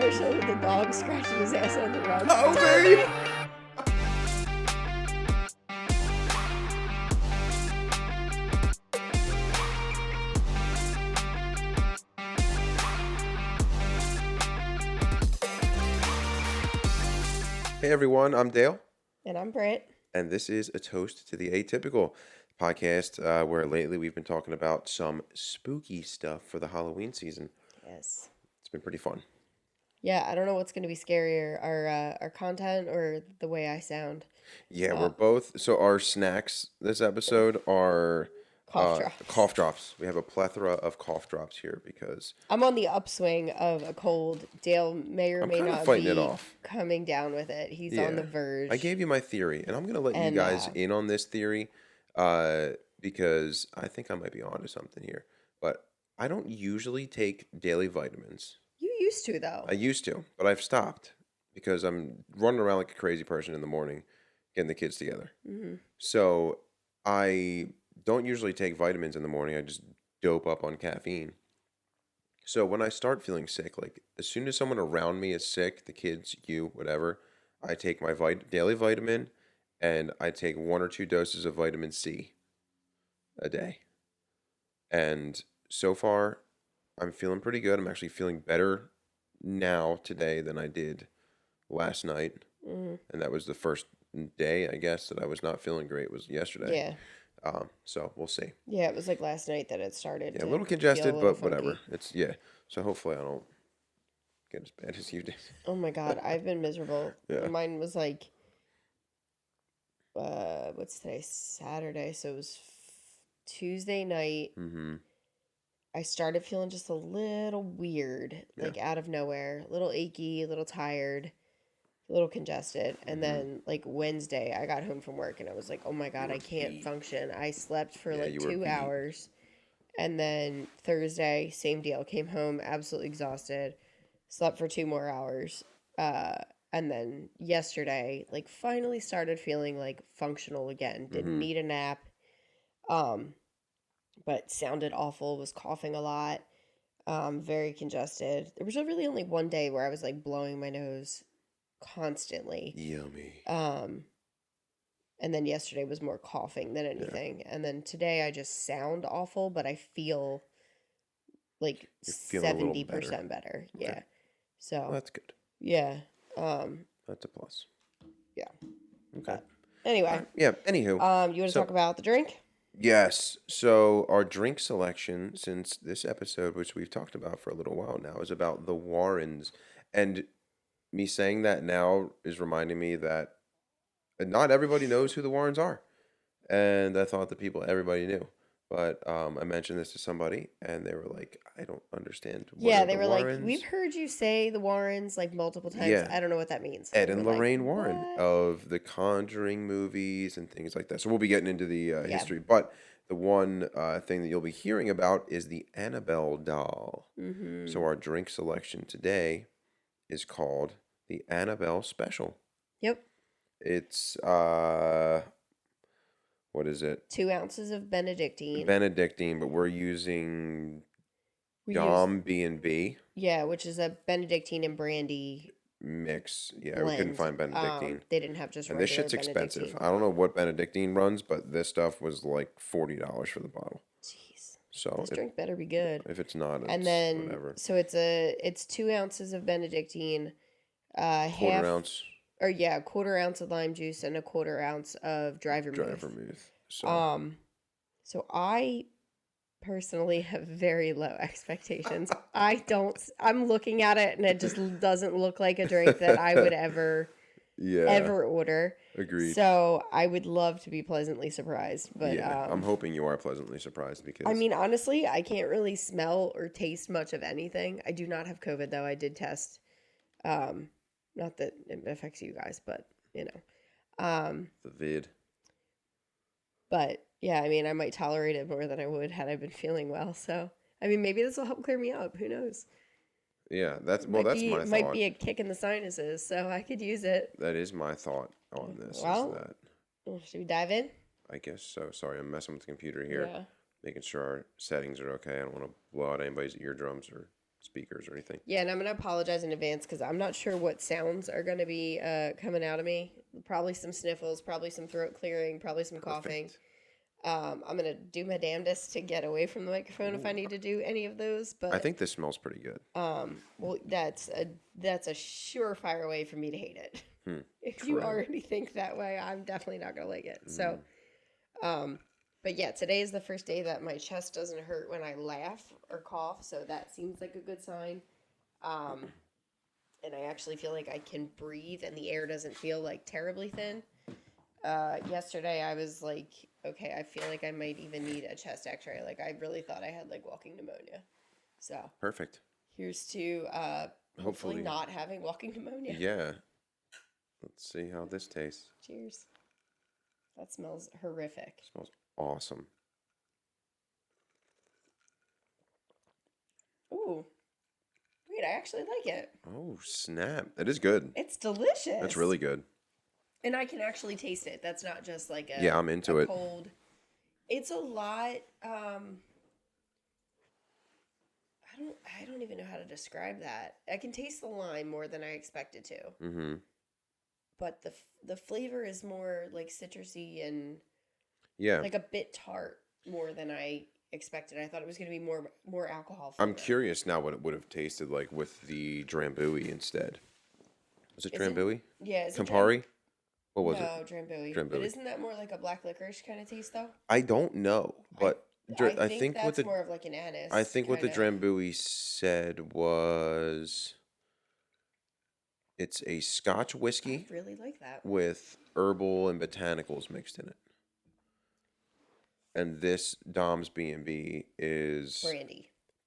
commercial with the dog scratching his ass on the rug. Toby! Hey everyone, I'm Dale. And I'm Britt. And this is A Toast to the Atypical podcast where lately we've been talking about some spooky stuff for the Halloween season. Yes. It's been pretty fun. Yeah, I don't know what's going to be scarier, our content or the way I sound. Yeah, we're both. So our snacks this episode are Cough drops. We have a plethora of cough drops here because I'm on the upswing of a cold. Dale may or I'm may kinda not fighting be it off. coming down with it. He's on the verge. I gave you my theory, and I'm going to let you guys in on this theory because I think I might be onto something here. But I don't usually take daily vitamins. You used to, though. I used to, but I've stopped because I'm running around like a crazy person in the morning getting the kids together. Mm-hmm. So I don't usually take vitamins in the morning. I just dope up on caffeine. So when I start feeling sick, like as soon as someone around me is sick, the kids, you, whatever, I take my daily vitamin and I take 1 or 2 doses of vitamin C a day. And so far, I'm feeling pretty good. I'm actually feeling better now today than I did last night. Mm-hmm. And that was the first day, I guess, that I was not feeling great was yesterday. Yeah. So we'll see. Yeah, it was like last night that it started. Yeah, a little congested, but funky. whatever. So hopefully I don't get as bad as you did. Oh my God, I've been miserable. Yeah. Mine was like, what's today? Saturday. So it was Tuesday night. Mm-hmm. I started feeling just a little weird, like out of nowhere, a little achy, a little tired, a little congested. And then like Wednesday, I got home from work and I was like, oh my God, I can't function. I slept for like 2 hours. And then Thursday, same deal. Came home absolutely exhausted. Slept for 2 more hours. And then yesterday, like finally started feeling like functional again. Didn't need a nap. But sounded awful, was coughing a lot, very congested. There was really only one day where I was like blowing my nose constantly. Yummy. And then yesterday was more coughing than anything. Yeah. And then today I just sound awful, but I feel like 70% better. Okay. Yeah. So well, that's good. Yeah. That's a plus. Yeah. Okay. But anyway. Yeah. Anywho. You want to talk about the drink? Yes. So our drink selection since this episode, which we've talked about for a little while now, is about the Warrens. And me saying that now is reminding me that not everybody knows who the Warrens are. And I thought everybody knew. But I mentioned this to somebody and they were like, I don't understand. Yeah, they were Warrens? Like, we've heard you say the Warrens like multiple times. Yeah. I don't know what that means. Ed and Lorraine Warren of the Conjuring movies and things like that. So we'll be getting into the history. But the one thing that you'll be hearing about is the Annabelle doll. Mm-hmm. So our drink selection today is called the Annabelle Special. Yep. It's what is it? 2 ounces of Benedictine. But we're using Dom B&B. Yeah, which is a Benedictine and brandy mix. Yeah, blend. We couldn't find Benedictine. They didn't have just regular Benedictine. And this shit's expensive. I don't know what Benedictine runs, but this stuff was like $40 for the bottle. Jeez. So this drink better be good. If it's not, it's and then whatever. So it's 2 ounces of Benedictine, quarter ounce. Or yeah, 1/4 ounce of lime juice and 1/4 ounce of dry vermouth. So I personally have very low expectations. I'm looking at it and it just doesn't look like a drink that I would ever order. Agreed. So I would love to be pleasantly surprised. But I'm hoping you are pleasantly surprised because I mean, honestly, I can't really smell or taste much of anything. I do not have COVID though. I did test. Not that it affects you guys, but you know. The vid. But yeah, I mean, I might tolerate it more than I would had I been feeling well. So, I mean, maybe this will help clear me up. Who knows? Yeah, that's my thought. Might be a kick in the sinuses, so I could use it. That is my thought on this. Well, should we dive in? I guess so. Sorry, I'm messing with the computer here, making sure our settings are okay. I don't want to blow out anybody's eardrums or speakers or anything. Yeah, and I'm going to apologize in advance because I'm not sure what sounds are going to be coming out of me. Probably some sniffles, probably some throat clearing, probably some coughing. I'm going to do my damnedest to get away from the microphone if I need to do any of those. But I think this smells pretty good. well, that's a surefire way for me to hate it. If True. you already think that way, I'm definitely not going to like it. So, but yeah, today is the first day that my chest doesn't hurt when I laugh or cough, so that seems like a good sign. And I actually feel like I can breathe and the air doesn't feel like terribly thin. Yesterday I was like, okay, I feel like I might even need a chest x-ray. Like I really thought I had like walking pneumonia. So Perfect. here's to hopefully not having walking pneumonia. Yeah. Let's see how this tastes. Cheers. That smells horrific. Smells awesome. Ooh. Wait, I actually like it. Oh, snap. It is good. It's delicious. It's really good. And I can actually taste it. That's not just like a I'm into it. Cold. It's a lot. I don't even know how to describe that. I can taste the lime more than I expected to. Mm-hmm. But the flavor is more like citrusy and like a bit tart more than I expected. I thought it was going to be more alcohol flavor. I'm curious now what it would have tasted like with the Drambuie instead. Was it Drambuie? Yeah. Campari? What was it? it? No, Drambuie. But isn't that more like a black licorice kind of taste though? I don't know, but I think that's more of like an anise. I think what the Drambuie said was it's a Scotch whiskey. I really like that. With herbal and botanicals mixed in it. And this Dom's B&B is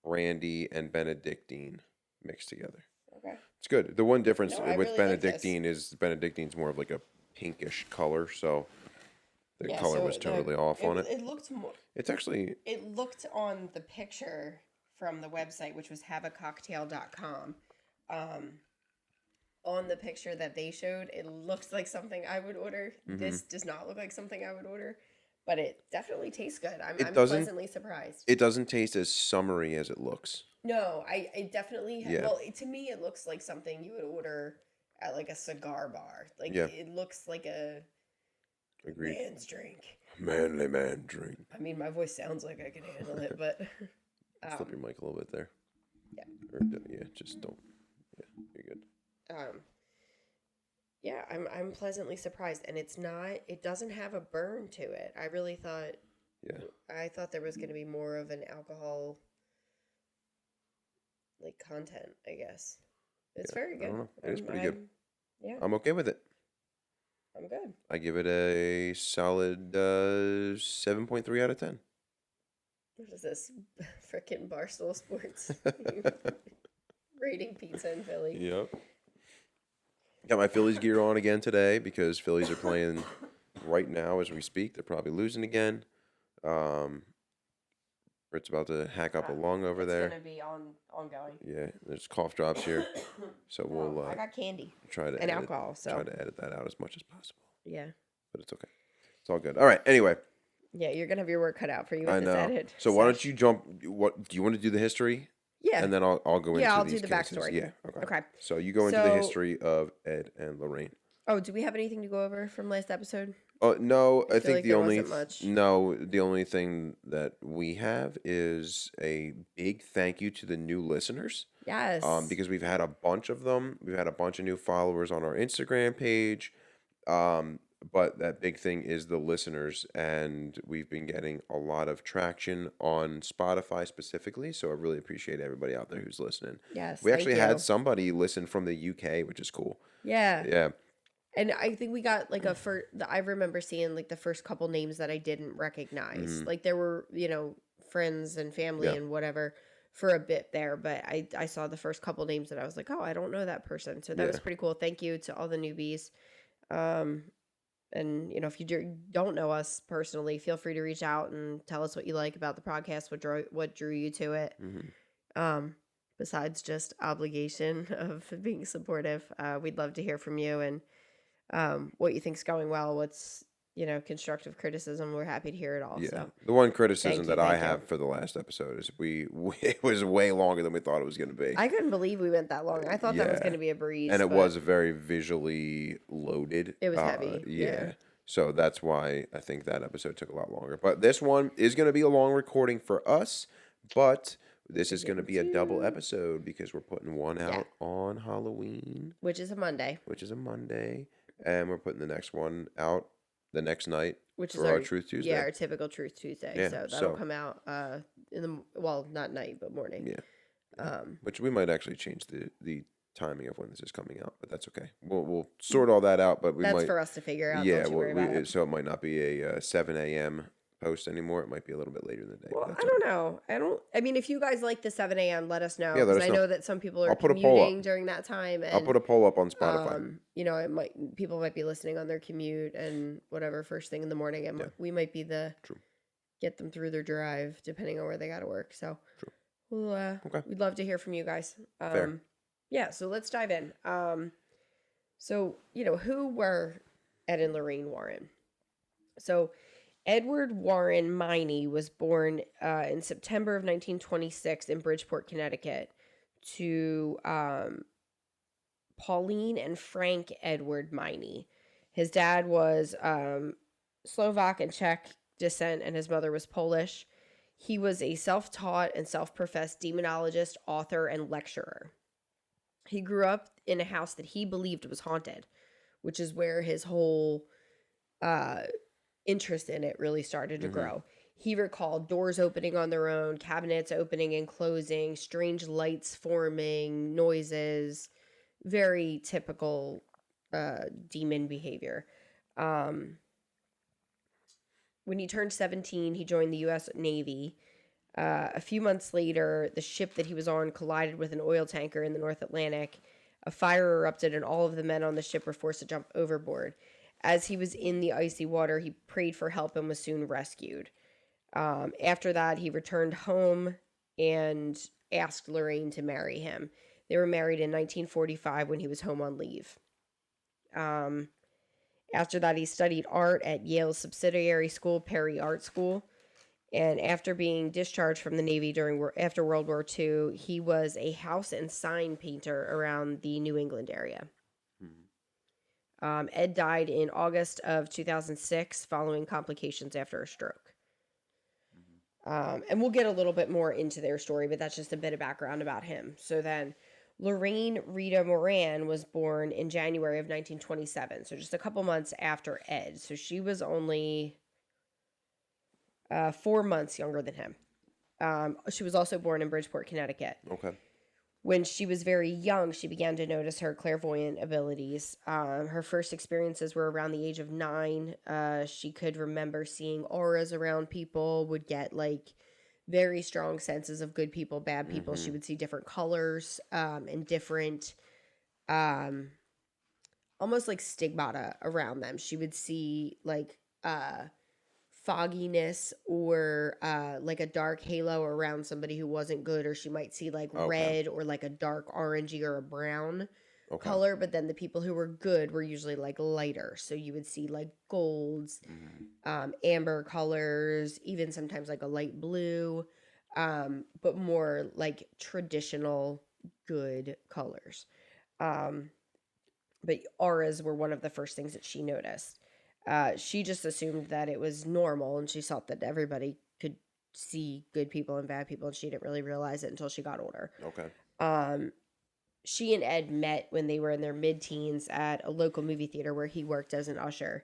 brandy and Benedictine mixed together. Okay. It's good. The one difference with really Benedictine is Benedictine's more of like a pinkish color, so the color was totally off on it. It looked more. It's actually. It looked on the picture from the website, which was haveacocktail.com. On the picture that they showed, it looks like something I would order. Mm-hmm. This does not look like something I would order, but it definitely tastes good. I'm pleasantly surprised. It doesn't taste as summery as it looks. No, I definitely. Well, to me, it looks like something you would order at like a cigar bar. Like it looks like a man's drink. Manly man drink. I mean, my voice sounds like I can handle it, but flip your mic a little bit there. Yeah. Or just don't. Yeah, you're good. Yeah, I'm pleasantly surprised, and it doesn't have a burn to it. I really thought. Yeah. I thought there was going to be more of an alcohol like content, I guess. It's very good. I don't know. It is pretty good. Yeah. I'm okay with it. I'm good. I give it a solid 7.3 out of 10. What is this? Frickin' Barstool Sports. Rating pizza in Philly. Yep. Got my Phillies gear on again today because Phillies are playing right now as we speak. They're probably losing again. Britt's about to hack up a lung over there. It's going to be ongoing. Yeah, there's cough drops here. So we'll... I got candy. Try to and alcohol, so... Try to edit that out as much as possible. Yeah. But it's okay. It's all good. All right, anyway. Yeah, you're going to have your work cut out for you with this edit. So why don't you jump... Do you want to do the history? Yeah. And then I'll go into I'll these do the cases. backstory. Yeah, okay. So you go into the history of Ed and Lorraine. Oh, do we have anything to go over from last episode? No, I think like the only thing that we have is a big thank you to the new listeners. Yes. Because we've had a bunch of them. We've had a bunch of new followers on our Instagram page. But that big thing is the listeners, and we've been getting a lot of traction on Spotify specifically. So I really appreciate everybody out there who's listening. Yes. We actually had somebody listen from the UK, which is cool. Yeah. Yeah. And I think we got like I remember seeing like the first couple names that I didn't recognize. Mm-hmm. Like there were, friends and family and whatever for a bit there. But I saw the first couple names that I was like, oh, I don't know that person. So that was pretty cool. Thank you to all the newbies. And, if you don't know us personally, feel free to reach out and tell us what you like about the podcast, what drew you to it. Mm-hmm. Besides just obligation of being supportive, we'd love to hear from you and what you think's going well, what's constructive criticism. We're happy to hear it all. Yeah. So The one criticism thank you, that I thank you. have for the last episode is it was way longer than we thought it was going to be. I couldn't believe we went that long. I thought that was Yeah. going to be a breeze. And it but was very visually loaded. It was heavy. Yeah. So that's why I think that episode took a lot longer. But this one is going to be a long recording for us, but this is going to be a double episode because we're putting one out on Halloween, which is a Monday. And we're putting the next one out the next night, which for is our Truth Tuesday. Yeah, our typical Truth Tuesday. Yeah, so that'll come out not night, but morning. Yeah. Which we might actually change the timing of when this is coming out, but that's okay. We'll sort all that out, but that's for us to figure out. Yeah, don't you worry about it. So it might not be a 7 a.m. post anymore. It might be a little bit later in the day. Well, I don't know. I mean, if you guys like the 7 a.m., let us know. Yeah, let us I know. know that some people are I'll put a poll commuting up. during that time. And, I'll put a poll up on Spotify. People might be listening on their commute and whatever first thing in the morning, and we might be get them through their drive depending on where they got to work. So, we'd love to hear from you guys. Fair. Yeah, so let's dive in. Who were Ed and Lorraine Warren? So, Edward Warren Miney was born in September of 1926 in Bridgeport, Connecticut, to Pauline and Frank Edward Miney. His dad was Slovak and Czech descent, and his mother was Polish. He was a self-taught and self-professed demonologist, author, and lecturer. He grew up in a house that he believed was haunted, which is where his whole interest in it really started to grow. He recalled doors opening on their own, cabinets opening and closing, strange lights forming, noises, very typical demon behavior. When he turned 17, he joined the U.S. Navy. A few months later, the ship that he was on collided with an oil tanker in the North Atlantic. A fire erupted, and all of the men on the ship were forced to jump overboard. As he was in the icy water, he prayed for help and was soon rescued. After that, he returned home and asked Lorraine to marry him. They were married in 1945 when he was home on leave. After that, he studied art at Yale's subsidiary school, Perry Art School. And after being discharged from the Navy after World War II, he was a house and sign painter around the New England area. Ed died in August of 2006 following complications after a stroke. And we'll get a little bit more into their story, but that's just a bit of background about him. So then, Lorraine Rita Moran was born in January of 1927, so just a couple months after Ed. So she was only 4 months younger than him. She was also born in Bridgeport, Connecticut. Okay. When she was very young, she began to notice her clairvoyant abilities. Her first experiences were around the age of 9. She could remember seeing auras around people, would get very strong senses of good people, bad people. She would see different colors and different, almost like stigmata around them. She would see fogginess or a dark halo around somebody who wasn't good, or she might see red or a dark orangey or a brown color, but then the people who were good were usually lighter, so you would see golds, amber colors, even sometimes a light blue, but more traditional good colors. But auras were one of the first things that she noticed. She just assumed that it was normal, and she thought that everybody could see good people and bad people, and she didn't really realize it until she got older. Okay. She and Ed met when they were in their mid-teens at a local movie theater where he worked as an usher.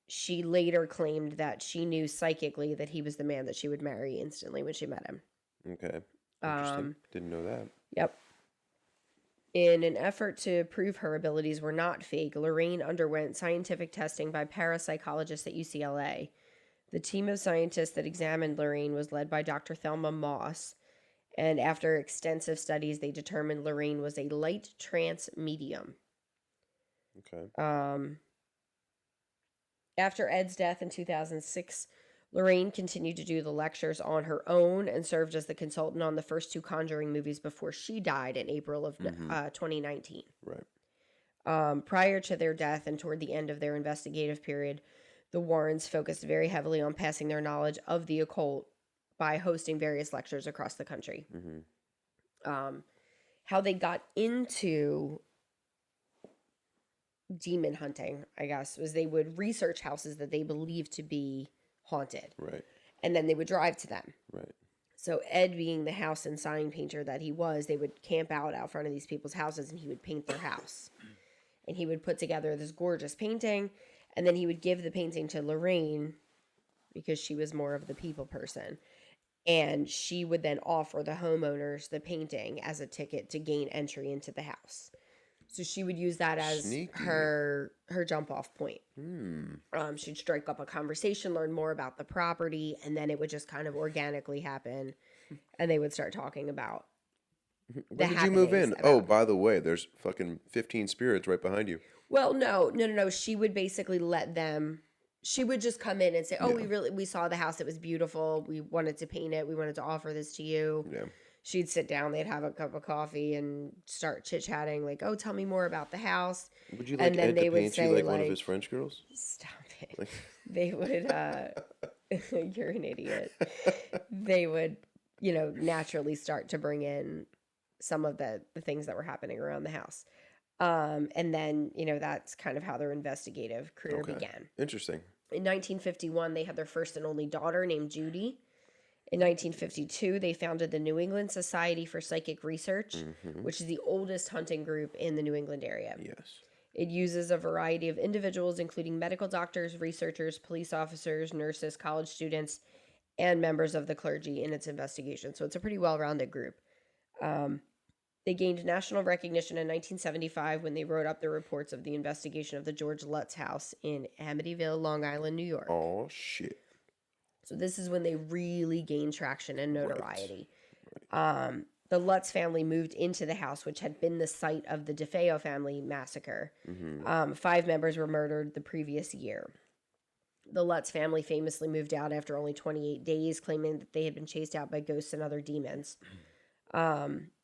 She later claimed that she knew psychically that he was the man that she would marry instantly when she met him. Okay. Interesting. Didn't know that. Yep. In an effort to prove her abilities were not fake, Lorraine underwent scientific testing by parapsychologists at UCLA. The team of scientists that examined Lorraine was led by Dr. Thelma Moss, and after extensive studies, they determined Lorraine was a light trance medium. Okay. After Ed's death in 2006, Lorraine continued to do the lectures on her own and served as the consultant on the first 2 Conjuring movies before she died in April of 2019. Right. Prior to their death and toward the end of their investigative period, the Warrens focused very heavily on passing their knowledge of the occult by hosting various lectures across the country. How they got into demon hunting, I guess, was they would research houses that they believed to be haunted. Right. And then they would drive to them. Right. So Ed, being the house and sign painter that he was, they would camp out front of these people's houses and he would paint their house. And he would put together this gorgeous painting, and then he would give the painting to Lorraine because she was more of the people person. And she would then offer the homeowners the painting as a ticket to gain entry into the house. So she would use that as Sneaky. her jump off point. She'd strike up a conversation, learn more about the property, and then it would just kind of organically happen, and they would start talking about When did you move in? Oh, by the way, there's fucking 15 spirits right behind you. Well, no. She would basically let them. She would just come in and say, "Oh, we saw the house. It was beautiful. We wanted to paint it. We wanted to offer this to you." Yeah. She'd sit down, they'd have a cup of coffee and start chit-chatting, like, "Oh, tell me more about the house." Would you like Ed to paint you like one of his French girls? Stop it. They would, you're an idiot. They would, naturally start to bring in some of the things that were happening around the house. And then, that's kind of how their investigative career began. Interesting. In 1951, they had their first and only daughter named Judy. In 1952, they founded the New England Society for Psychic Research, which is the oldest hunting group in the New England area. Yes. It uses a variety of individuals, including medical doctors, researchers, police officers, nurses, college students, and members of the clergy in its investigation. So it's a pretty well-rounded group. They gained national recognition in 1975 when they wrote up the reports of the investigation of the George Lutz house in Amityville, Long Island, New York. Oh, shit. So this is when they really gained traction and notoriety. Right. The Lutz family moved into the house, which had been the site of the DeFeo family massacre. 5 members were murdered the previous year. The Lutz family famously moved out after only 28 days, claiming that they had been chased out by ghosts and other demons.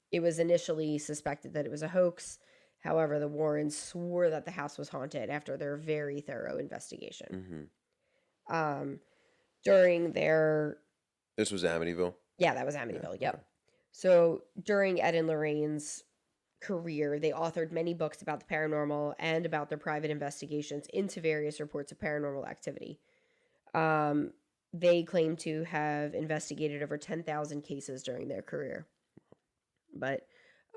It was initially suspected that it was a hoax. However, the Warrens swore that the house was haunted after their very thorough investigation. During their... This was Amityville? Yeah, that was Amityville, yep. So during Ed and Lorraine's career, they authored many books about the paranormal and about their private investigations into various reports of paranormal activity. They claim to have investigated over 10,000 cases during their career. But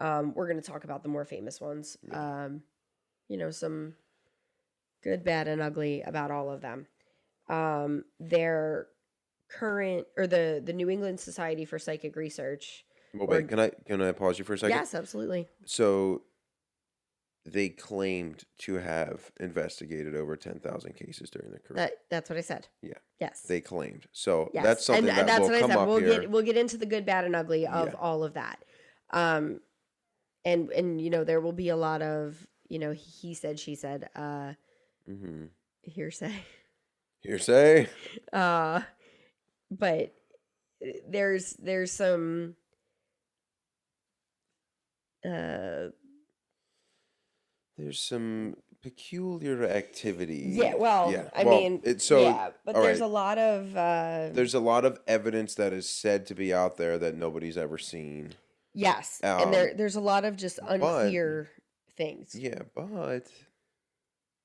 we're going to talk about the more famous ones. Some good, bad, and ugly about all of them. Their current, or the New England Society for Psychic Research. Well, wait, can I pause you for a second? Yes, absolutely. So they claimed to have investigated over 10,000 cases during their career. That's what I said. Yeah. Yes. They claimed. So yes. that's something that that's will what come I said. up here. We'll get into the good, bad, and ugly of all of that. And there will be a lot of, he said, she said, Hearsay. But there's some there's some peculiar activity. Yeah, well, yeah. I well, mean, but there's right. a lot of there's a lot of evidence that is said to be out there that nobody's ever seen. Yes, and there's a lot of just unclear things. Yeah, but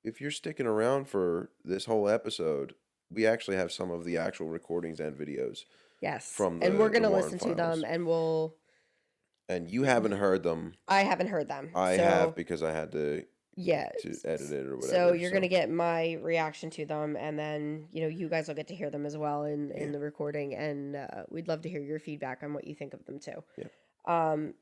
if you're sticking around for this whole episode, we actually have some of the actual recordings and videos. Yes, and we're gonna listen to them, and we'll. And you haven't heard them. I haven't heard them. I have because I had to. Yeah. To edit it or whatever. So you're gonna get my reaction to them, and then you guys will get to hear them as well in the recording, and we'd love to hear your feedback on what you think of them too. Yeah.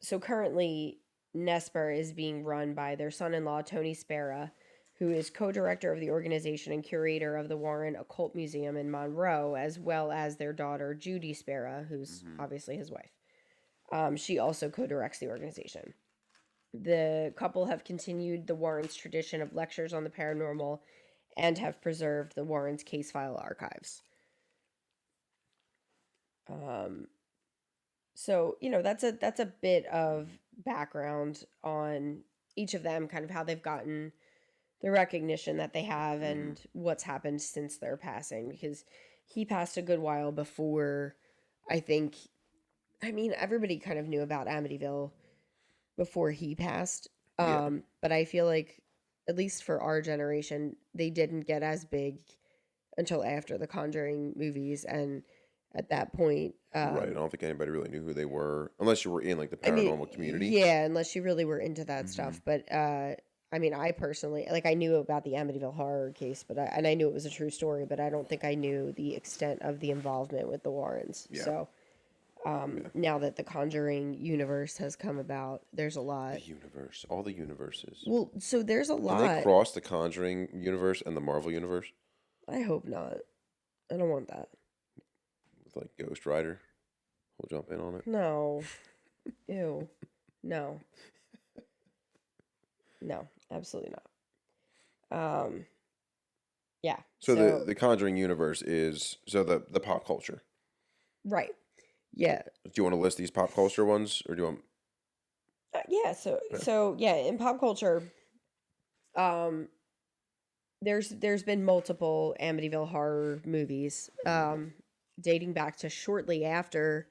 So currently, Nesper is being run by their son-in-law Tony Spera, who is co-director of the organization and curator of the Warren Occult Museum in Monroe, as well as their daughter Judy Spera, who's obviously his wife. She also co-directs the organization. The couple have continued the Warrens' tradition of lectures on the paranormal and have preserved the Warrens' case file archives. So, that's a bit of background on each of them, kind of how they've gotten the recognition that they have and what's happened since their passing, because he passed a good while before, I think, I mean, everybody kind of knew about Amityville before he passed. Yeah. But I feel like, at least for our generation, they didn't get as big until after the Conjuring movies. And at that point, Right. I don't think anybody really knew who they were unless you were in like the I mean, paranormal community. yeah, unless you really were into that stuff. But I mean, I personally, like, I knew about the Amityville horror case, and I knew it was a true story, but I don't think I knew the extent of the involvement with the Warrens. Yeah. So now that the Conjuring universe has come about, there's a lot. The universe, all the universes. Well, so there's a Can lot. they cross the Conjuring universe and the Marvel universe I hope not. I don't want that. with like Ghost Rider? We'll jump in on it. No. Ew. No. No, absolutely not. Yeah. So the Conjuring universe is the pop culture. Right. Yeah. Do you want to list these pop culture ones, or do you want? Yeah. So yeah, in pop culture, there's been multiple Amityville horror movies, dating back to shortly after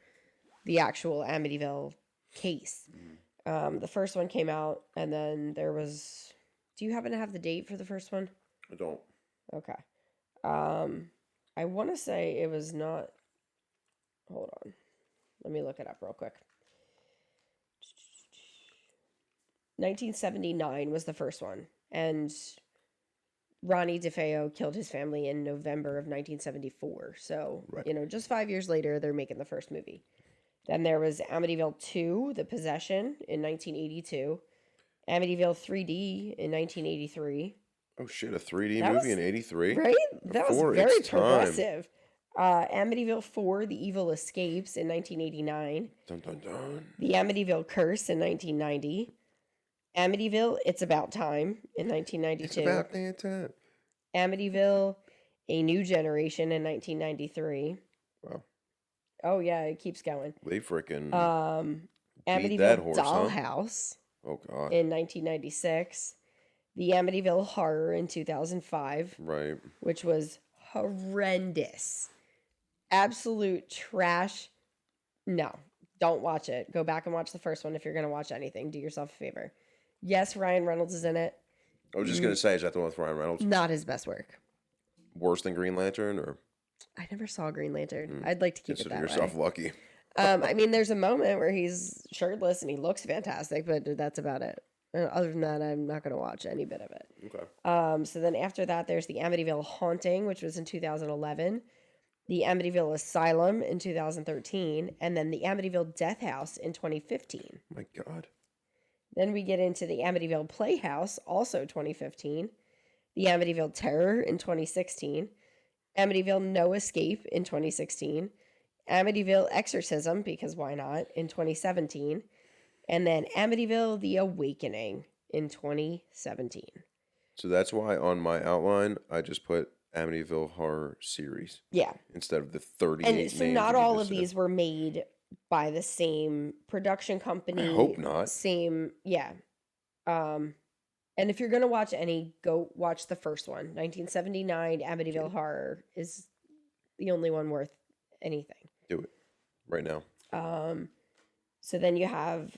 the actual Amityville case. The first one came out, and then there was. Do you happen to have the date for the first one? I don't. Okay. I want to say it was not. Hold on. Let me look it up real quick. 1979 was the first one, and Ronnie DeFeo killed his family in November of 1974. So, Right. Just 5 years later, they're making the first movie. Then there was Amityville 2, The Possession, in 1982. Amityville 3D in 1983. Oh shit! A 3D That movie was- in '83. Right? That was Before very its time. progressive. Amityville 4, The Evil Escapes in 1989. Dun dun dun. The Amityville Curse in 1990. Amityville, It's About Time in 1992. It's about that time. Amityville, A New Generation in 1993. Wow. Oh, yeah, it keeps going. They freaking beat Amityville that horse, huh? Dollhouse Oh god. in 1996. The Amityville Horror in 2005, Right. which was horrendous. Absolute trash. No, don't watch it. Go back and watch the first one if you're going to watch anything. Do yourself a favor. Yes, Ryan Reynolds is in it. I was just gonna say, is that the one with Ryan Reynolds? Not his best work. Worse than Green Lantern, or I never saw Green Lantern. I'd like to keep it consider that yourself way. lucky? I mean, there's a moment where he's shirtless and he looks fantastic, but that's about it. And other than that, I'm not going to watch any bit of it. Okay. So then after that, there's the Amityville Haunting, which was in 2011, the Amityville Asylum in 2013, and then the Amityville Death House in 2015. My god. Then we get into the Amityville Playhouse, also 2015, the Amityville Terror in 2016, Amityville No Escape in 2016, Amityville Exorcism, because why not, in 2017, and then Amityville The Awakening in 2017. So that's why on my outline I just put Amityville Horror Series. Yeah. Instead of the 38 And so names not that you all just of said. these were made by the same production company. I hope not. Same, yeah. And if you're going to watch any, go watch the first one. 1979 Amityville Horror is the only one worth anything. Do it right now. So then you have,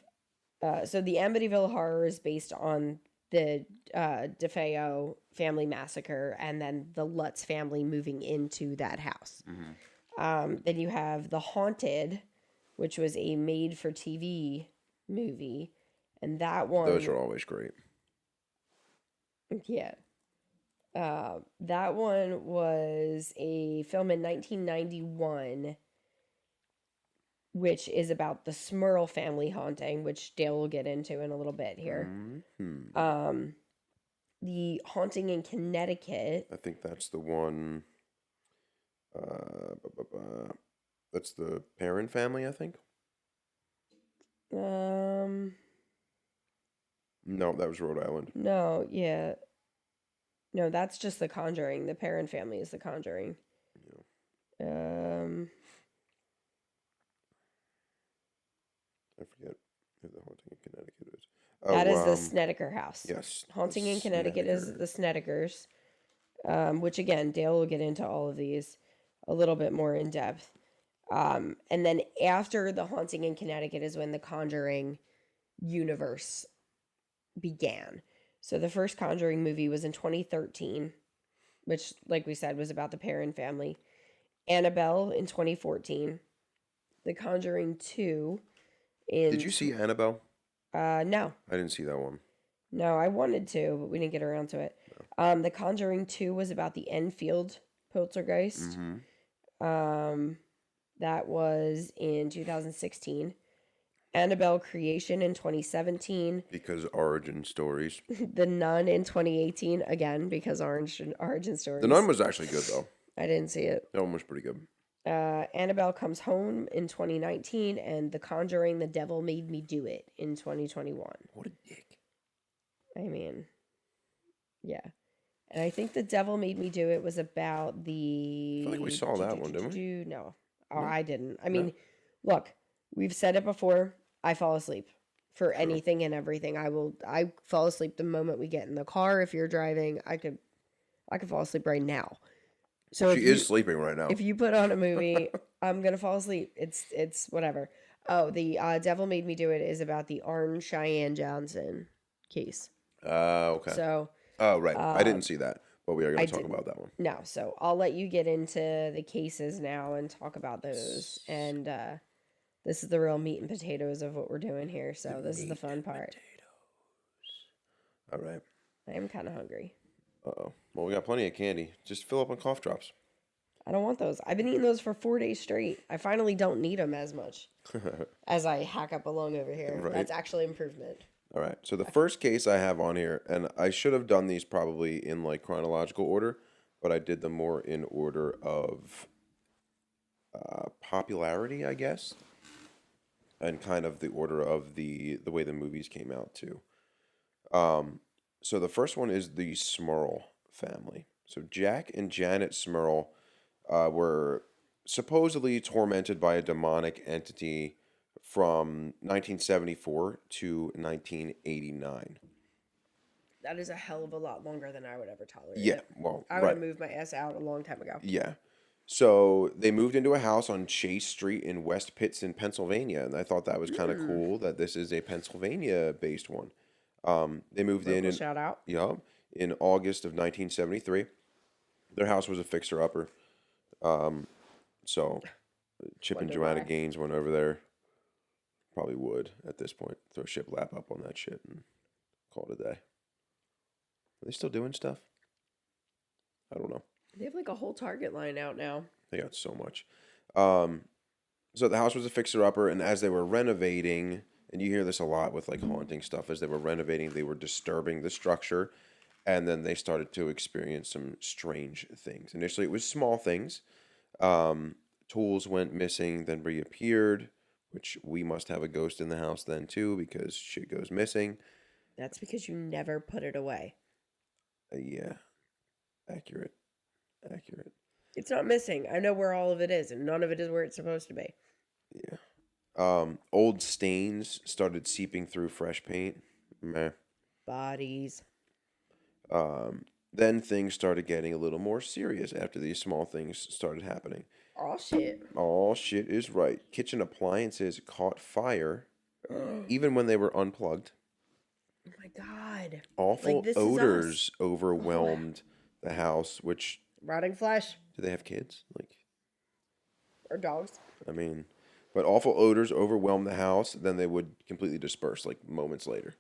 so the Amityville Horror is based on the DeFeo family massacre and then the Lutz family moving into that house. Then you have The Haunted, which was a made-for-TV movie, and that one... Those are always great. Yeah. That one was a film in 1991, which is about the Smurl family haunting, which Dale will get into in a little bit here. The Haunting in Connecticut. I think that's the one. That's the Perrin family, I think. No, that was Rhode Island. No, yeah. No, that's just The Conjuring. The Perrin family is The Conjuring. I forget who the Haunting in Connecticut is. That Oh, is the Snedeker house. yes. The Haunting in Connecticut is Snedeker. the Snedekers, which again, Dale will get into all of these a little bit more in depth. And then after the Haunting in Connecticut is when the Conjuring universe began. So the first Conjuring movie was in 2013, which, like we said, was about the Perron family. Annabelle in 2014. The Conjuring 2 Did in... you see Annabelle? No. I didn't see that one. No, I wanted to, but we didn't get around to it. The Conjuring 2 was about the Enfield poltergeist. That was in 2016. Annabelle Creation in 2017. Because origin stories. The Nun in 2018. Again, because origin stories. The Nun was actually good, though. I didn't see it. That one was pretty good. Annabelle Comes Home in 2019. And The Conjuring, The Devil Made Me Do It in 2021. What a dick. I mean, yeah. And I think The Devil Made Me Do It was about the... I feel like we saw that one, didn't we? No. Oh, I didn't. I mean, look, we've said it before. I fall asleep for anything and everything. I fall asleep the moment we get in the car. If you're driving, I could fall asleep right now. So she is sleeping right now. If you put on a movie, I'm going to fall asleep. It's whatever. Oh, the Devil Made Me Do It is about the Orange Cheyenne Johnson case. Okay. So. Oh, right. I didn't see that, but we are going to talk about that one. No, so I'll let you get into the cases now and talk about those. And this is the real meat and potatoes of what we're doing here. So this is the fun part. All right. I am kind of hungry. Uh-oh. Well, we got plenty of candy. Just fill up on cough drops. I don't want those. I've been eating those for 4 days straight. I finally don't need them as much as I hack up a lung over here. Right. That's actually improvement. All right. So the first case I have on here, and I should have done these probably in like chronological order, but I did them more in order of popularity, I guess, and kind of the order of the way the movies came out too. So the first one is the Smurl family. So Jack and Janet Smurl were supposedly tormented by a demonic entity from 1974 to 1989. That is a hell of a lot longer than I would ever tolerate. Yeah, well, I would have moved my ass out a long time ago. Yeah. So they moved into a house on Chase Street in West Pittston, Pennsylvania, and I thought that was kind of cool that this is a Pennsylvania-based one. They moved in shout out. Yeah, in August of 1973. Their house was a fixer-upper. So Chip and Joanna Gaines went over there. Probably would at this point. Throw shiplap up on that shit and call it a day. Are they still doing stuff? I don't know. They have like a whole Target line out now. They got so much. So the house was a fixer-upper, and as they were renovating, and you hear this a lot with like haunting stuff, as they were renovating, they were disturbing the structure, and then they started to experience some strange things. Initially, it was small things. Tools went missing, then reappeared, which we must have a ghost in the house then too, because shit goes missing. That's because you never put it away. Yeah. Accurate. It's not missing. I know where all of it is, and none of it is where it's supposed to be. Yeah. Old stains started seeping through fresh paint. Meh. Bodies. Then things started getting a little more serious after these small things started happening. Oh, shit. Oh, shit is right. Kitchen appliances caught fire, even when they were unplugged. Oh, my God. Awful odors overwhelmed the house, which... Rotting flesh. Do they have kids? Or dogs. I mean... But awful odors overwhelmed the house, then they would completely disperse, like, moments later.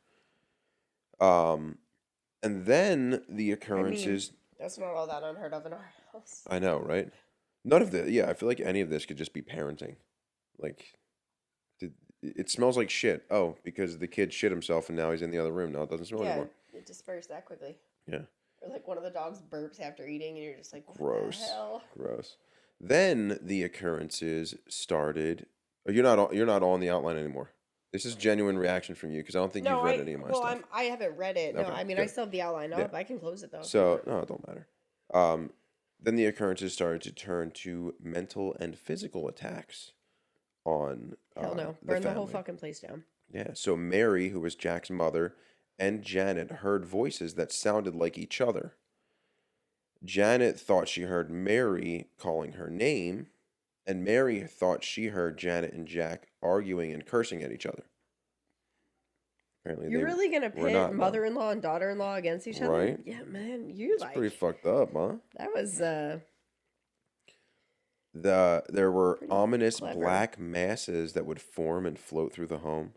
And then the occurrences... I mean, that's not all that unheard of in our house. I know, right? None of this... Yeah, I feel like any of this could just be parenting. Like, it smells like shit. Oh, because the kid shit himself and now he's in the other room. Now it doesn't smell anymore. Yeah, it dispersed that quickly. Yeah. Or like one of the dogs burps after eating and you're just like, what Gross. the hell? Gross. Then the occurrences started... You're not on the outline anymore. This is genuine reaction from you because I don't think you've read any of my stuff. I haven't read it. Okay, No, I mean, good. I still have the outline up. I can close it though. So, no, it don't matter. Then the occurrences started to turn to mental and physical attacks on hell no. Burn the whole fucking place down. Yeah. So Mary, who was Jack's mother, and Janet heard voices that sounded like each other. Janet thought she heard Mary calling her name, and Mary thought she heard Janet and Jack arguing and cursing at each other. Apparently, You're they really gonna were pit not, though. mother-in-law and daughter-in-law against each other? Right? Yeah, man, you It's pretty like fucked up, huh? that was There were pretty ominous clever. black masses that would form and float through the home.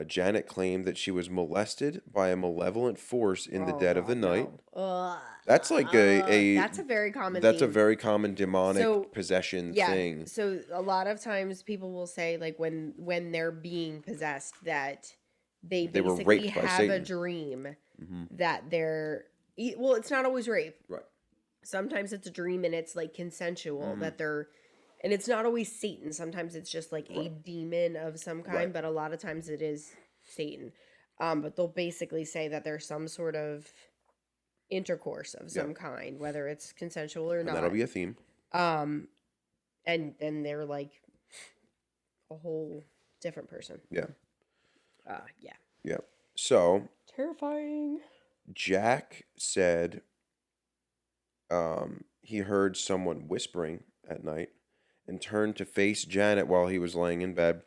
Janet claimed that she was molested by a malevolent force in the Oh dead of the God, night. no. That's like a That's a very common that's a theme. very common So demonic possession yeah, thing. so a lot of times people will say like when they're being possessed that they They were basically raped by have a Satan. dream Hmm. that well, it's not always rape. Right. Sometimes it's a dream and it's like consensual Hmm. that they're and it's not always Satan. Sometimes it's just like a demon of some kind, Right. but a lot of times it is Satan. But they'll basically say that there's some sort of intercourse of Yeah. some kind, whether it's consensual or And that'll not. be a theme. Um, and then they're like a whole different person. Yeah. Yeah. Yeah. So Terrifying. Jack said he heard someone whispering at night and turned to face Janet while he was laying in bed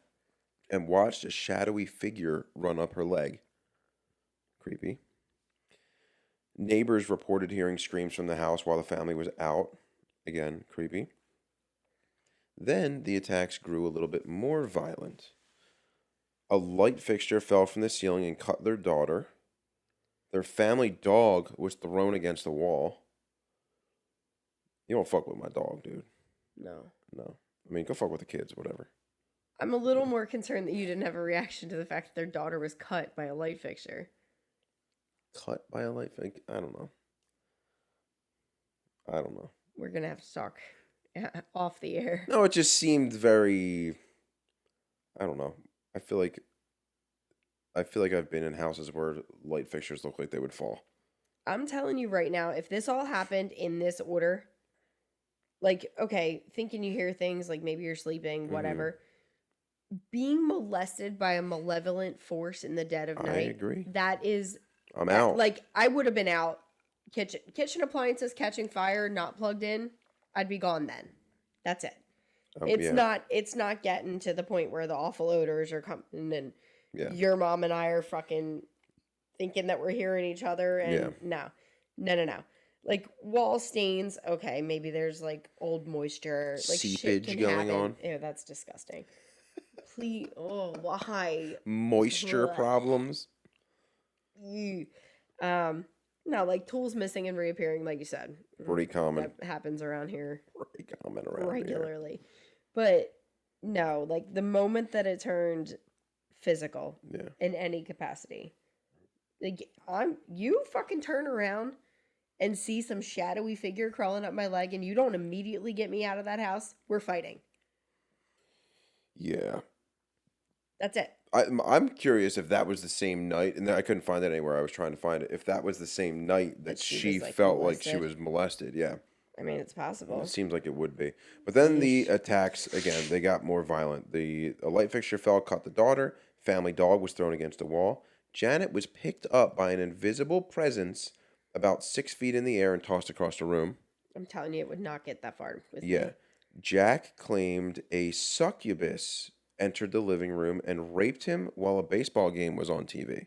and watched a shadowy figure run up her leg. Creepy. Neighbors reported hearing screams from the house while the family was out. Again, creepy. Then the attacks grew a little bit more violent. A light fixture fell from the ceiling and cut their daughter. Their family dog was thrown against the wall. You don't fuck with my dog, dude. No. No. I mean, go fuck with the kids, whatever. I'm a little more concerned that you didn't have a reaction to the fact that their daughter was cut by a light fixture. Cut by a light fixture? I don't know. I don't know. We're gonna have to talk off the air. No, it just seemed very. I don't know. I feel like I've been in houses where light fixtures look like they would fall. I'm telling you right now, if this all happened in this order, like, okay, thinking you hear things like maybe you're sleeping, whatever. Being molested by a malevolent force in the dead of I night. agree. That is I'm out. Like, I would have been out. Kitchen appliances catching fire, not plugged in. I'd be gone then. That's it. It's not getting to the point where the awful odors are coming and your mom and I are fucking thinking that we're hearing each other and no. Like wall stains, okay, maybe there's like old moisture, like seepage shit can going happen. on. Ew, that's disgusting. Please, oh, why? Moisture problems. Ew. No, like tools missing and reappearing, like you said. Pretty common. That happens around here Pretty common around regularly. here. But no, like the moment that it turned physical in any capacity, like you fucking turn around and see some shadowy figure crawling up my leg and you don't immediately get me out of that house, we're fighting. Yeah. That's it. I'm curious if that was the same night, and I couldn't find it anywhere. I was trying to find it. If that was the same night that she felt like she was molested, yeah. I mean, it's possible. It seems like it would be. But then the attacks, again, they got more violent. A light fixture fell, cut the daughter. Family dog was thrown against the wall. Janet was picked up by an invisible presence about 6 feet in the air and tossed across the room. I'm telling you, it would not get that far with me. Jack claimed a succubus entered the living room and raped him while a baseball game was on TV.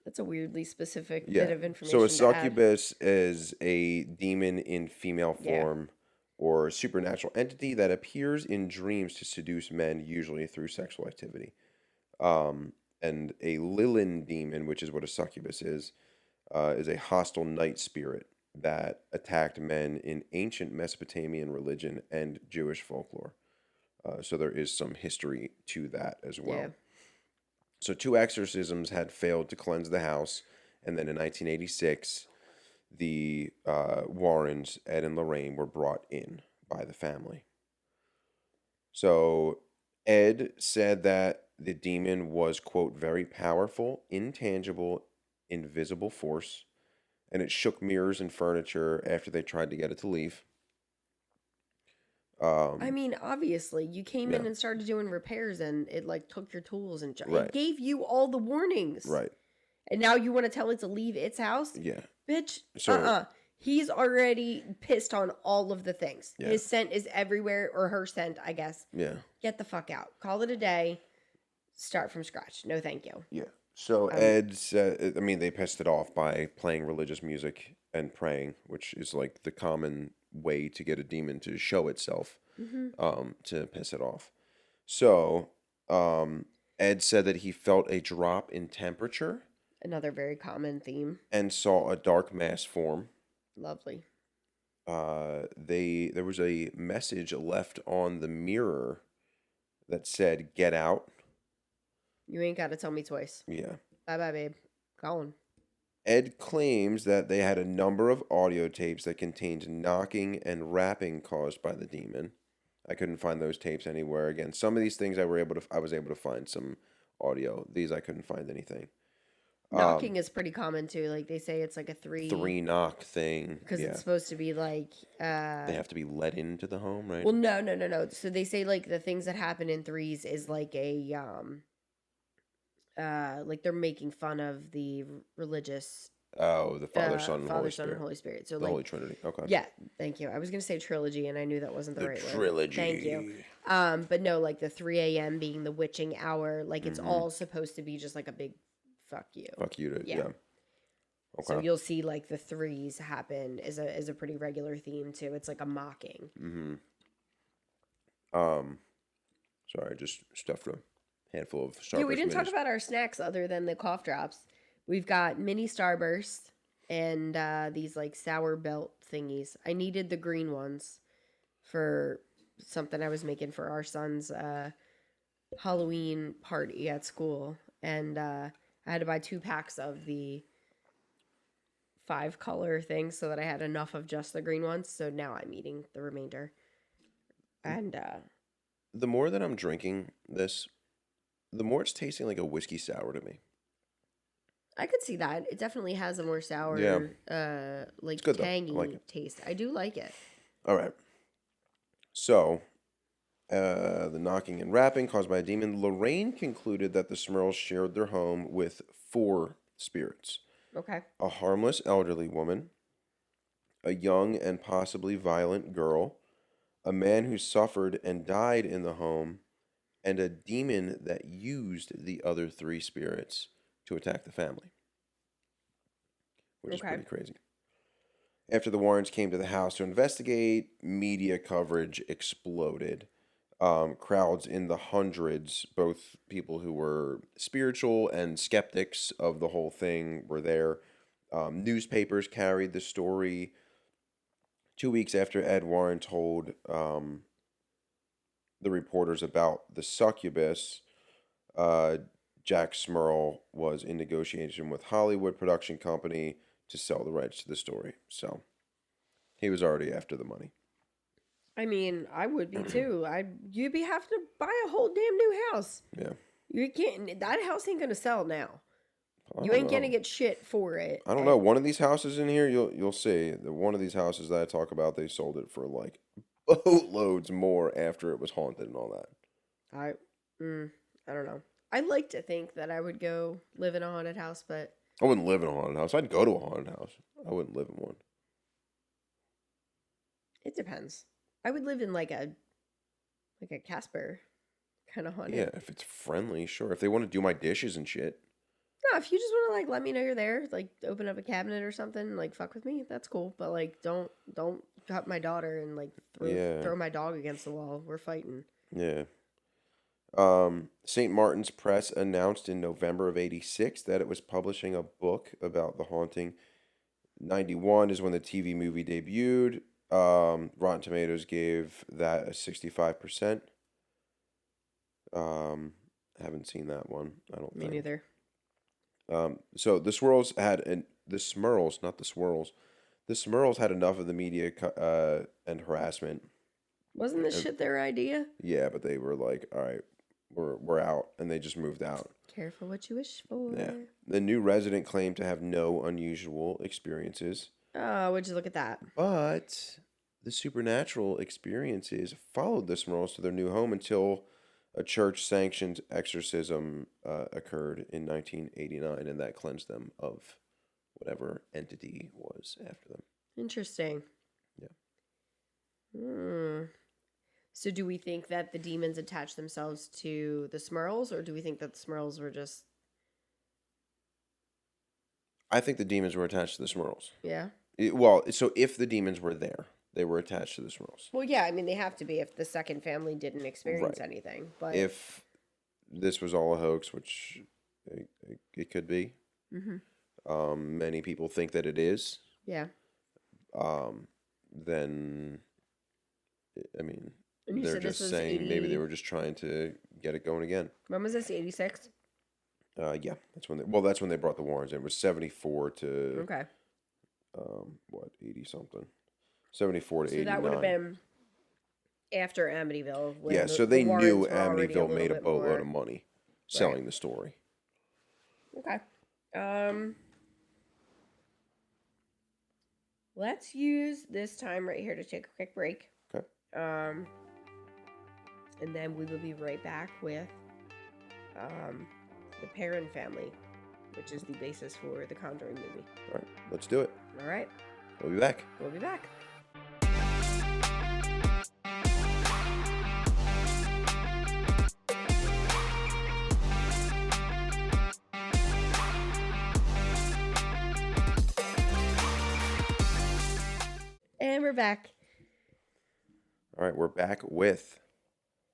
That's a weirdly specific bit of information. So a succubus is a demon in female form or supernatural entity that appears in dreams to seduce men, usually through sexual activity. And a Lilin demon, which is what a succubus is a hostile night spirit that attacked men in ancient Mesopotamian religion and Jewish folklore. So there is some history to that as well. Yeah. So 2 exorcisms had failed to cleanse the house, and then in 1986, the Warrens, Ed and Lorraine, were brought in by the family. So Ed said that the demon was, quote, very powerful, intangible, invisible force, and it shook mirrors and furniture after they tried to get it to leave. I mean, obviously, you came in Yeah. and started doing repairs, and it like took your tools and it Right. gave you all the warnings. Right. And now you want to tell it to leave its house? Yeah. Bitch, So He's already pissed on all of the things. yeah. His scent is everywhere, or her scent, I guess. Yeah. Get the fuck out. Call it a day. Start from scratch. No, thank you. Yeah. So Ed said, I mean, they pissed it off by playing religious music and praying, which is like the common way to get a demon to show itself, to piss it off. So, Ed said that he felt a drop in temperature Another very common theme. and saw a dark mass form. Lovely. There was a message left on the mirror that said, "Get out." You ain't got to tell me twice. Yeah. Bye-bye, babe. Gone. Ed claims that they had a number of audio tapes that contained knocking and rapping caused by the demon. I couldn't find those tapes anywhere. Again, some of these things I was able to find some audio. These I couldn't find anything. Knocking is pretty common too. Like they say it's like a Three knock thing. because Yeah. it's supposed to be like They have to be let into the home, right? well, no. So they say like the things that happen in threes is like a like they're making fun of the religious Oh, the Father, Son, and Father, Holy Son, Spirit. and Holy Spirit. So The like Holy Trinity. Okay. yeah, thank you. I was gonna say trilogy, and I knew that wasn't the right word. Trilogy. Thank you. But no, like the 3 a.m. being the witching hour, like it's all supposed to be just like a big fuck you. Fuck you to Yeah. yeah. Okay. So you'll see like the threes happen is a pretty regular theme too. It's like a mocking. Sorry, I just stuffed a handful of Starburst. Yeah, we didn't talk minis. about our snacks other than the cough drops. We've got mini Starburst and these like sour belt thingies. I needed the green ones for something I was making for our son's Halloween party at school, and I had to buy 2 packs of the 5 color things so that I had enough of just the green ones. So now I'm eating the remainder. And The more that I'm drinking this, the more it's tasting like a whiskey sour to me. I could see that. It definitely has a more sour, like good, though. I tangy like it. taste. I do like it. All right. So, the knocking and rapping caused by a demon. Lorraine concluded that the Smurls shared their home with 4 spirits: Okay. a harmless elderly woman, a young and possibly violent girl, a man who suffered and died in the home, and a demon that used the other 3 spirits to attack the family, which is pretty crazy. After the Warrens came to the house to investigate, media coverage exploded. Crowds in the hundreds, both people who were spiritual and skeptics of the whole thing, were there. Newspapers carried the story. 2 weeks after Ed Warren told the reporters about the succubus, Jack Smurl was in negotiation with Hollywood production company to sell the rights to the story. So he was already after the money. I mean, I would be too. You'd be having to buy a whole damn new house. Yeah. You can't. That house ain't gonna sell now. I You don't ain't know. gonna get shit for it. I don't know. One of these houses in here, you'll see that one of these houses that I talk about, they sold it for like boatloads more after it was haunted and all that. I don't know. I'd like to think that I would go live in a haunted house, but I wouldn't live in a haunted house. I'd go to a haunted house. I wouldn't live in one. it depends. I would live in like a Casper kind of haunted. Yeah, if it's friendly, sure. If they want to do my dishes and shit. No, if you just want to like let me know you're there, like open up a cabinet or something, like fuck with me, that's cool. But like don't cut my daughter and like throw my dog against the wall. We're fighting. Yeah. St. Martin's Press announced in November of '86 that it was publishing a book about the haunting. '91 is when the TV movie debuted. Rotten Tomatoes gave that a 65%. Haven't seen that one. I don't Me think. neither. So the Swirls had the Smurls, not the Swirls. The Smurls had enough of the media and harassment. Wasn't this shit their idea? Yeah, but they were like, "All right, we're out," and they just moved out. Careful what you wish for. Yeah. The new resident claimed to have no unusual experiences, Oh, would you look at that? but the supernatural experiences followed the Smurls to their new home until a church-sanctioned exorcism occurred in 1989, and that cleansed them of whatever entity was after them. Interesting. Yeah. Hmm. So do we think that the demons attach themselves to the Smurls, or do we think that the Smurls were just... I think the demons were attached to the Smurls. Yeah? So if the demons were there, they were attached to the Smurls. Well, yeah, I mean, they have to be if the second family didn't experience Right. anything. But If this was all a hoax, which it could be, many people think that it is, yeah. then, I mean, And you they're said this just was saying 80... maybe they were just trying to get it going again. When was this? 86? Yeah, that's when they brought the Warrens in. It was 74 to, Okay. 80 something. 74 to So 89. that would have been after Amityville. When Yeah, so they Warrens knew were already Amityville made a bit boatload more... of money selling the story. Okay. Let's use this time right here to take a quick break. Okay. And then we will be right back with the Perrin family, which is the basis for the Conjuring movie. All right, let's do it. All right. We'll be back. We'll be back. And we're back. All right, we're back with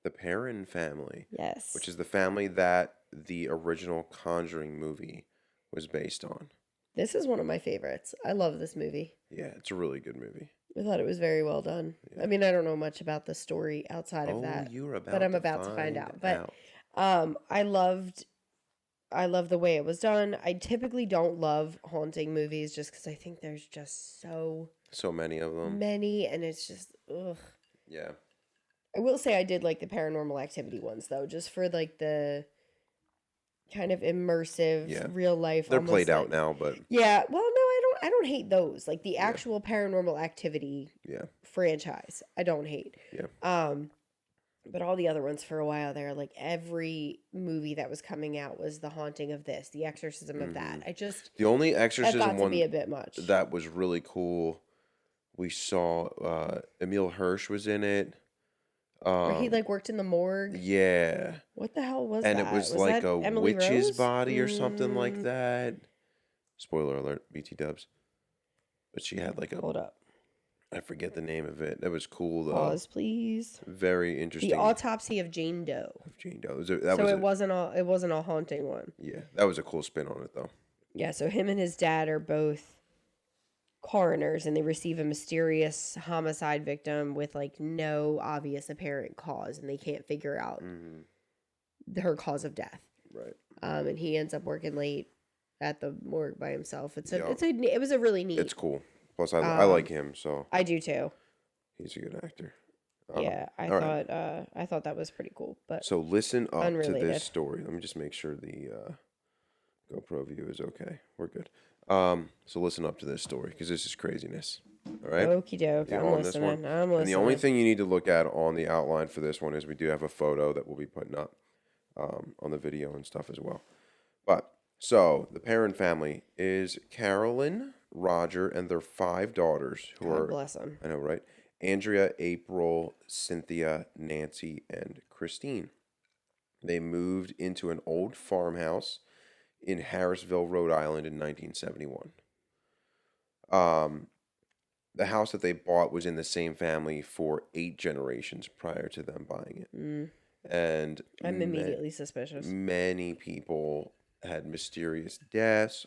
the Perrin family. Yes. Which is the family that the original Conjuring movie was based on. This is one of my favorites. I love this movie. Yeah, it's a really good movie. I thought it was very well done. Yeah. I mean, I don't know much about the story outside of that. But I'm about to find out. But I love the way it was done. I typically don't love haunting movies just because I think there's just so many of them. And it's just ugh. Yeah. I will say I did like the Paranormal Activity ones though, just for like the kind of immersive real life. They're played out now, but yeah. Well, no, I don't hate those. Like the actual Paranormal Activity franchise, I don't hate. Yeah. But all the other ones for a while there, like every movie that was coming out was The Haunting of this, The Exorcism of that. The only exorcism that got one to be a bit much. That was really cool. We saw Emil Hirsch was in it. Where he like worked in the morgue. Yeah. What the hell was that? And it was like a Emily witch's Rose? body or something like that. Spoiler alert, BT dubs. But she had like a... Hold up. I forget the name of it. That was cool though. Pause, please. Very interesting. The Autopsy of Jane Doe. It wasn't a haunting one. Yeah, that was a cool spin on it though. Yeah, so him and his dad are both coroners, and they receive a mysterious homicide victim with like no obvious apparent cause, and they can't figure out her cause of death. Right. And he ends up working late at the morgue by himself. It was a really neat. It's cool. Plus, I like him, so I do too. He's a good actor. Yeah, I thought that was pretty cool. But so listen up unrelated to this story. Let me just make sure the GoPro view is okay. We're good. So listen up to this story because this is craziness. All right. Okie doke. I'm listening. And the only thing you need to look at on the outline for this one is we do have a photo that we'll be putting up on the video and stuff as well. But so the Perrin family is Carolyn, Roger, and their 5 daughters who God bless them. I know, right? Andrea, April, Cynthia, Nancy, and Christine. They moved into an old farmhouse in Harrisville, Rhode Island in 1971. The house that they bought was in the same family for 8 generations prior to them buying it. And I'm immediately suspicious. Many people had mysterious deaths,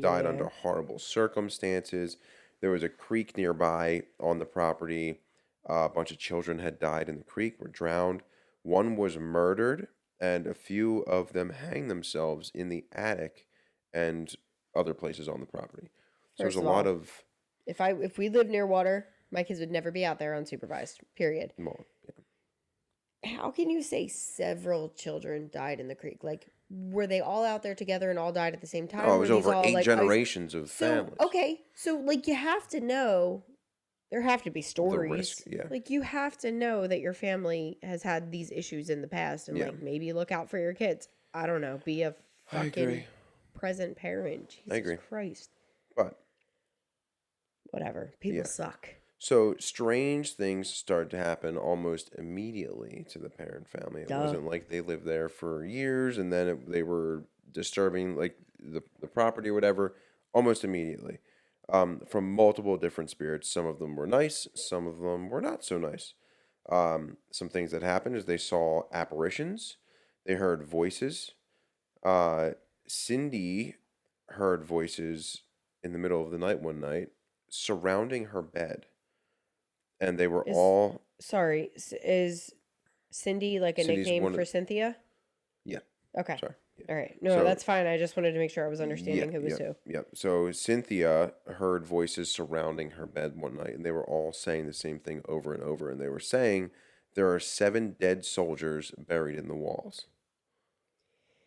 died under horrible circumstances. There was a creek nearby on the property. A bunch of children had died in the creek, were drowned. One was murdered, and a few of them hanged themselves in the attic and other places on the property. So there's a lot of... If we lived near water, my kids would never be out there unsupervised, period. Well, yeah. How can you say several children died in the creek? Like, were they all out there together and all died at the same time? Oh, it was over 8 generations of family. Okay, so like you have to know there have to be the stories. risk. Yeah. Like, you have to know that your family has had these issues in the past, and like maybe look out for your kids. I don't know. Be a I fucking agree. present parent. Jesus I agree. Christ. But Whatever. People suck. So strange things started to happen almost immediately to the parent family. It wasn't like they lived there for years and then they were disturbing like the property or whatever. Almost immediately, from multiple different spirits. Some of them were nice, some of them were not so nice. Some things that happened is they saw apparitions, they heard voices. Uh, Cindy heard voices in the middle of the night one night surrounding her bed, and they were all Is Cindy like a Cindy's nickname one for of Cynthia? yeah. Okay. Sorry. Yeah. All right. No, So that's fine. I just wanted to make sure I was yeah, understanding who was who. yep. So Cynthia heard voices surrounding her bed one night, and they were all saying the same thing over and over, and they were saying there are 7 dead soldiers buried in the walls.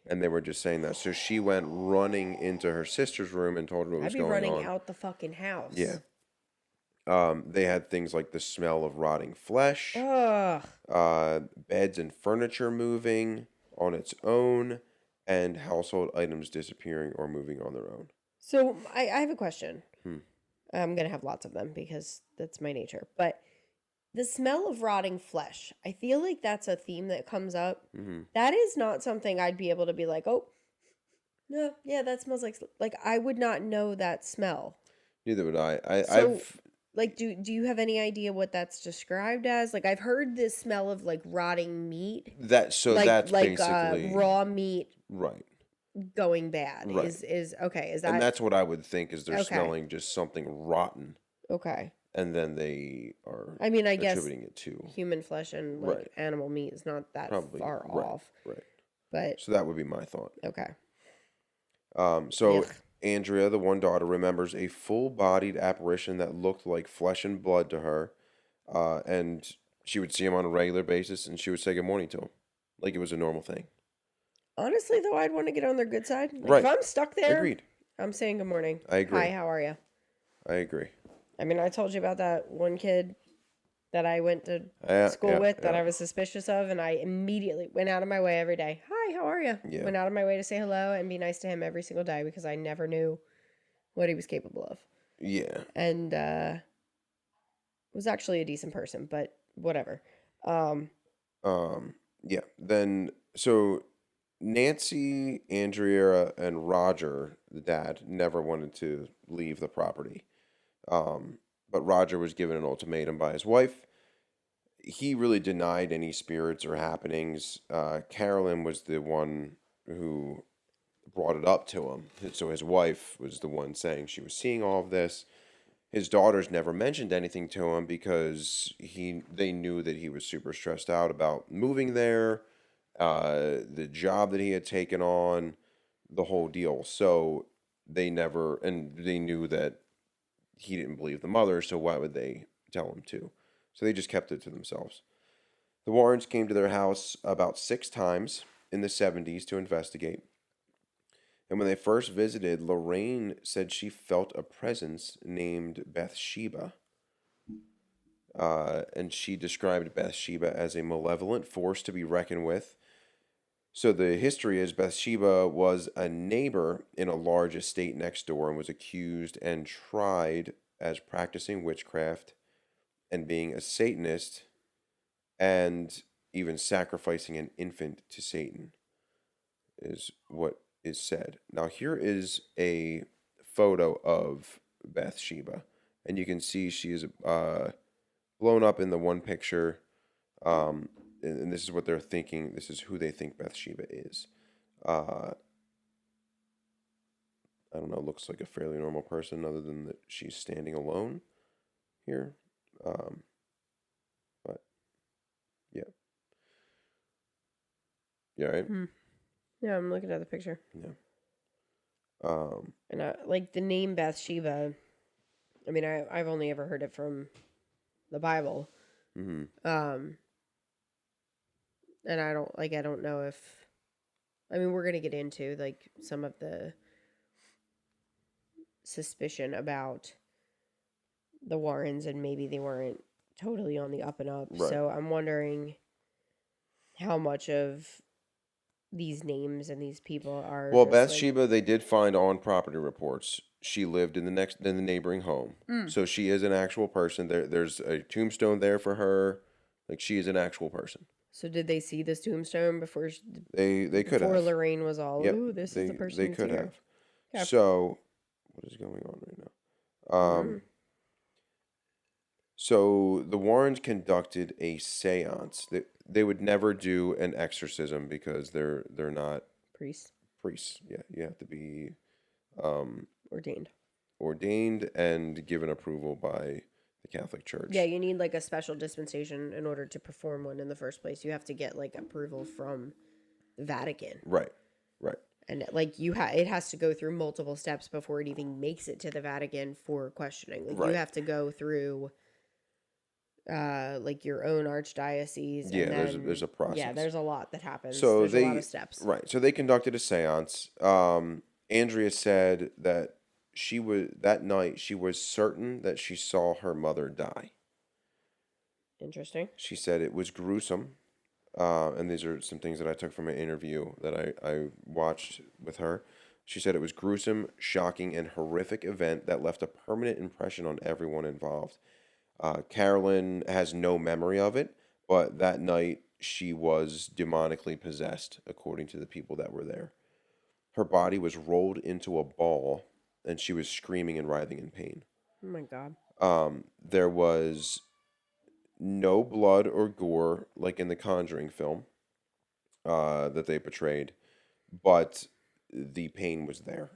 And they were just saying that. So she went running into her sister's room and told her what I'd was be going running on. out the fucking house. Yeah. They had things like the smell of rotting flesh, Ugh. beds and furniture moving on its own, and household items disappearing or moving on their own. So I have a question. I'm going to have lots of them because that's my nature. But the smell of rotting flesh, I feel like that's a theme that comes up. Mm-hmm. That is not something I'd be able to be like, oh, no, yeah, that smells like I would not know that smell. Neither would I. So, like, do you have any idea what that's described as? Like, I've heard this smell of like rotting meat. That's basically raw meat right. going bad. Right. Is okay. Is And that that's what I would think is they're okay? smelling just something rotten, Okay. and then they are I mean, I guess attributing it to human flesh and like right. animal meat is not that Probably far right. off. Right. But So that would be my thought. okay. So Ugh. Andrea, the one daughter, remembers a full-bodied apparition that looked like flesh and blood to her, and she would see him on a regular basis, and she would say good morning to him, like it was a normal thing. Honestly, though, I'd want to get on their good side. Like, Right. if I'm stuck there, Agreed. I'm saying good morning. I agree. Hi, how are you? I agree. I mean, I told you about that one kid that I went to school with that I was suspicious of, and I immediately went out of my way every day. Hi, how are you? Yeah. Went out of my way to say hello and be nice to him every single day because I never knew what he was capable of. Yeah. And was actually a decent person, but whatever. Yeah. Then so Nancy, Andrea, and Roger, the dad, never wanted to leave the property. But Roger was given an ultimatum by his wife. He really denied any spirits or happenings. Carolyn was the one who brought it up to him. So his wife was the one saying she was seeing all of this. His daughters never mentioned anything to him because they knew that he was super stressed out about moving there, the job that he had taken on, the whole deal. So they knew that he didn't believe the mother, so why would they tell him to? So they just kept it to themselves. The Warrens came to their house about 6 times in the 70s to investigate. And when they first visited, Lorraine said she felt a presence named Bathsheba. And she described Bathsheba as a malevolent force to be reckoned with. So the history is Bathsheba was a neighbor in a large estate next door and was accused and tried as practicing witchcraft and being a Satanist and even sacrificing an infant to Satan is what is said. Now here is a photo of Bathsheba, and you can see she is blown up in the one picture, and this is what they're thinking. This is who they think Bathsheba is. I don't know. Looks like a fairly normal person, other than that she's standing alone here. But yeah, yeah, right. Yeah, I'm looking at the picture. Yeah. And like the name Bathsheba, I mean, I've only ever heard it from the Bible. Mm-hmm. And I don't know if, I mean, we're going to get into like some of the suspicion about the Warrens, and maybe they weren't totally on the up and up. Right. So I'm wondering how much of these names and these people are Well, just like Bathsheba, they did find on property reports. She lived in the neighboring home, so she is an actual person. There's a tombstone there for her. Like, she is an actual person. So did they see this tombstone They could before have. Lorraine was all, Yep, ooh, this is the person they that's could here? have. Yeah. So, what is going on right now? Mm, So the Warrens conducted a séance. They would never do an exorcism because they're not priest priests. Yeah, you have to be um, ordained. ordained and given approval by the Catholic Yeah, Church. you need like a special dispensation in order to perform one in the first place. You have to get like approval from the Vatican. Right, right, And like it has to go through multiple steps before it even makes it to the Vatican for questioning. Like you right. have to go through like your own archdiocese, and Yeah, there's then a yeah, process. there's a lot that happens. So There's a lot of they steps. right. So they conducted a séance. Andrea said that she was that night she was certain that she saw her mother die. Interesting. She said it was gruesome. And these are some things that I took from an interview that I watched with her. She said it was gruesome, shocking, and horrific event that left a permanent impression on everyone involved. Carolyn has no memory of it, but that night she was demonically possessed, according to the people that were there. Her body was rolled into a ball, and she was screaming and writhing in pain. Oh my god. There was no blood or gore like in the Conjuring film that they portrayed, but the pain was there,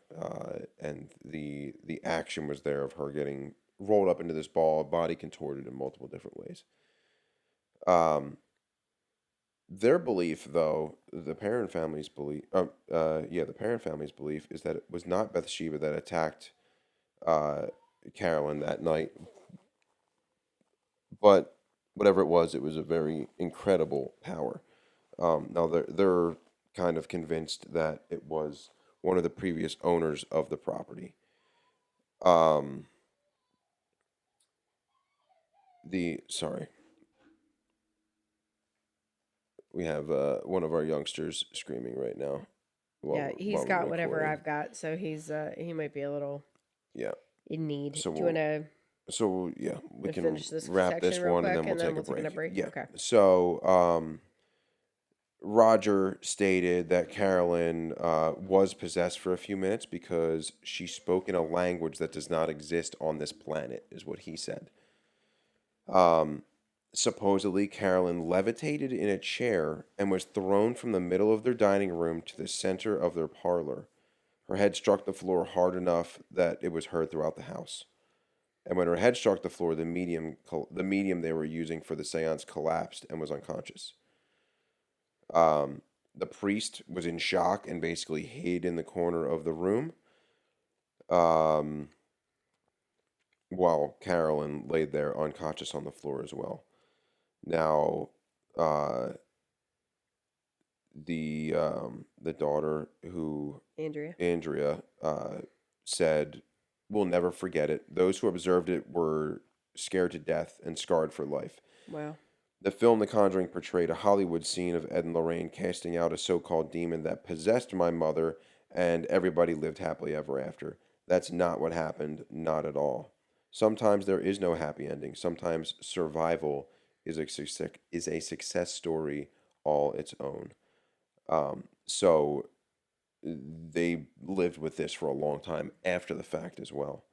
and the action was there of her getting rolled up into this ball, body contorted in multiple different ways. Um, their belief, though, the parent family's belief, the parent family's belief is that it was not Bathsheba that attacked uh, Carolyn that night, but whatever it was a very incredible power. Now they're kind of convinced that it was one of the previous owners of the property. Um, the sorry, we have one of our youngsters screaming right now Yeah, he's while we're got whatever recording. I've got, so he might be a little Yeah. in need. So Do you want to we can finish this wrap this section real one and quick, then we'll and then take a we'll take a break. break? Yeah. Okay. So Roger stated that Carolyn was possessed for a few minutes because she spoke in a language that does not exist on this planet, is what he said. Supposedly, Carolyn levitated in a chair and was thrown from the middle of their dining room to the center of their parlor. Her head struck the floor hard enough that it was heard throughout the house. And when her head struck the floor, the medium they were using for the seance collapsed and was unconscious. The priest was in shock and basically hid in the corner of the room, um, while Carolyn laid there unconscious on the floor as well. Now, uh, the daughter who Andrea. said, "We'll never forget it. Those who observed it were scared to death and scarred for life." Wow. The film The Conjuring portrayed a Hollywood scene of Ed and Lorraine casting out a so-called demon that possessed my mother, and everybody lived happily ever after. That's not what happened, not at all. Sometimes there is no happy ending. Sometimes survival is a success story all its own. So they lived with this for a long time after the fact as well.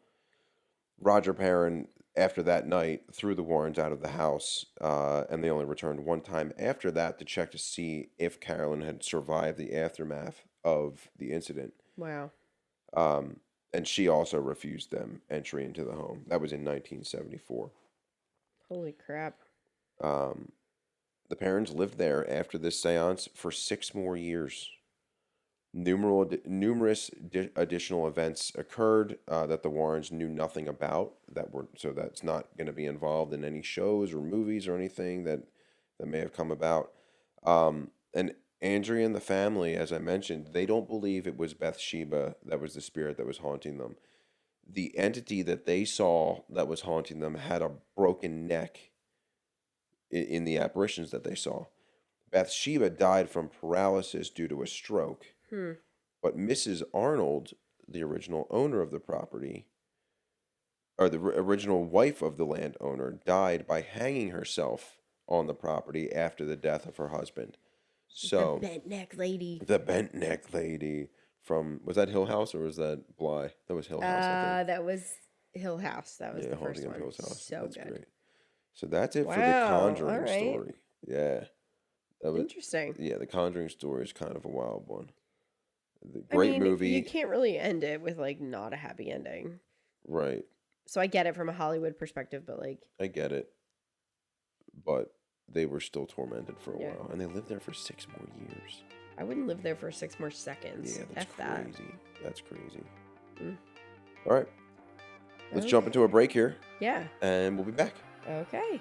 Roger Perrin, after that night, threw the Warrens out of the house, and they only returned one time after that to check to see if Carolyn had survived the aftermath of the incident. Wow. And she also refused them entry into the home. That was in 1974. Holy crap. The parents lived there after this seance for 6 more years. Numerous additional events occurred that the Warrens knew nothing about. That's not going to be involved in any shows or movies or anything that may have come about. And Andrea and the family, as I mentioned, they don't believe it was Bathsheba that was the spirit that was haunting them. the entity that they saw that was haunting them had a broken neck in the apparitions that they saw. Bathsheba died from paralysis due to a stroke, Hmm. but Mrs. Arnold, the original owner of the property, or the original wife of the landowner, died by hanging herself on the property after the death of her husband. The So, bent neck lady. the bent neck lady from, was that Hill House or was that Bly? That was Hill House, I think. That was Hill House. That was Yeah, the Haunting first of one. Hill's House. So That's good. great. So that's it for the Wow. All Conjuring right. story. Yeah. That was, Interesting. yeah, the Conjuring story is kind of a wild one. The I great mean, movie. you can't really end it with like not a happy ending. Right. So I get it from a Hollywood perspective, but like, I get it. But they were still tormented for a Yeah. while. And they lived there for 6 more years. I wouldn't live there for 6 more seconds. Yeah, that's F that. crazy. That's crazy. Mm. All right. Let's jump into a break here. Yeah. And we'll be back. Okay.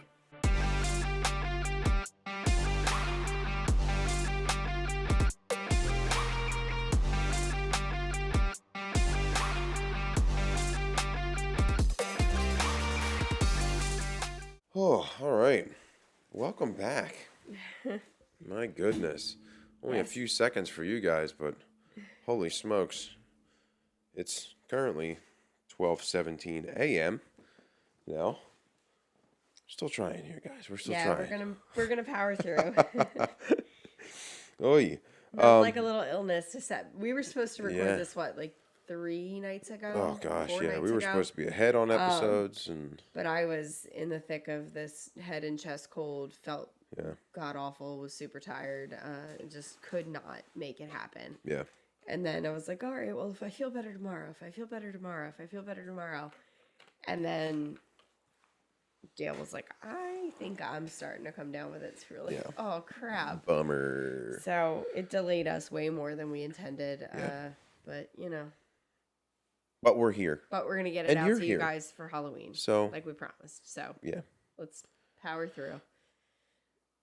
Oh, all right. Welcome back. My goodness. Only a Yes. few seconds for you guys, but holy smokes. It's currently 12:17 a.m. now. Still trying here, guys. We're still trying. we're gonna power through. Oy. Not like a little illness to set. We were supposed to record Yeah. this 3 nights ago. Oh gosh, 4 yeah. nights We were ago? supposed to be ahead on episodes and But I was in the thick of this head and chest cold. Felt yeah. god awful. Was super tired. Just could not make it happen. Yeah. And then I was like, all right, well, if I feel better tomorrow, if I feel better tomorrow, if I feel better tomorrow. And then Dale was like, I think I'm starting to come down with it. We're like, Yeah. oh, crap. Bummer. So it delayed us way more than we intended. Yeah. But, you know. But we're here. But we're going to get it And out you're to here. you guys for Halloween. So Like we promised. So yeah. let's power through.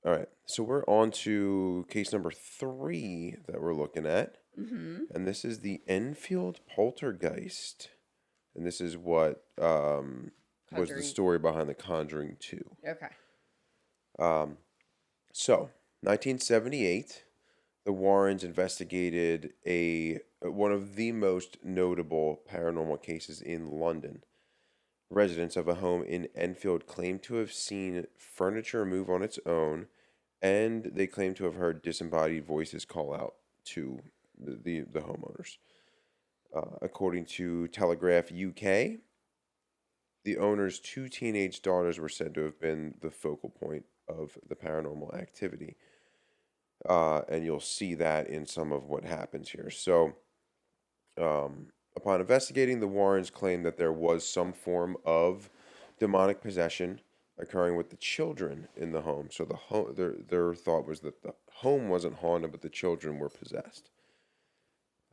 All right. So we're on to case number 3 that we're looking at. Mm-hmm. And this is the Enfield poltergeist. And this is what was the story behind The Conjuring 2. Okay. So, 1978, the Warrens investigated one of the most notable paranormal cases in London. Residents of a home in Enfield claimed to have seen furniture move on its own, and they claimed to have heard disembodied voices call out to the homeowners. According to Telegraph UK, the owner's 2 teenage daughters were said to have been the focal point of the paranormal activity. And you'll see that in some of what happens here. So, upon investigating, the Warrens claimed that there was some form of demonic possession occurring with the children in the home. So their thought was that the home wasn't haunted, but the children were possessed.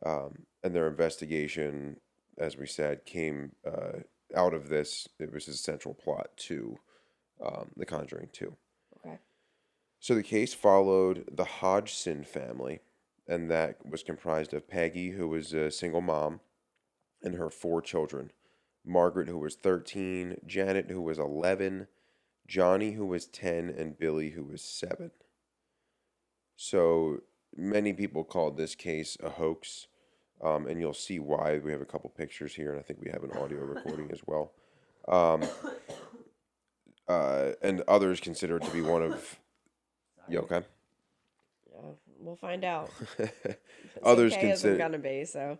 And their investigation, as we said, came out of this. It was a central plot to The Conjuring 2. Okay. So the case followed the Hodgson family, and that was comprised of Peggy, who was a single mom, and her 4 children. Margaret, who was 13, Janet, who was 11, Johnny, who was 10, and Billy, who was 7. So many people called this case a hoax, and you'll see why. We have a couple pictures here, and I think we have an audio recording as well. And others consider it to be one of... You okay? We'll find out. Others okay consider... gonna be, so.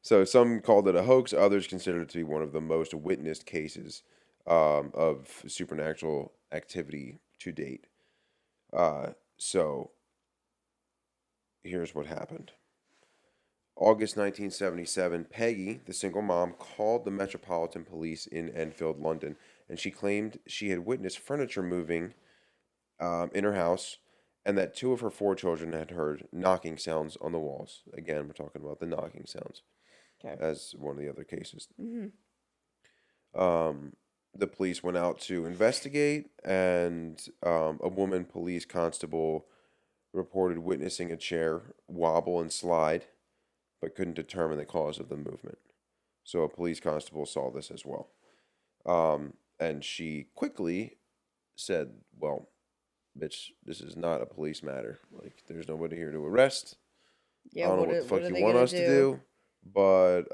So some called it a hoax. Others considered it to be one of the most witnessed cases of supernatural activity to date. So here's what happened. August 1977, Peggy, the single mom, called the Metropolitan Police in Enfield, London, and she claimed she had witnessed furniture moving in her house, and that 2 of her 4 children had heard knocking sounds on the walls. Again, we're talking about the knocking sounds, as one of the other cases. Mm-hmm. The police went out to investigate, and a woman police constable reported witnessing a chair wobble and slide, but couldn't determine the cause of the movement. So a police constable saw this as well. And she quickly said, well, bitch, this is not a police matter. Like, there's nobody here to arrest. I Yeah, don't know what the what fuck are you they want gonna us to do? do, but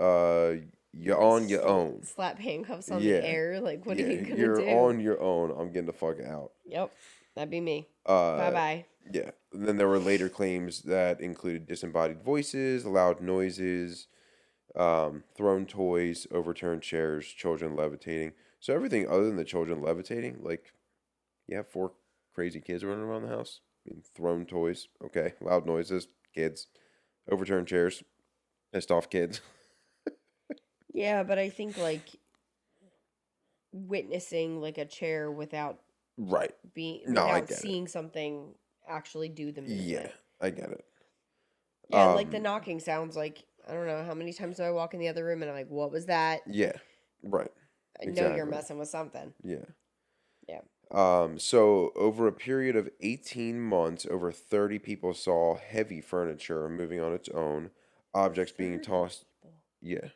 you're Like on your own. slap handcuffs on the Yeah. air? Like, what are Yeah, you gonna you're do? on your own. I'm getting the fuck out. Yep, that'd be me. Uh, Bye-bye. yeah. And then there were later claims that included disembodied voices, loud noises, thrown toys, overturned chairs, children levitating. So everything other than the children levitating, like, you have 4 crazy kids running around the house. I mean, thrown toys, okay. Loud noises, kids. Overturned chairs, pissed off kids. Yeah, but I think, like, witnessing, like, a chair without Right. being No, I without get it. seeing something actually do the movement. Yeah, I get it. Yeah, and like the knocking sounds like, I don't know how many times do I walk in the other room and I'm like, what was that? Yeah, right. I know you're messing with something. Yeah. Yeah. So over a period of 18 months, over 30 people saw heavy furniture moving on its own, objects being 30 tossed. people. Yeah,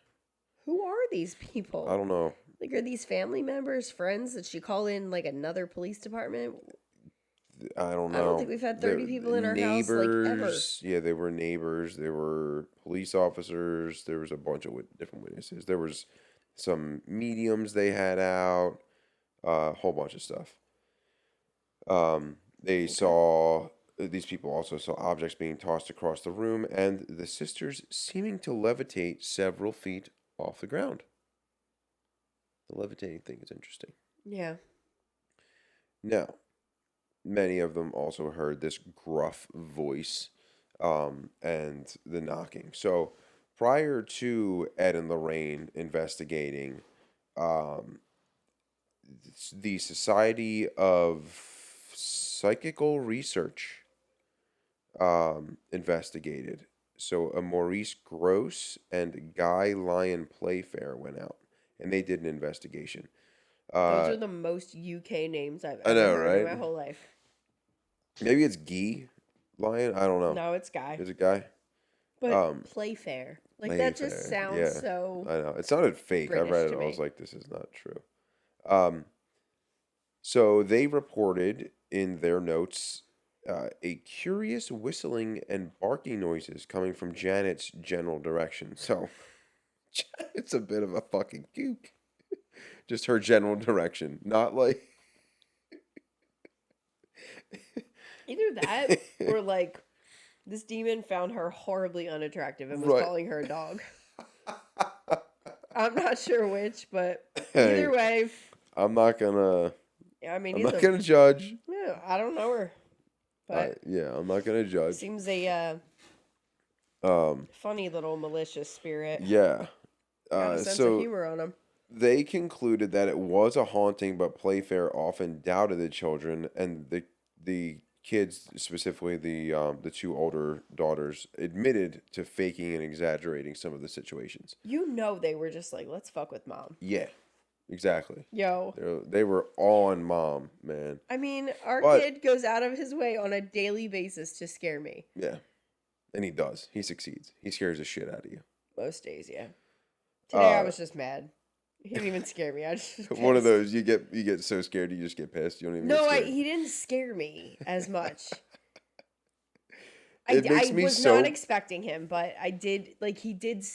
Who are these I people? don't know. Like, are these family members, friends? Did she call in like another police department? I don't know. I don't think we've had 30 people in our house like ever. Neighbors. Yeah, they were neighbors. They were police officers. There was a bunch of different witnesses. There was some mediums they had out. A whole bunch of stuff. They saw, these people also saw objects being tossed across the room and the sisters seeming to levitate several feet off the ground. The levitating thing is interesting. Yeah. Now, many of them also heard this gruff voice and the knocking. So prior to Ed and Lorraine investigating, the Society of Psychical Research investigated. So a Maurice Gross and Guy Lyon Playfair went out, and they did an investigation. Those are the most UK names I've I ever know, heard in right? my whole life. Maybe it's Guy Lyon. I don't know. No, it's Guy. Is it Guy? But Playfair. Like, that just Playfair. sounds Yeah, so I know. It sounded fake. I British read it to and I was me. like, this is not true. So they reported in their notes a curious whistling and barking noises coming from Janet's general direction. So Janet's a bit of a fucking kook. Just her general direction. Not like. Either that or like this demon found her horribly unattractive and was Right. calling her a dog. I'm not sure which, but Hey, either way, I'm not gonna. yeah, I mean, I'm he's not gonna judge. yeah, I don't know her, but Yeah, I'm not gonna judge. seems a Um, funny little malicious spirit. yeah. Got a sense of So humor on him. they concluded that it was a haunting, but Playfair often doubted the children, and the kids, specifically the 2 older daughters, admitted to faking and exaggerating some of the situations. You know, they were just like, let's fuck with mom. Yeah, exactly. Yo. They were on mom, man. I mean, our But- kid goes out of his way on a daily basis to scare me. Yeah, and he does. He succeeds. He scares the shit out of you. Most days, yeah. Today I was just mad. He didn't even scare me. I just was One of pissed. those you get so scared you just get pissed. You don't even. No, get scared. he didn't scare me as much. It makes I me was so- not expecting him, but I did. Like he did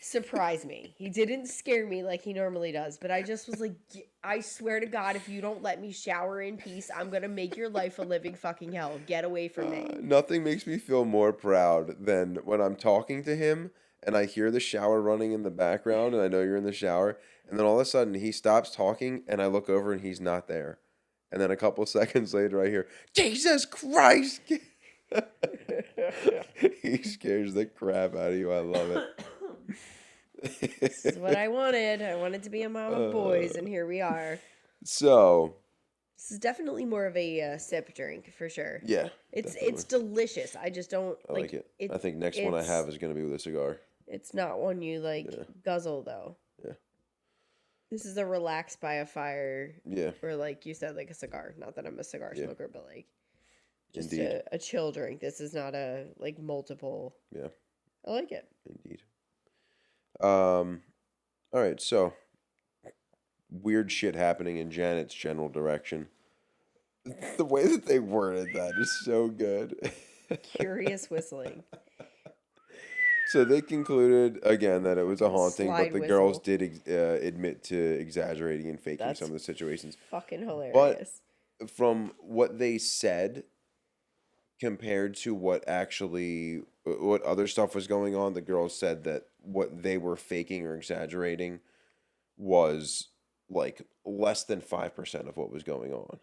surprise me. He didn't scare me like he normally does, but I just was like, I swear to God, if you don't let me shower in peace, I'm gonna make your life a living fucking hell. Get away from me. Nothing makes me feel more proud than when I'm talking to him and I hear the shower running in the background and I know you're in the shower, and then all of a sudden he stops talking and I look over and he's not there. And then a couple seconds later I hear, Jesus Christ! He scares the crap out of you. I love it. This is what I wanted. I wanted to be a mom of boys, and here we are. So, This is definitely more of a sip drink for sure. yeah. It's definitely. delicious. I just don't I like it. I think next one I have is going to be with a cigar. It's not one you guzzle though. Yeah. This is a relax by a fire. Yeah. Or like you said, like a cigar. Not that I'm a cigar smoker, but like just Indeed. a chill drink. This is not a like multiple. Yeah. I like it. Indeed. All right, so weird shit happening in Janet's general direction. The way that they worded that is so good. Curious whistling. So they concluded again that it was a Fucking haunting, but slide the girls whistle. did admit to exaggerating and faking some That's of the situations. fucking But hilarious. from what they said compared to what what other stuff was going on, the girls said that what they were faking or exaggerating was like less than 5% of what was going on.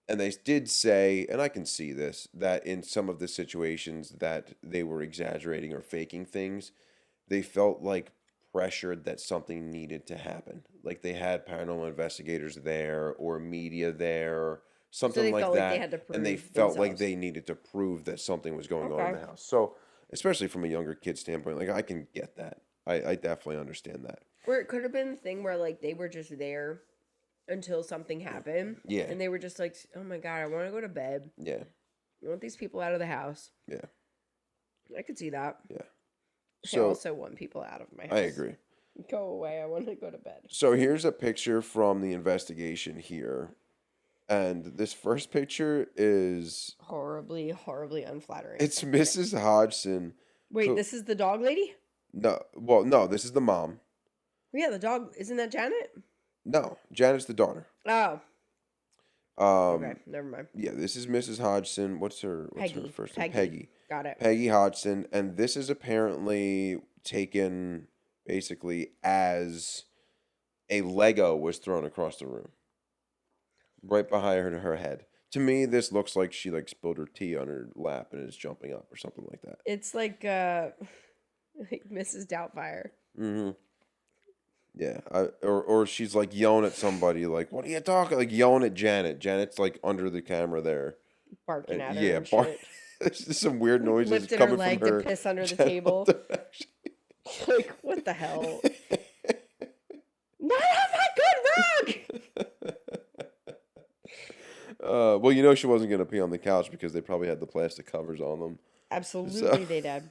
And they did say, and I can see this, that in some of the situations that they were exaggerating or faking things, they felt like pressured that something needed to happen. Like they had paranormal investigators there or media there, So something they like felt like they that. had to And they prove felt like themselves. they needed to prove that something was going on in Okay. the house. So, especially from a younger kid standpoint, like I can get that. I definitely understand that. Or it could have been the thing where like they were just there until something happened. Yeah. And they were just like, oh my God, I want to go to bed. Yeah. I want these people out of the house. Yeah. I could see that. Yeah. I So also want people out of my house. I agree. Go away. I want to go to bed. So here's a picture from the investigation here. And this first picture is Horribly, horribly unflattering. it's Mrs. Hodgson. Wait, Who, this is the dog lady? no, this is the mom. Yeah, the dog. Isn't that Janet? No, Janet's the daughter. Oh, okay. Um, Never mind. yeah, this is Mrs. Hodgson. What's her Peggy. first name? Peggy. Got it. Peggy Hodgson, and this is apparently taken basically as a Lego was thrown across the room, right behind her head. To me, this looks like she like spilled her tea on her lap and is jumping up or something like that. It's like Mrs. Doubtfire. Mm-hmm. Yeah, or she's like yelling at somebody, like, "What are you talking?" Like yelling at Janet. Janet's like under the camera there. Barking at her Yeah, and shit. There's just some weird noises Lifted coming her leg from her. to piss under the Janet table. Like, what the hell? Not on that good rug! Well, you know she wasn't gonna pee on the couch because they probably had the plastic covers on them. Absolutely, they did.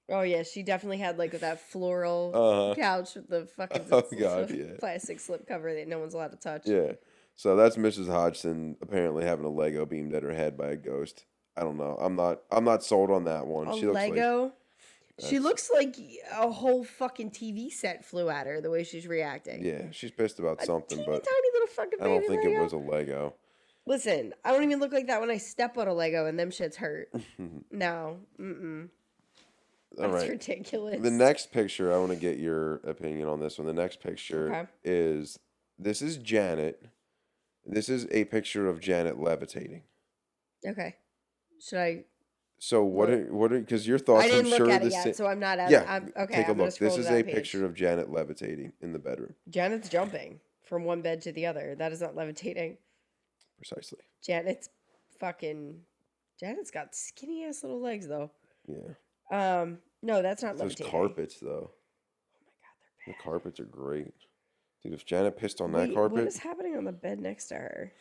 Oh yeah, she definitely had like that floral couch with the fucking Oh god, yeah. plastic slip cover that no one's allowed to touch. Yeah. So that's Mrs. Hodgson apparently having a Lego beamed at her head by a ghost. I don't know. I'm not sold on that one. A She looks Lego. She That's- looks like a whole fucking TV set flew at her the way she's reacting. Yeah, she's pissed about something, Teeny but tiny little fucking I don't baby think Lego. it was a Lego. Listen, I don't even look like that when I step on a Lego and them shits hurt. No. All That's right. ridiculous. The next picture, I want to get your opinion on this one. The next picture is this is Janet. This is a picture of Janet levitating. Okay. Should I? So what are because your thoughts? I didn't I'm look sure at the it yet, same. so I'm not. Yeah, I'm, okay. take a I'm gonna look. scroll This to is that a page. picture of Janet levitating in the bedroom. Janet's jumping from one bed to the other. That is not levitating. Precisely. Janet's got skinny ass little legs though. Yeah. No, that's not Those levitating. carpets though. Oh my god, they're The bad. carpets are great. Dude, if Janet pissed on that Wait, carpet, what is happening on the bed next to her?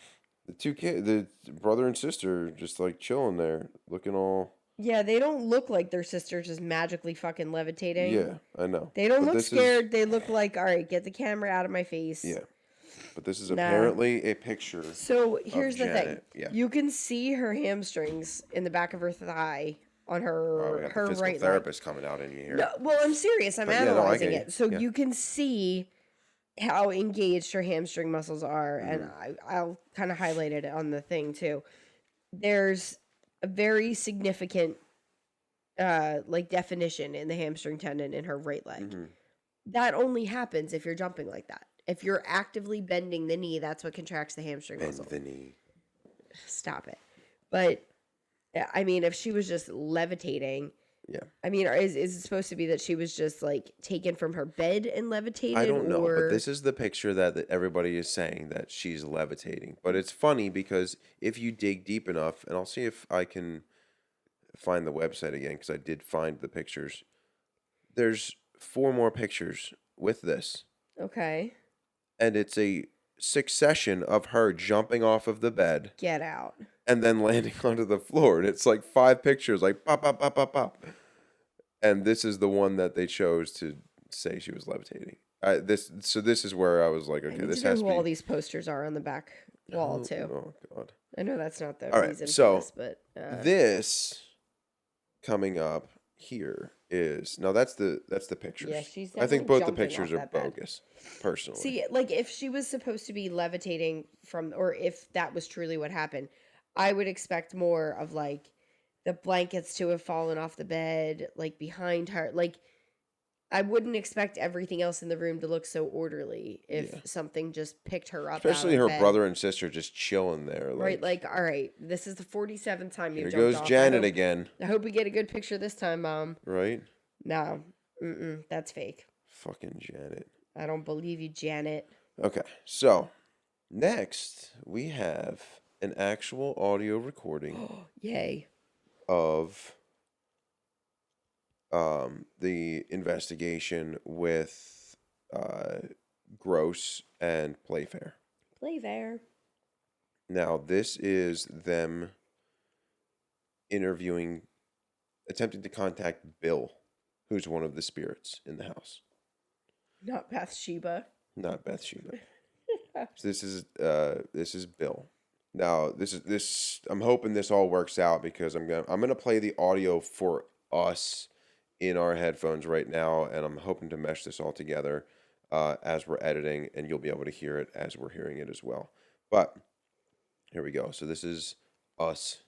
the two kids, the brother and sister, just like chilling there, looking all. Yeah, they don't look like their sister's just magically fucking levitating. Yeah, I know. They don't But look this scared. They look like, all right, get the camera out of my face. Yeah, but this is Nah. apparently a picture. So here's the thing. Janet, yeah. You can see her hamstrings in the back of her thigh on Oh, her we got the her physical right leg. therapist coming out in here. No, well, I'm serious. I'm But yeah, no, I analyzing get it. you. So Yeah. you can see how engaged her hamstring muscles are, and Mm-hmm. I'll kind of highlight it on the thing too. There's a very significant like definition in the hamstring tendon in her right leg. Mm-hmm. That only happens if you're jumping like that. If you're actively bending the knee, that's what contracts the hamstring Bend muscle. the knee. Stop it. But I mean, if she was just levitating, Yeah. I mean, is it supposed to be that she was just like taken from her bed and levitated? I don't know, or... but this is the picture that everybody is saying that she's levitating. But it's funny because if you dig deep enough, and I'll see if I can find the website again because I did find the pictures. There's 4 more pictures with this, Okay. and it's a succession of her jumping off of the bed Get out. and then landing onto the floor. And it's like 5 pictures, like pop, pop, pop, pop, pop. And this is the one that they chose to say she was levitating. This is where I was like, I okay, need this to know has to who all be. these posters are on the back wall too. Oh God. I know that's not the All right, reason for so this, but this coming up here is no, that's the pictures. yeah, she's I think definitely both the jumping pictures off are that bed. bogus, personally. See, like if she was supposed to be levitating from, or if that was truly what happened, I would expect more of like the blankets to have fallen off the bed, like behind her. Like I wouldn't expect everything else in the room to look so orderly if Yeah. something just picked her up Especially out her of bed. brother and sister just chilling there. Right, like, all right, this is the 47th time here you've jumped goes off. Janet again. I hope we get a good picture this time, Mom. Right? No, that's fake. Fucking Janet. I don't believe you, Janet. Okay, so next we have an actual audio recording Yay. of the investigation with Gross and Playfair. Playfair. Now, this is them attempting to contact Bill, who's one of the spirits in the house. Not Bathsheba. Not Bathsheba. So this is Bill. Now, this I'm hoping this all works out because I'm gonna play the audio for us in our headphones right now, and I'm hoping to mesh this all together as we're editing, and you'll be able to hear it as we're hearing it as well. But here we go. So this is us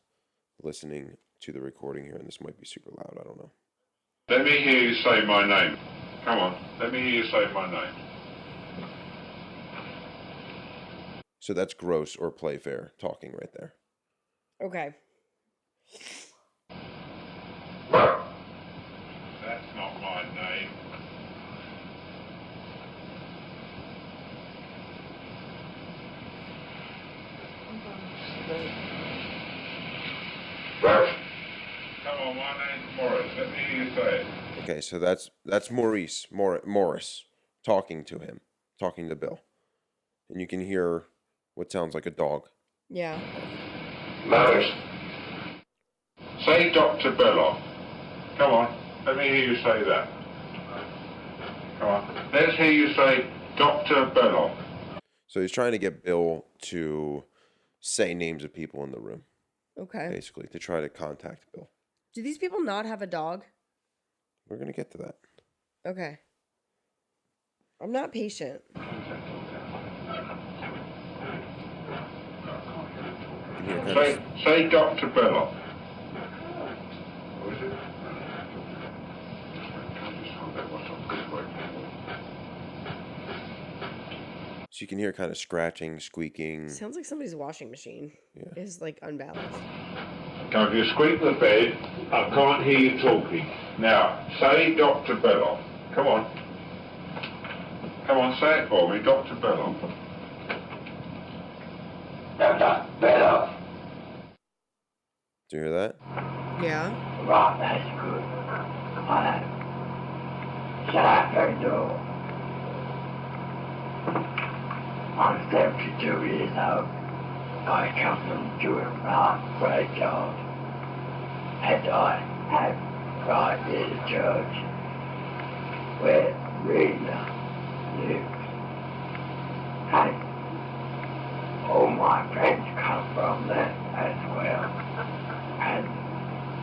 listening to the recording here, and this might be super loud. I don't know. Let me hear you say my name. Come on, let me hear you say my name. So that's Gross or Playfair talking right there. Okay. That's not my name. Come on, my name's Morris. Let me hear you say it. Okay, so that's Morris talking to him, talking to Bill. And you can hear what sounds like a dog. Yeah. Morris. Say Dr. Belloc. Come on, let me hear you say that. Come on, let's hear you say Dr. Belloc. So he's trying to get Bill to say names of people in the room, Okay. basically, to try to contact Bill. Do these people not have a dog? We're going to get to that. Okay. I'm not patient. Say Dr. Belloc. What is it? So you can hear kind of scratching, squeaking. Sounds like somebody's washing machine is like unbalanced. Now, if you squeak the bed, I can't hear you talking. Now, say Dr. Belloc. Come on. Come on, say it for me, Dr. Belloc. Dr. Belloc. Do you hear that? Yeah. Right, that's good. Alright. Shut up, that door. I'm 72 years old. I come from Jewett Park, graveyard. And I have right near the church where Rena lives. And all my friends come from there as well. And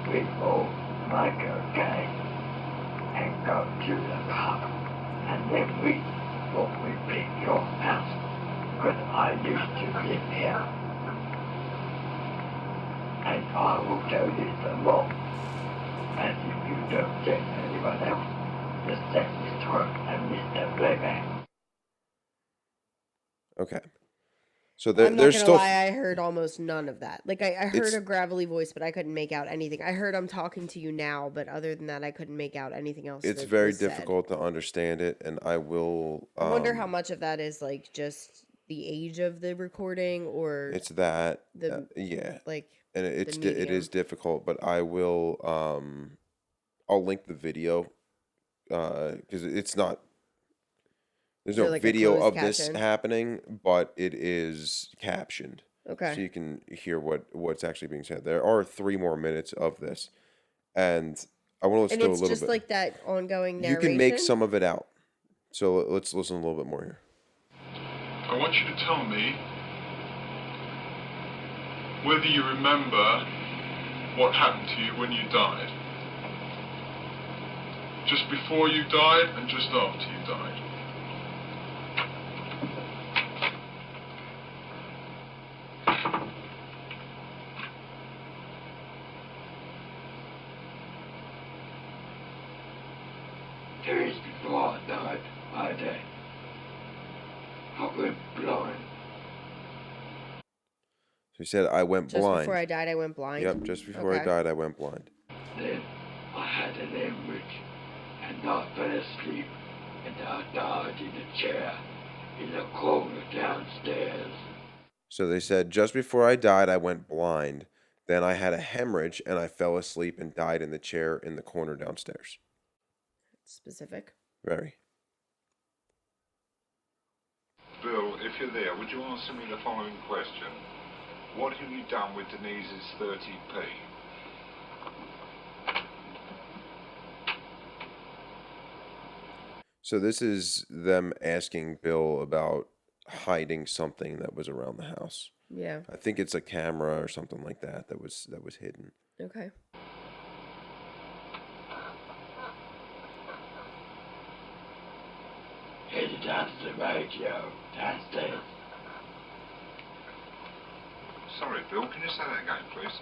we all make a game and go to the pub. And then we pick your house. Because I used to live here. And I will tell you some more. And if you don't get anyone else, just take Mr. Work and Mr. Playback. Okay. So I'm not there's gonna still. lie, I heard almost none of that. Like I heard a gravelly voice, but I couldn't make out anything. I heard I'm talking to you now, but other than that, I couldn't make out anything else. It's that very was said. difficult to understand it, and I will. I wonder how much of that is like just the age of the recording, or It's that. the yeah. like. And it medium. is difficult, but I will. I'll link the video because it's not. There's no like video of caption? this happening, but it is captioned. Okay. So you can hear what's actually being said. There are 3 more minutes of this, and I want to listen And to a it's little just bit. like that ongoing narration. You can make some of it out. So let's listen a little bit more here. I want you to tell me whether you remember what happened to you when you died. Just before you died and just after you died. Days before I died, I went blind. So he said, I went Just blind. before I died, I went blind. Yep, just before I died, I went blind. Then I had an hemorrhage, and I fell asleep, and I died in a chair in the corner downstairs. So they said, just before I died, I went blind. Then I had a hemorrhage, and I fell asleep and died in the chair in the corner downstairs. Specific. Very. Bill, if you're there, would you answer me the following question? What have you done with Denise's 30p? So this is them asking Bill about hiding something that was around the house. Yeah. I think it's a camera or something like that that was hidden. Okay. Headed down to the radio downstairs. Sorry, Bill, can you say that again, please?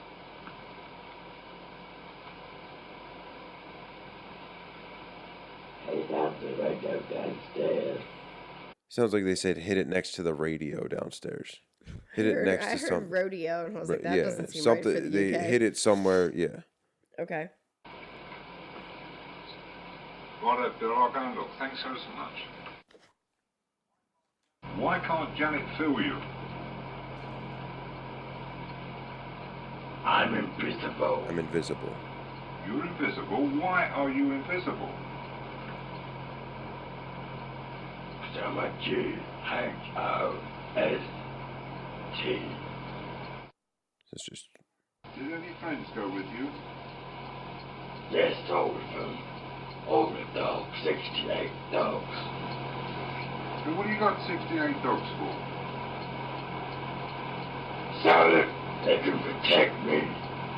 Headed down to the radio downstairs. Sounds like they said hit it next to the radio downstairs. Hit it next to I heard something. rodeo, and I was like, that yeah, doesn't seem something. right for the They UK. hit it somewhere. Yeah. Okay. Right, Bill, I'll go and look. Thanks ever so much. Why can't Janet feel you? I'm invisible. I'm invisible. You're invisible. Why are you invisible? So much H-O-S-T. It's just. Did any friends go with you? Yes, all of them. All the dogs, 68 dogs. And what do you got 68 dogs for? So that they can protect me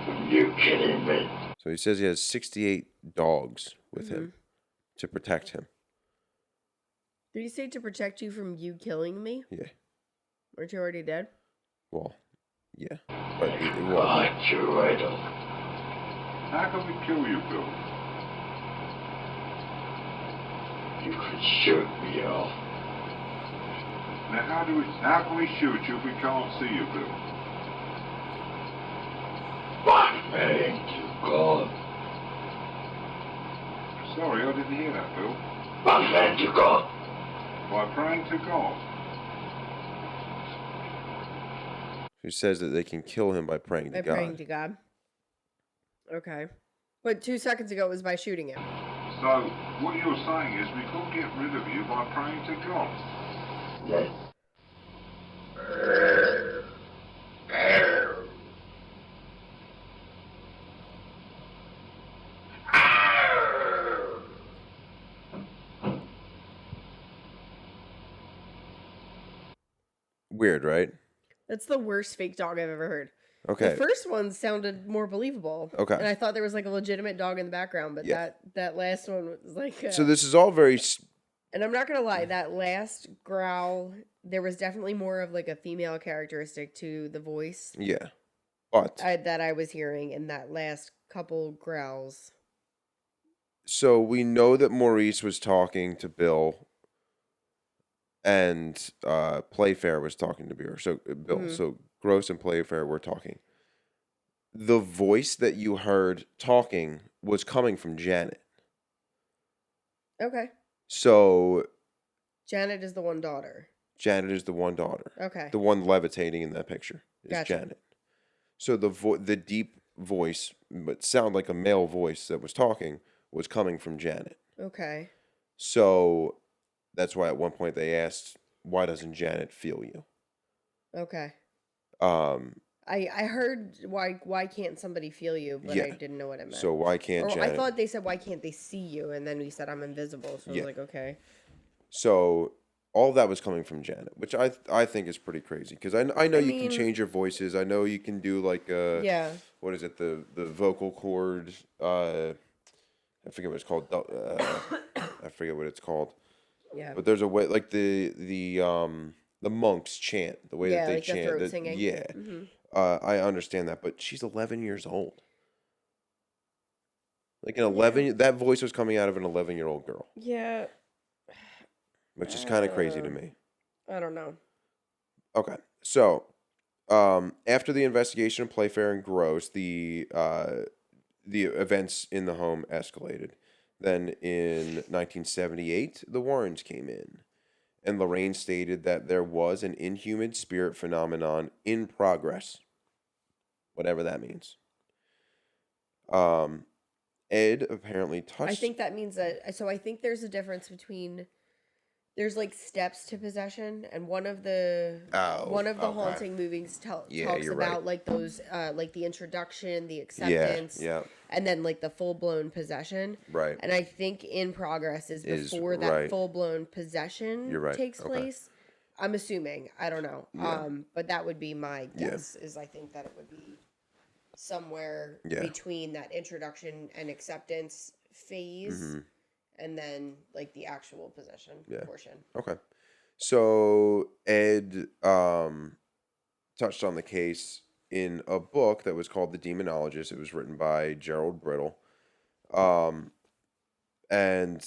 from you killing me. So he says he has 68 dogs with him to protect him. Did he say to protect you from you killing me? Yeah. Aren't you already dead? Well, yeah. But Right, you riddle. How can we kill you, Bill? You could shoot me off. Now, how can we shoot you if we can't see you, Bill? My friend, to God. Sorry, I didn't hear that, Bill. My friend, to God. By praying to God. he says that they can kill him by praying to By God. praying to God. Okay. But 2 seconds ago it was by shooting him. So, what you're saying is we could get rid of you by praying to God. Yes. Weird, right? That's the worst fake dog I've ever heard. Okay. The first one sounded more believable. Okay. And I thought there was like a legitimate dog in the background, but Yeah. that last one was like... So this is all very... And I'm not going to lie, that last growl, there was definitely more of like a female characteristic to the voice. Yeah. But... that I was hearing in that last couple growls. So we know that Maurice was talking to Bill, and Playfair was talking to Bill. So Bill, so Gross and Playfair were talking. The voice that you heard talking was coming from Janet. Okay. So Janet is the one daughter. Janet is the one daughter. Okay. The one levitating in that picture is Gotcha. Janet. So the deep voice, but sound like a male voice that was talking, was coming from Janet. Okay. So that's why at one point they asked, why doesn't Janet feel you? Okay. Um, I heard why can't somebody feel you, but Yeah. I didn't know what it meant. So why can't Or I Janet? thought they said why can't they see you, and then we said I'm invisible. So I Yeah. was like, okay. So all that was coming from Janet, which I think is pretty crazy because I know I you can mean- change your voices. I know you can do like Yeah. what is it, the vocal cord, I forget what it's called. I forget what it's called. Yeah. But there's a way, like the monks chant, the way that Yeah, they like the chant. throat singing. Yeah, Mhm. I understand that, but she's 11 years old. Like an 11, that voice was coming out of an 11-year-old girl, Yeah. which is kind of crazy to me. I don't know. Okay, so after the investigation of Playfair and Gross, the events in the home escalated. Then in 1978, the Warrens came in, and Lorraine stated that there was an inhuman spirit phenomenon in progress, whatever that means. Ed apparently touched. I think that means that. So I think there's a difference between. There's like steps to possession, and one of the okay. haunting movies talks you're about right. like those like the introduction, the Yeah, acceptance, yeah, and then like the full blown possession. right. And I think in progress is Is before that right. full blown possession You're right. takes Okay. place. I'm assuming. I don't know. Yeah. But that would be my Yeah. guess. Is I think that it would be somewhere Yeah. between that introduction and acceptance phase. Mm-hmm. And then, like, the actual possession portion. Okay. So Ed touched on the case in a book that was called The Demonologist. It was written by Gerald Brittle. And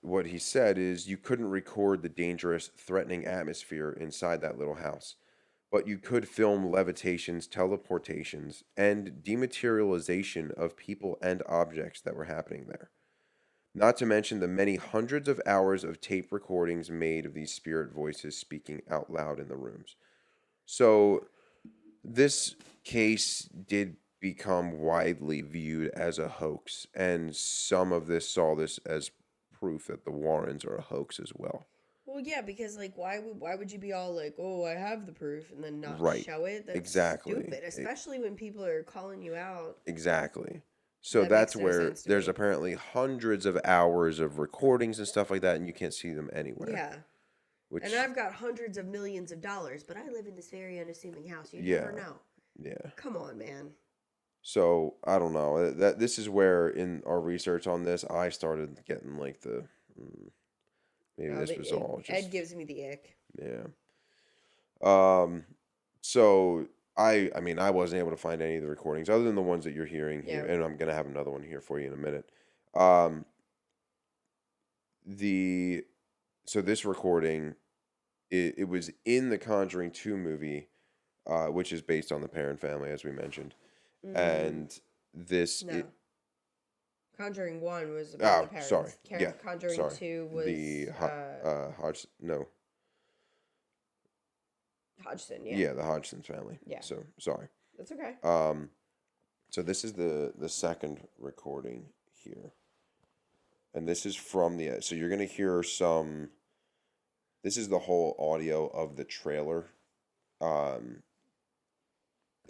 what he said is you couldn't record the dangerous, threatening atmosphere inside that little house, but you could film levitations, teleportations, and dematerialization of people and objects that were happening there. Not to mention the many hundreds of hours of tape recordings made of these spirit voices speaking out loud in the rooms. So this case did become widely viewed as a hoax, and some of this saw this as proof that the Warrens are a hoax as well. Well, yeah, because like, why would you be all like, oh, I have the proof, and then not Right. show it? That's Exactly. stupid, especially when people are calling you out. Exactly. So That that's makes no where sense to there's me. apparently hundreds of hours of recordings and stuff like that, and you can't see them anywhere. Yeah. Which, And I've got hundreds of millions of dollars, but I live in this very unassuming house. You Yeah. never know. yeah. Come on, man. So I don't know. That this is where in our research on this, I started getting like maybe Oh, this was all just Ed gives me the ick. yeah. So I mean I wasn't able to find any of the recordings other than the ones that you're hearing here, Yeah. and I'm gonna have another one here for you in a minute. So this recording, it was in the Conjuring 2 movie, which is based on the Perron family, as we mentioned, and this. No. Conjuring 1 was about the parents. Sorry. Yeah. Conjuring Sorry. 2 was the Hodgson, the Hodgson family. Yeah. So sorry. That's okay. So this is the second recording here, and this is from the. So you're gonna hear some. This is the whole audio of the trailer.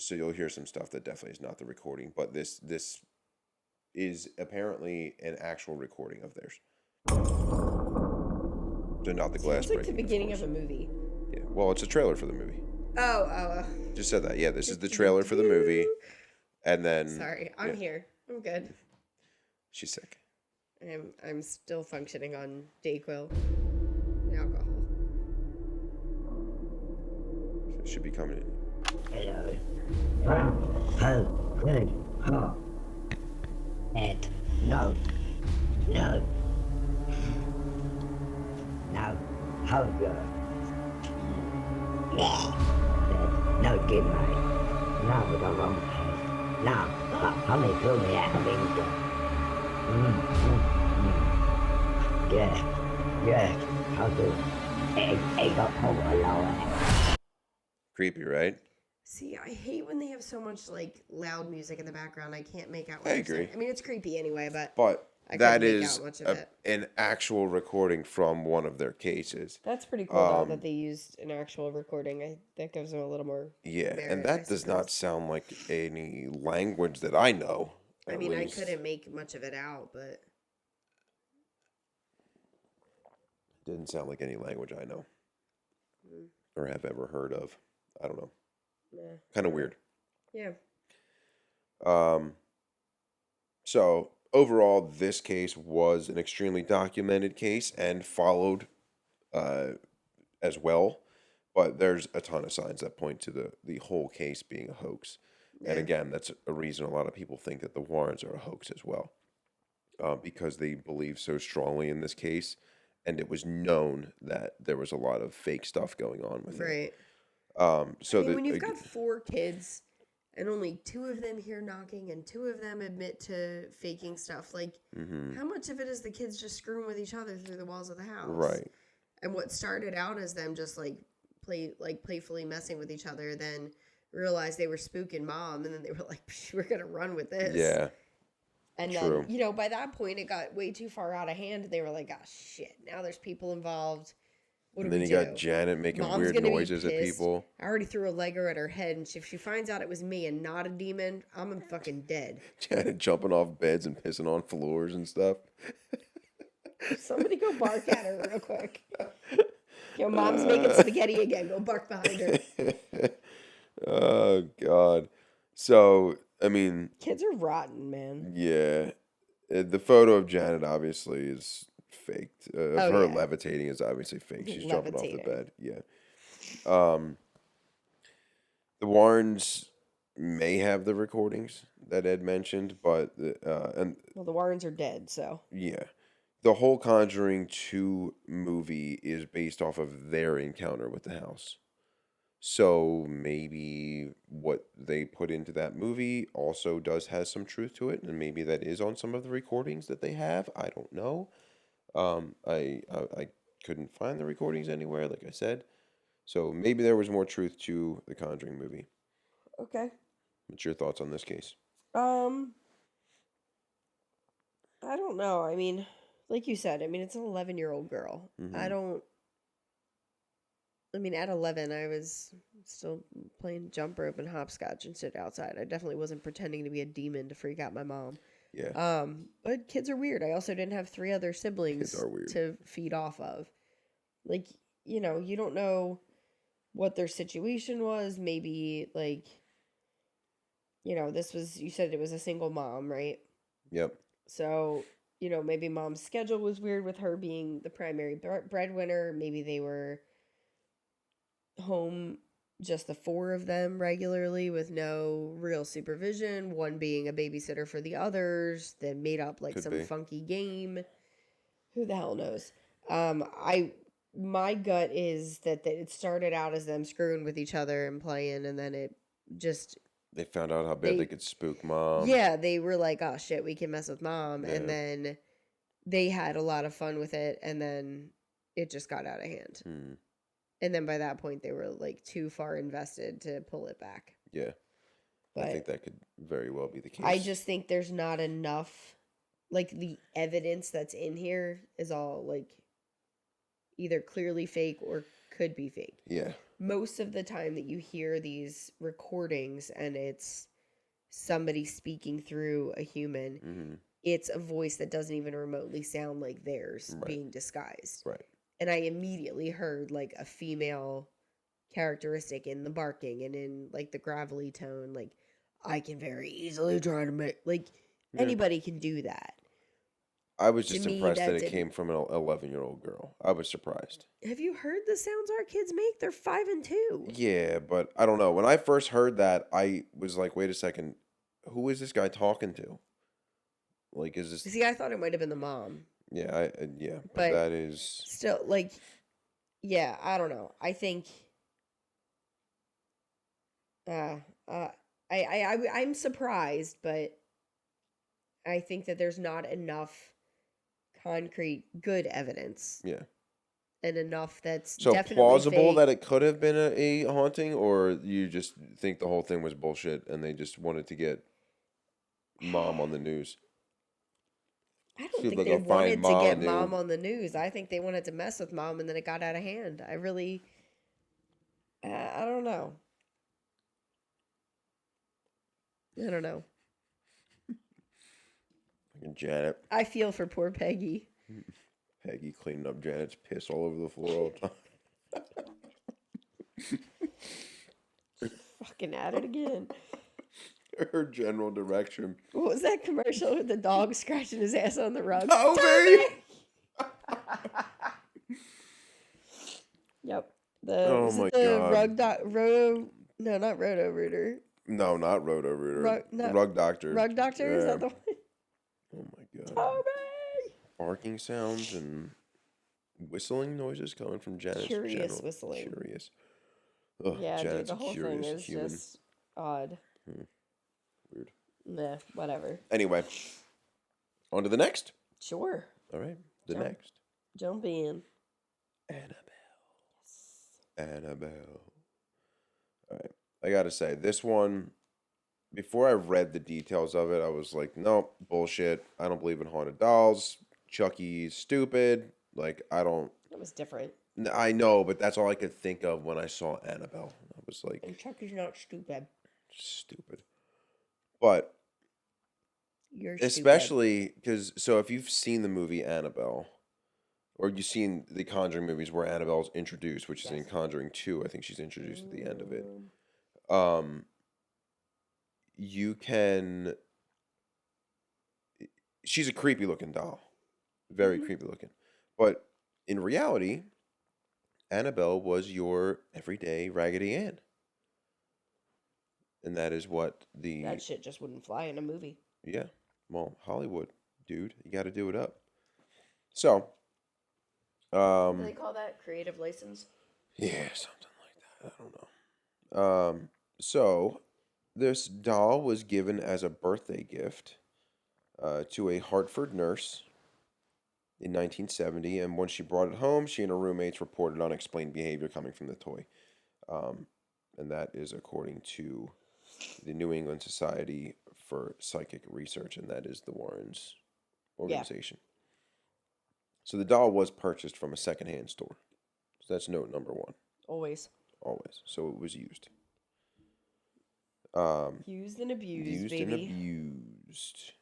So you'll hear some stuff that definitely is not the recording, but this is apparently an actual recording of theirs. So not the glass It's like breaking. the beginning of a movie. Yeah. Well, it's a trailer for the movie. Oh. Just said that. Yeah, this is the trailer for the movie. And then Sorry, I'm here. I'm good. she's sick. I'm still functioning on Dayquil and alcohol. She should be coming in. Hello. Good. Oh. Ed. No. No. No. Hold your. Yeah. No, good mate. No, we got wrong place. No. Honey, threw me out of window. Yeah. I'll do. It got pulled lower. Creepy, right? See, I hate when they have so much like loud music in the background. I can't make out what I they're agree. saying. I mean, it's creepy anyway, but But I that couldn't make is out much of it. an actual recording from one of their cases. That's pretty cool, though, that they used an actual recording. That gives them a little more Yeah, merit, and I that does not suppose. sound like any language that I know. I At mean, I least. couldn't make much of it out, but Didn't sound like any language I know or have ever heard of. I don't know. yeah. Kind of weird. Yeah. So overall, this case was an extremely documented case and followed as well. But there's a ton of signs that point to the whole case being a hoax. And Yeah. again, that's a reason a lot of people think that the Warrens are a hoax as well. Because they believe so strongly in this case. And it was known that there was a lot of fake stuff going on with it. Right. So I mean, when you've got 4 kids and only 2 of them hear knocking and 2 of them admit to faking stuff, like, how much of it is the kids just screwing with each other through the walls of the house? right. And what started out as them just playfully messing with each other, then realized they were spooking mom, and then they were like, we're gonna run with this. Yeah. And True. then, by that point, it got way too far out of hand, and they were like, shit, now there's people involved. What And do then we you do? got Janet making Mom's weird gonna be noises at pissed. people. I already threw a Lego at her head, and if she finds out it was me and not a demon, I'm fucking dead. Janet jumping off beds and pissing on floors and stuff. Somebody go bark at her real quick. Mom's making spaghetti again. Go bark behind her. Oh, God. So, I mean, Kids are rotten, man. yeah. The photo of Janet obviously is faked. Of her yeah. levitating is obviously fake. She's jumping off the Levitating. bed. Yeah. The Warrens may have the recordings that Ed mentioned, but and Well, the Warrens are dead, so. yeah, the whole Conjuring 2 movie is based off of their encounter with the house. So maybe what they put into that movie also has some truth to it, and maybe that is on some of the recordings that they have. I don't know. I couldn't find the recordings anywhere, like I said. So maybe there was more truth to the Conjuring movie. Okay. What's your thoughts on this case? I don't know. I mean, like you said, it's an 11-year-old girl. Mhm. At 11, I was still playing jump rope and hopscotch and shit outside. I definitely wasn't pretending to be a demon to freak out my mom. Yeah. But kids are weird. I also didn't have 3 other siblings Kids are weird. to feed off of. Like, you don't know what their situation was. Maybe, like, you said it was a single mom, right? Yep. So, maybe mom's schedule was weird with her being the primary breadwinner. Maybe they were home, just the 4 of them regularly with no real supervision, one being a babysitter for the others, then made up like Could some be. funky game. Who the hell knows? My gut is that it started out as them screwing with each other and playing, and then it just They found out how bad they could spook mom. yeah, they were like, oh shit, we can mess with mom, Yeah. and then they had a lot of fun with it, and then it just got out of hand. Hmm. And then by that point, they were like too far invested to pull it back. Yeah. But I think that could very well be the case. I just think there's not enough, like, the evidence that's in here is all like either clearly fake or could be fake. Yeah. Most of the time that you hear these recordings and it's somebody speaking through a human, Mm-hmm. it's a voice that doesn't even remotely sound like theirs being disguised. Right. And I immediately heard like a female characteristic in the barking and in like the gravelly tone. Like, I can very easily try to make, like, anybody can do that. I was just To me, impressed that that it came from an 11-year-old girl. I was surprised. Have you heard the sounds our kids make? They're 5 and 2. Yeah, but I don't know. When I first heard that, I was like, wait a second. Who is this guy talking to? Like, is this... See, I thought it might have been the mom. Yeah, But that is... Still, like, yeah, I don't know. I think... I'm surprised, but I think that there's not enough concrete good evidence. Yeah. And enough that's So definitely plausible fake. that it could have been a haunting, or you just think the whole thing was bullshit and they just wanted to get mom on the news? I don't See if think they they can find wanted to get Mom, Mom dude. on the news. I think they wanted to mess with Mom, and then it got out of hand. I don't know. I don't know. Fucking Janet. I feel for poor Peggy. Peggy cleaning up Janet's piss all over the floor all the time. Fucking at it again. Her general direction. What was that commercial with the dog scratching his ass on the rug? Toby! Yep. Oh Was my it the God. No, not Roto Rooter. No, not Roto Rooter. No, Rug Doctor. Rug Doctor? Is that the one? Oh my God. Toby! Barking sounds and whistling noises coming from Janet's Curious general. whistling. Curious. Ugh, Yeah, dude, Janet's the a whole thing curious is human. just odd. Weird. Nah, whatever. Anyway, on to the next. Sure. All right, the Jump. next. Jump in. Annabelle. All right, I gotta say, this one, before I read the details of it, I was like, nope, bullshit. I don't believe in haunted dolls. Chucky's stupid. Like, I don't. That was different. I know, but that's all I could think of when I saw Annabelle. I was like, And Chucky's not stupid. stupid. But You're stupid. especially because, so if you've seen the movie Annabelle, or you've seen the Conjuring movies where Annabelle's introduced, which is in Yes. Conjuring 2, I think she's introduced at the end of it. You can. She's a creepy looking doll, very creepy looking. But in reality, Annabelle was your everyday Raggedy Ann, and that is what the That shit just wouldn't fly in a movie. yeah. Well, Hollywood, dude, you got to do it up. So, What do they call that? Creative license? yeah, something like that. I don't know. So this doll was given as a birthday gift to a Hartford nurse in 1970, and when she brought it home, she and her roommates reported unexplained behavior coming from the toy. And that is according to the New England Society for Psychic Research, and that is the Warrens organization. So the doll was purchased from a secondhand store. So that's note number one. Always. Always. So it was used. Used and abused, Used baby. and abused.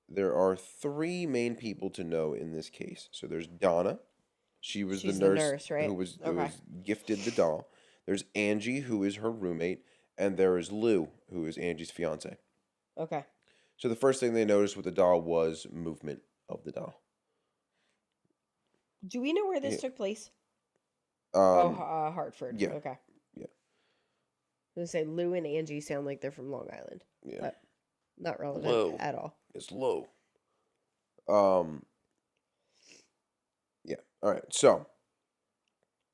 There are three main people to know in this case. So there's Donna. She's the nurse, right? who was gifted the doll. There's Angie, who is her roommate, and there is Lou, who is Angie's fiance. Okay. So the first thing they noticed with the doll was movement of the doll. Do we know where this took place? Hartford. Yeah. Okay. Yeah. I was going to say Lou and Angie sound like they're from Long Island. Yeah. But not relevant Lou. at all. It's low. Yeah. All right. So,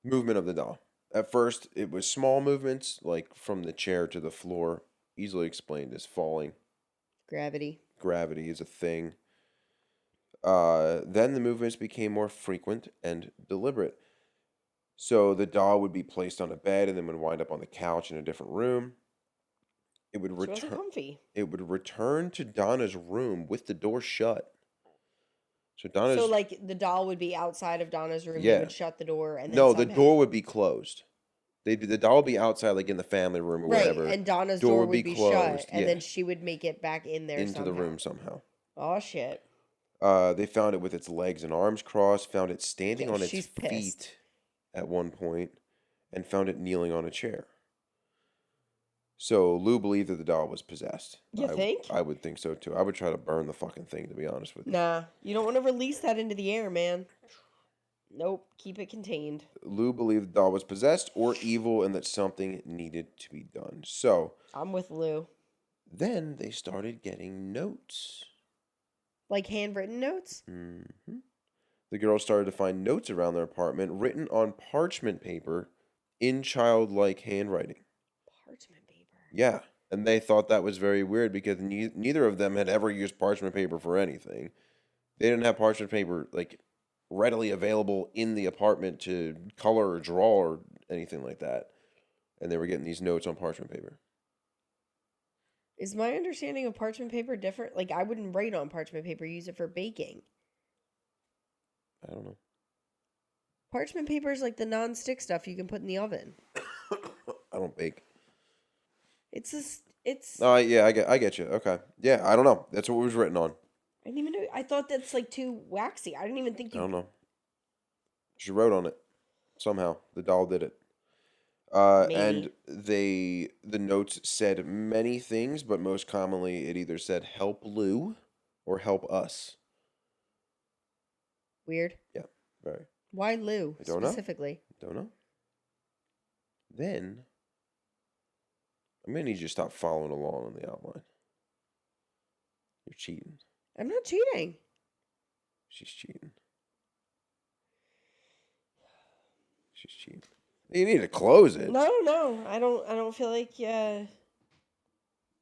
movement of the doll. At first, it was small movements, like from the chair to the floor, easily explained as falling. Gravity. Gravity is a thing. Then the movements became more frequent and deliberate. So the doll would be placed on a bed and then would wind up on the couch in a different room. It would She wasn't comfy. It would return to Donna's room with the door shut. So Donna's So like the doll would be outside of Donna's room. Yeah. They would shut the door and then no, the somehow... door would be closed. The doll would be outside, like in the family room or whatever. Right, and Donna's door would be closed, shut, and then she would make it back in there into somehow. the room somehow. Oh shit! They found it with its legs and arms crossed. Found it standing on its she's feet pissed. at one point, and found it kneeling on a chair. So Lou believed that the doll was possessed. You think? I would think so too. I would try to burn the fucking thing, to be honest with you. Nah, you don't want to release that into the air, man. Nope, keep it contained. Lou believed the doll was possessed or evil and that something needed to be done. So I'm with Lou. then they started getting notes. Like handwritten notes? Mm-hmm. The girls started to find notes around their apartment written on parchment paper in childlike handwriting. Parchment paper. Yeah, and they thought that was very weird because neither of them had ever used parchment paper for anything. They didn't have parchment paper like readily available in the apartment to color or draw or anything like that. And they were getting these notes on parchment paper. Is my understanding of parchment paper different? Like, I wouldn't write on parchment paper, use it for baking. I don't know. Parchment paper is like the non-stick stuff you can put in the oven. I don't bake. It's. Oh, yeah, I get you. Okay. Yeah, I don't know. That's what was written on. I didn't even know. I thought that's like too waxy. I didn't even think I you. don't know. She wrote on it. Somehow. The doll did it. And Maybe. the notes said many things, but most commonly it either said help Lou or help us. Weird. Yeah, very. Why Lou I don't know. specifically? Don't know. Then I'm gonna need you to stop following along on the outline. You're cheating. I'm not cheating. She's cheating. She's cheating. You need to close it. No. I don't feel like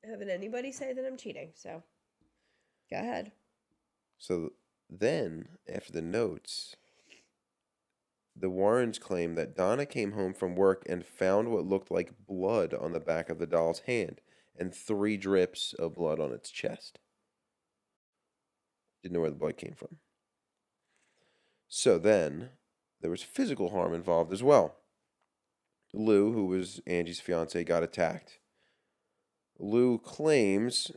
having anybody say that I'm cheating. So, go ahead. So then, after the notes, the Warrens claim that Donna came home from work and found what looked like blood on the back of the doll's hand and 3 drips of blood on its chest. Didn't know where the blood came from. So then, there was physical harm involved as well. Lou, who was Angie's fiance, got attacked. Lou claims,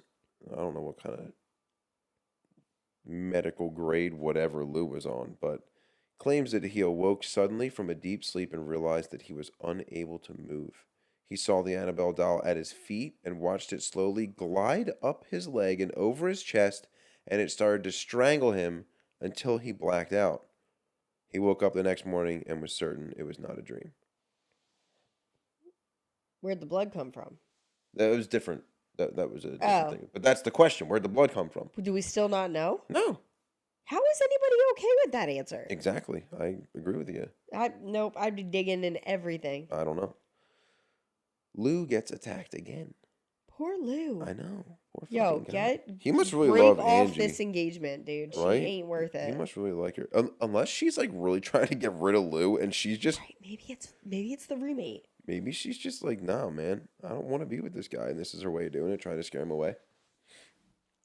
I don't know what kind of medical grade whatever Lou was on, but claims that he awoke suddenly from a deep sleep and realized that he was unable to move. He saw the Annabelle doll at his feet and watched it slowly glide up his leg and over his chest, and it started to strangle him until he blacked out. He woke up the next morning and was certain it was not a dream. Where'd the blood come from? That was different. That was a different thing. But that's the question. Where'd the blood come from? Do we still not know? No. How is anybody okay with that answer? Exactly. I agree with you. Nope. I'd be digging in everything. I don't know. Lou gets attacked again. Poor Lou. I know. Poor fucking guy. Get. He must really break love off Angie. this engagement, dude. Right? She ain't worth it. He must really like her. Unless she's like really trying to get rid of Lou and she's just... Right. Maybe it's the roommate. Maybe she's just like, nah, man. I don't want to be with this guy. And this is her way of doing it, trying to scare him away.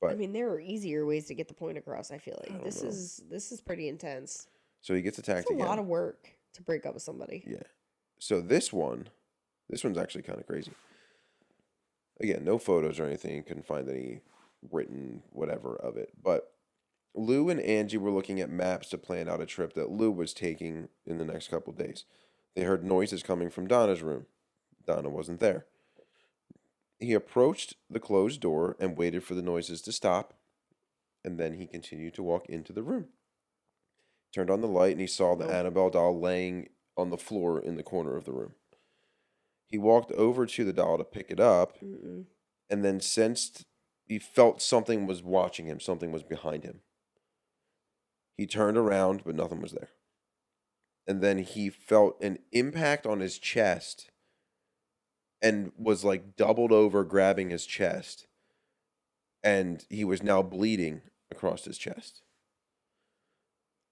But I mean, there are easier ways to get the point across, I feel I like. don't know. This is pretty intense. So he gets attacked It's a again. lot of work to break up with somebody. Yeah. So this one's actually kind of crazy. Again, no photos or anything. Couldn't find any written whatever of it. But Lou and Angie were looking at maps to plan out a trip that Lou was taking in the next couple days. They heard noises coming from Donna's room. Donna wasn't there. He approached the closed door and waited for the noises to stop, and then he continued to walk into the room. Turned on the light, and he saw the Annabelle doll laying on the floor in the corner of the room. He walked over to the doll to pick it up, and then he felt something was watching him, something was behind him. He turned around, but nothing was there. And then he felt an impact on his chest and was like doubled over, grabbing his chest. And he was now bleeding across his chest.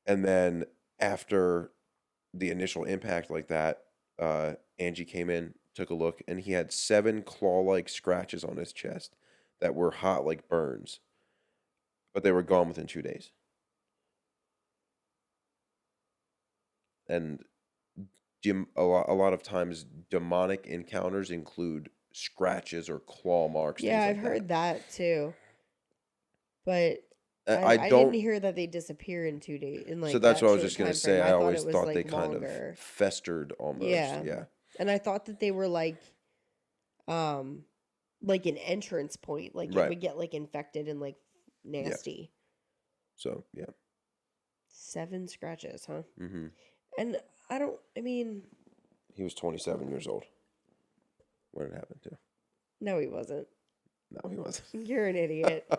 And then after the initial impact like that, Angie came in, took a look, and he had 7 claw-like scratches on his chest that were hot like burns. But they were gone within 2 days. And a lot of times demonic encounters include scratches or claw marks. Yeah, things I've like heard that too. But I didn't hear that they disappear in 2 days. So that's what I was just going gonna to say. I always thought they like kind longer. of festered almost. Yeah. And I thought that they were like an entrance point. Like it Right. would get like infected and like nasty. So yeah. 7 scratches, huh? Mm-hmm. And He was 27 years old when it happened to. No, he wasn't. No, he wasn't. You're an idiot. I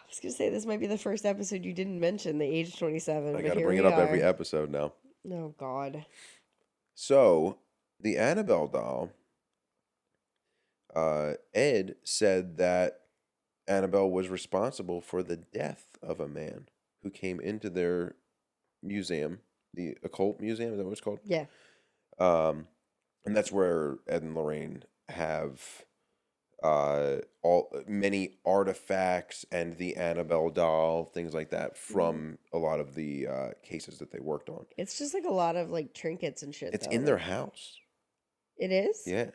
was going to say, this might be the first episode you didn't mention the age 27. I but got to here bring it we up are. every episode now. Oh, God. So, the Annabelle doll, Ed said that Annabelle was responsible for the death of a man who came into their museum, the occult museum, is that what it's called? Yeah. And that's where Ed and Lorraine have many artifacts and the Annabelle doll, things like that, from a lot of the cases that they worked on. It's just like a lot of like trinkets and shit. It's though. in their house. It is? Yeah.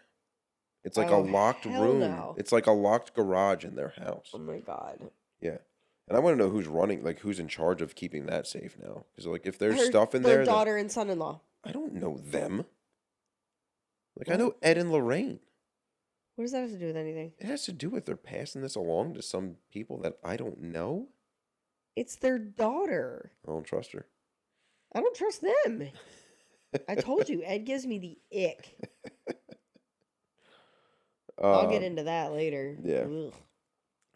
It's like a Oh, locked hell room. no. It's like a locked garage in their house. Oh my god. Yeah. And I want to know who's running, like who's in charge of keeping that safe now. Because like if there's Her, stuff in their there, daughter and son-in-law. I don't know them. Like I What? know Ed and Lorraine. What does that have to do with anything? It has to do with they're passing this along to some people that I don't know. It's their daughter. I don't trust her. I don't trust them. I told you, Ed gives me the ick. I'll get into that later. Yeah. Ugh.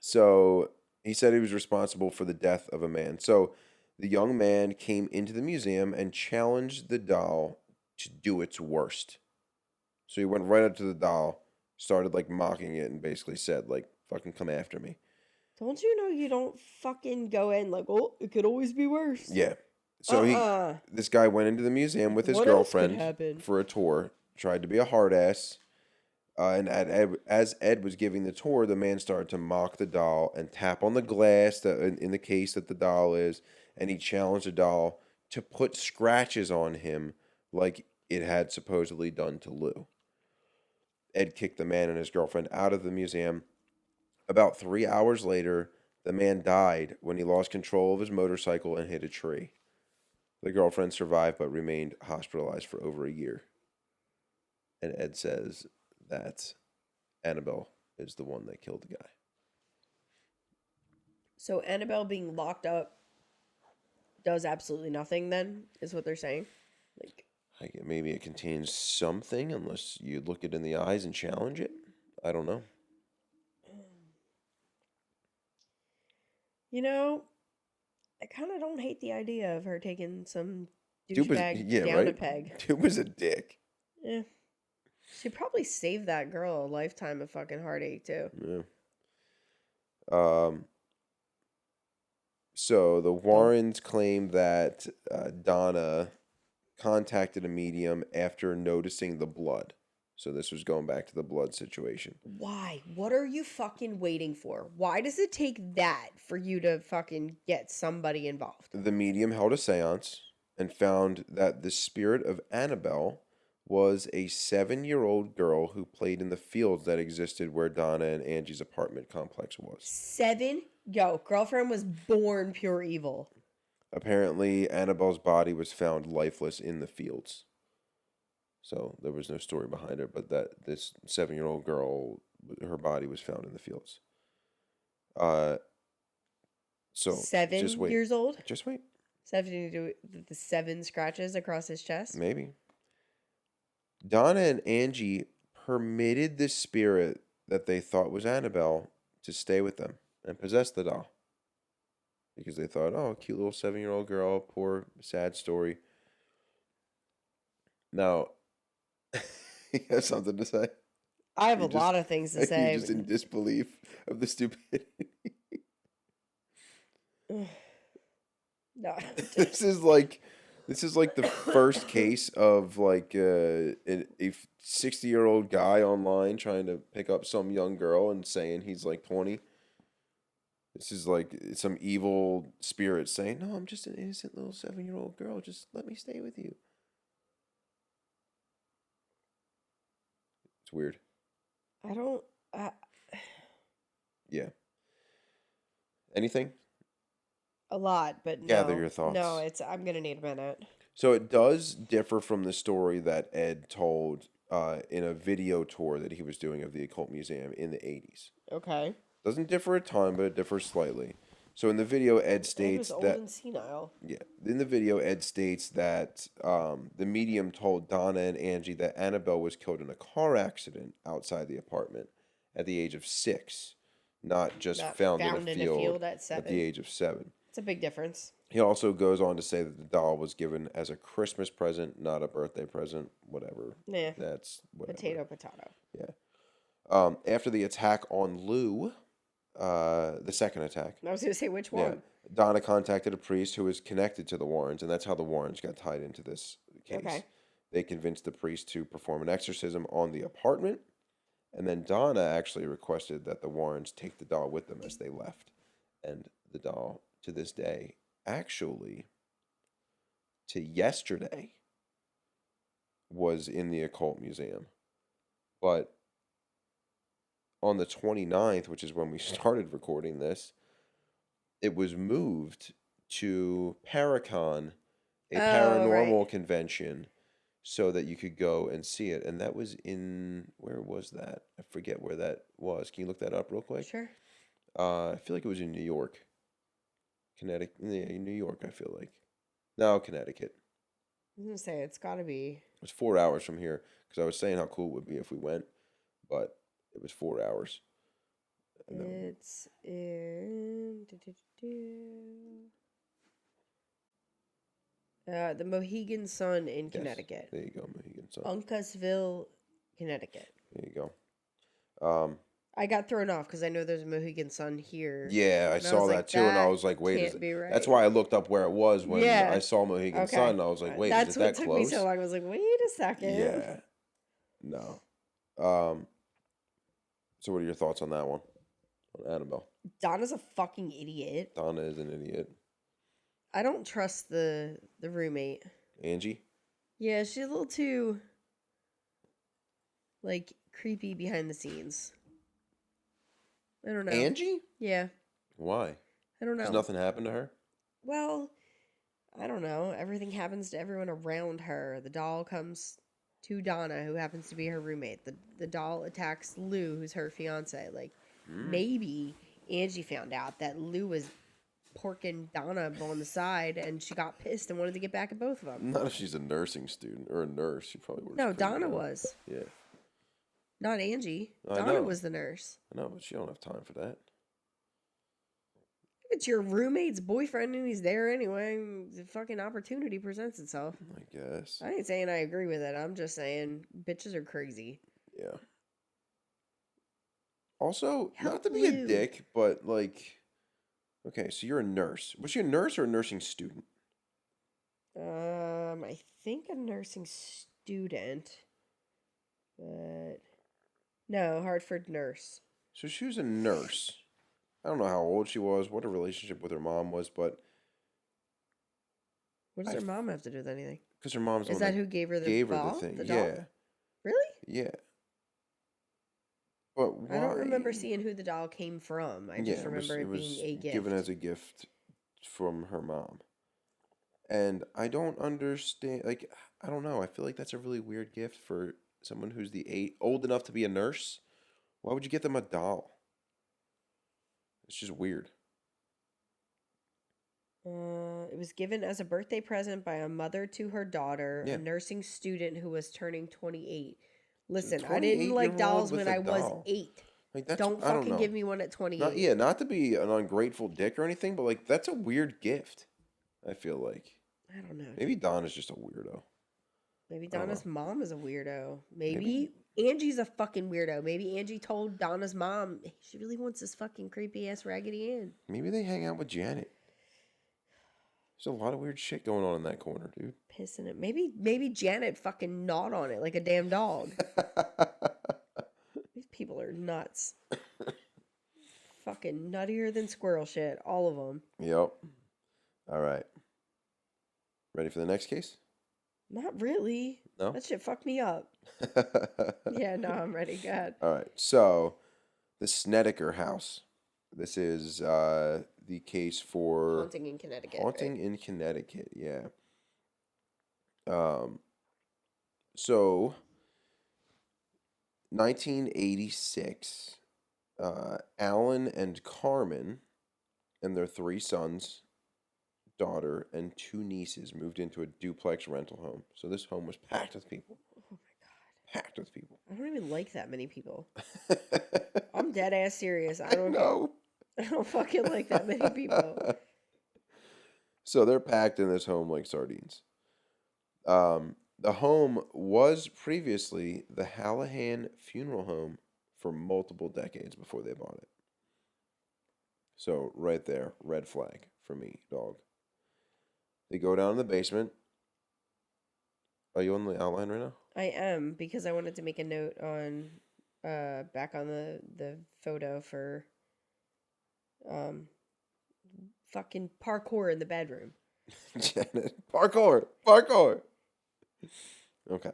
So he said he was responsible for the death of a man. So the young man came into the museum and challenged the doll to do its worst. So he went right up to the doll, started like mocking it, and basically said like, "Fucking come after me." Don't you know you don't fucking go in like, oh, it could always be worse. Yeah. So this guy went into the museum with his What else could girlfriend happen? for a tour, tried to be a hard ass. As Ed was giving the tour, the man started to mock the doll and tap on the glass that in the case that the doll is, and he challenged the doll to put scratches on him like it had supposedly done to Lou. Ed kicked the man and his girlfriend out of the museum. About 3 hours later, the man died when he lost control of his motorcycle and hit a tree. The girlfriend survived but remained hospitalized for over a year. And Ed says that Annabelle is the one that killed the guy. So Annabelle being locked up does absolutely nothing then, is what they're saying? Like, Maybe it contains something unless you look it in the eyes and challenge it. I don't know. you know, I kind of don't hate the idea of her taking some Dude was, douchebag down a peg. Dude was a dick. Yeah. She probably saved that girl a lifetime of fucking heartache, too. Yeah. So the Warrens claim that Donna contacted a medium after noticing the blood. So this was going back to the blood situation. Why? What are you fucking waiting for? Why does it take that for you to fucking get somebody involved? The medium held a seance and found that the spirit of Annabelle was a 7-year-old girl who played in the fields that existed where Donna and Angie's apartment complex was. 7? Yo, girlfriend was born pure evil. Apparently, Annabelle's body was found lifeless in the fields. So there was no story behind it, but that this 7-year-old girl, her body was found in the fields. So 7 just wait. years old? Just wait. 7 to do the 7 scratches across his chest? Maybe. Donna and Angie permitted the spirit that they thought was Annabelle to stay with them and possess the doll. Because they thought, oh, cute little 7-year-old girl, poor, sad story. Now, you have something to say? I have a lot of things to say. You're just in disbelief of the stupidity. No. This is like the first case of like a 60-year-old guy online trying to pick up some young girl and saying he's like 20. This is like some evil spirit saying, "No, I'm just an innocent little 7-year-old girl. Just let me stay with you." It's weird. I don't... Yeah. Anything? A lot, but no. Gather your thoughts. No, I'm going to need a minute. So it does differ from the story that Ed told in a video tour that he was doing of the Occult Museum in the 80s. Okay. Doesn't differ a ton, but it differs slightly. So in the video, Ed states old that... and senile. Yeah. In the video, Ed states that the medium told Donna and Angie that Annabelle was killed in a car accident outside the apartment at the age of 6, not just found in a field at 7. at the age of 7. It's a big difference. He also goes on to say that the doll was given as a Christmas present, not a birthday present, whatever. Yeah. That's whatever. Potato. Yeah. After the attack on Lou, the second attack. I was going to say which one. Yeah. Donna contacted a priest who was connected to the Warrens, and that's how the Warrens got tied into this case. Okay. They convinced the priest to perform an exorcism on the apartment, And then Donna actually requested that the Warrens take the doll with them as they left. And the doll, to this day, actually, to yesterday, was in the Occult Museum. But on the 29th, which is when we started recording this, it was moved to Paracon, a paranormal convention, so that you could go and see it. And that was where was that? I forget where that was. Can you look that up real quick? Sure. I feel like it was in New York. Connecticut. Yeah, New York, I feel like. No, Connecticut. I was going to say, it's got to be. It was 4 hours from here, because I was saying how cool it would be if we went, but it was 4 hours. And then, It's in the Mohegan Sun in yes, Connecticut. there you go, Mohegan Sun. Uncasville, Connecticut. There you go. I got thrown off because I know there's a Mohegan Sun here. Yeah, I And saw was that like, too, and I "That was like, wait, can't be right." that's why I looked up where it was when Yeah. I saw Mohegan Okay. Sun. I was like, wait, That's is it what that took close? me so long. I was like, wait a second. Yeah. No. So what are your thoughts on that one? On Annabelle? Donna's a fucking idiot. Donna is an idiot. I don't trust the roommate. Angie? Yeah, she's a little too, like, creepy behind the scenes. I don't know. Angie? Yeah, Why? I don't know. Does nothing happen to her? Well, I don't know. Everything happens to everyone around her. The doll comes to Donna, who happens to be her roommate. The doll attacks Lou, who's her fiance. Like, maybe Angie found out that Lou was porking Donna on the side, and she got pissed and wanted to get back at both of them. Not if she's a nursing student or a nurse. She probably works. No, pretty Donna well. was. Yeah. Not Angie. I Donna know. was the nurse. I know, but she don't have time for that. It's your roommate's boyfriend and he's there anyway. The fucking opportunity presents itself. I guess. I ain't saying I agree with it. I'm just saying bitches are crazy. Yeah. Also, Help not to be a Lou. dick, but like, okay, so you're a nurse. Was she a nurse or a nursing student? I think a nursing student, but no, Hartford nurse. So she was a nurse. I don't know how old she was, what her relationship with her mom was, but What does her mom have to do with anything? because her mom's the Is one that who gave her the gave her ball? the thing. The doll? Yeah, Really? yeah. But why? I don't remember seeing who the doll came from. I just remember it was being a gift. given as a gift from her mom. And I don't understand. Like, I don't know. I feel like that's a really weird gift for someone who's old enough to be a nurse. Why would you get them a doll? It's just weird. It was given as a birthday present by a mother to her daughter, Yeah. a nursing student who was turning 28. Listen, I didn't 28-year-old like dolls with when a I was doll. 8. Like that's Don't I don't fucking know. give me one at 28. Not to be an ungrateful dick or anything, but like that's a weird gift. I feel like I don't know. maybe Donna's just a weirdo. Maybe I don't Donna's know. mom is a weirdo. Maybe Angie's a fucking weirdo. Maybe Angie told Donna's mom she really wants this fucking creepy ass Raggedy Ann. Maybe they hang out with Janet. There's a lot of weird shit going on in that corner, dude. Pissing it. Maybe Janet fucking gnawed on it like a damn dog. These people are nuts. Fucking nuttier than squirrel shit. All of them. Yep. All right. Ready for the next case? Not really. No? That shit fucked me up. Yeah, no, I'm ready. Go ahead. All right. So, the Snedeker house. This is the case for Haunting in Connecticut. Haunting right? in Connecticut, yeah. So 1986, Alan and Carmen and their 3 sons, daughter, and 2 nieces moved into a duplex rental home. So this home was packed with people. Oh my god. Packed with people. I don't even like that many people. I'm dead ass serious. I don't know. I don't fucking like that many people. So they're packed in this home like sardines. The home was previously the Hallahan Funeral Home for multiple decades before they bought it. So right there, red flag for me, dog. They go down in the basement. Are you on the outline right now? I am, because I wanted to make a note on back on the photo for fucking parkour in the bedroom. Janet, parkour. Okay.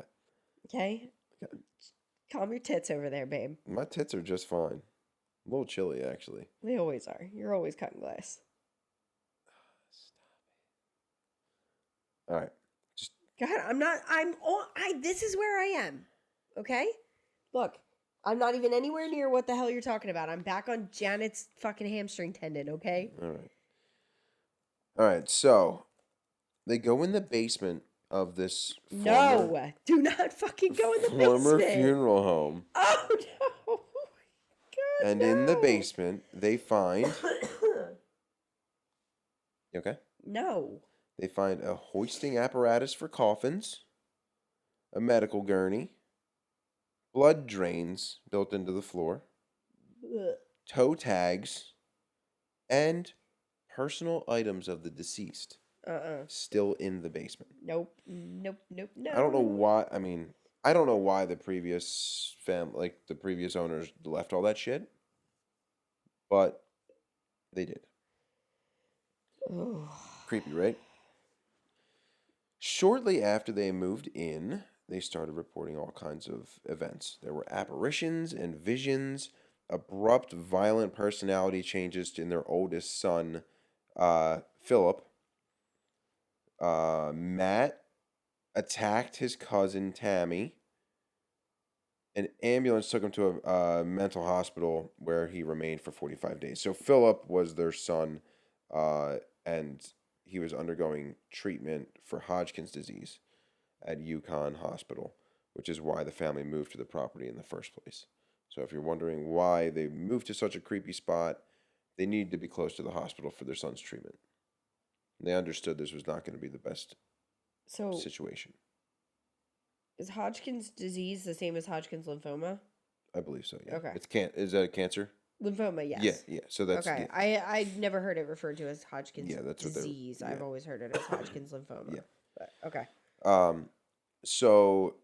Okay? Calm your tits over there, babe. My tits are just fine. A little chilly, actually. They always are. You're always cutting glass. All right. God, this is where I am. Okay? Look, I'm not even anywhere near what the hell you're talking about. I'm back on Janet's fucking hamstring tendon, okay? All right, so they go in the basement of this No, do not fucking go in the former basement. funeral home. Oh, no. God, And no. in the basement, they find... You okay? No. They find a hoisting apparatus for coffins, a medical gurney, blood drains built into the floor, Ugh. toe tags, and personal items of the deceased still in the basement. Nope. No. I don't know why. I mean, I don't know why the previous the previous owners left all that shit, but they did. Oh. Creepy, right? Shortly after they moved in, they started reporting all kinds of events. There were apparitions and visions, abrupt, violent personality changes in their oldest son, Philip. Matt attacked his cousin, Tammy. An ambulance took him to a mental hospital where he remained for 45 days. So Philip was their son, and he was undergoing treatment for Hodgkin's disease at UConn Hospital, which is why the family moved to the property in the first place. So if you're wondering why they moved to such a creepy spot, they needed to be close to the hospital for their son's treatment. They understood this was not going to be the best situation. Is Hodgkin's disease the same as Hodgkin's lymphoma? I believe so, yeah. Okay. Is that a cancer? Lymphoma, yes. Yeah. So that's... Okay. Yeah. I never heard it referred to as Hodgkin's that's disease. I've always heard it as Hodgkin's lymphoma. Yeah. But, okay. So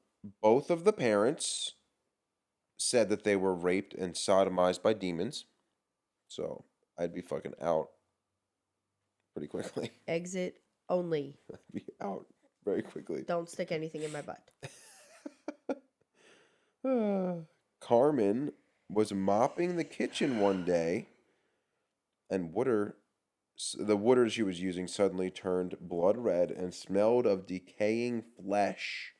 both of the parents said that they were raped and sodomized by demons. So I'd be fucking out pretty quickly. Exit only. I'd be out very quickly. Don't stick anything in my butt. Carmen was mopping the kitchen one day, and the water she was using suddenly turned blood red and smelled of decaying flesh.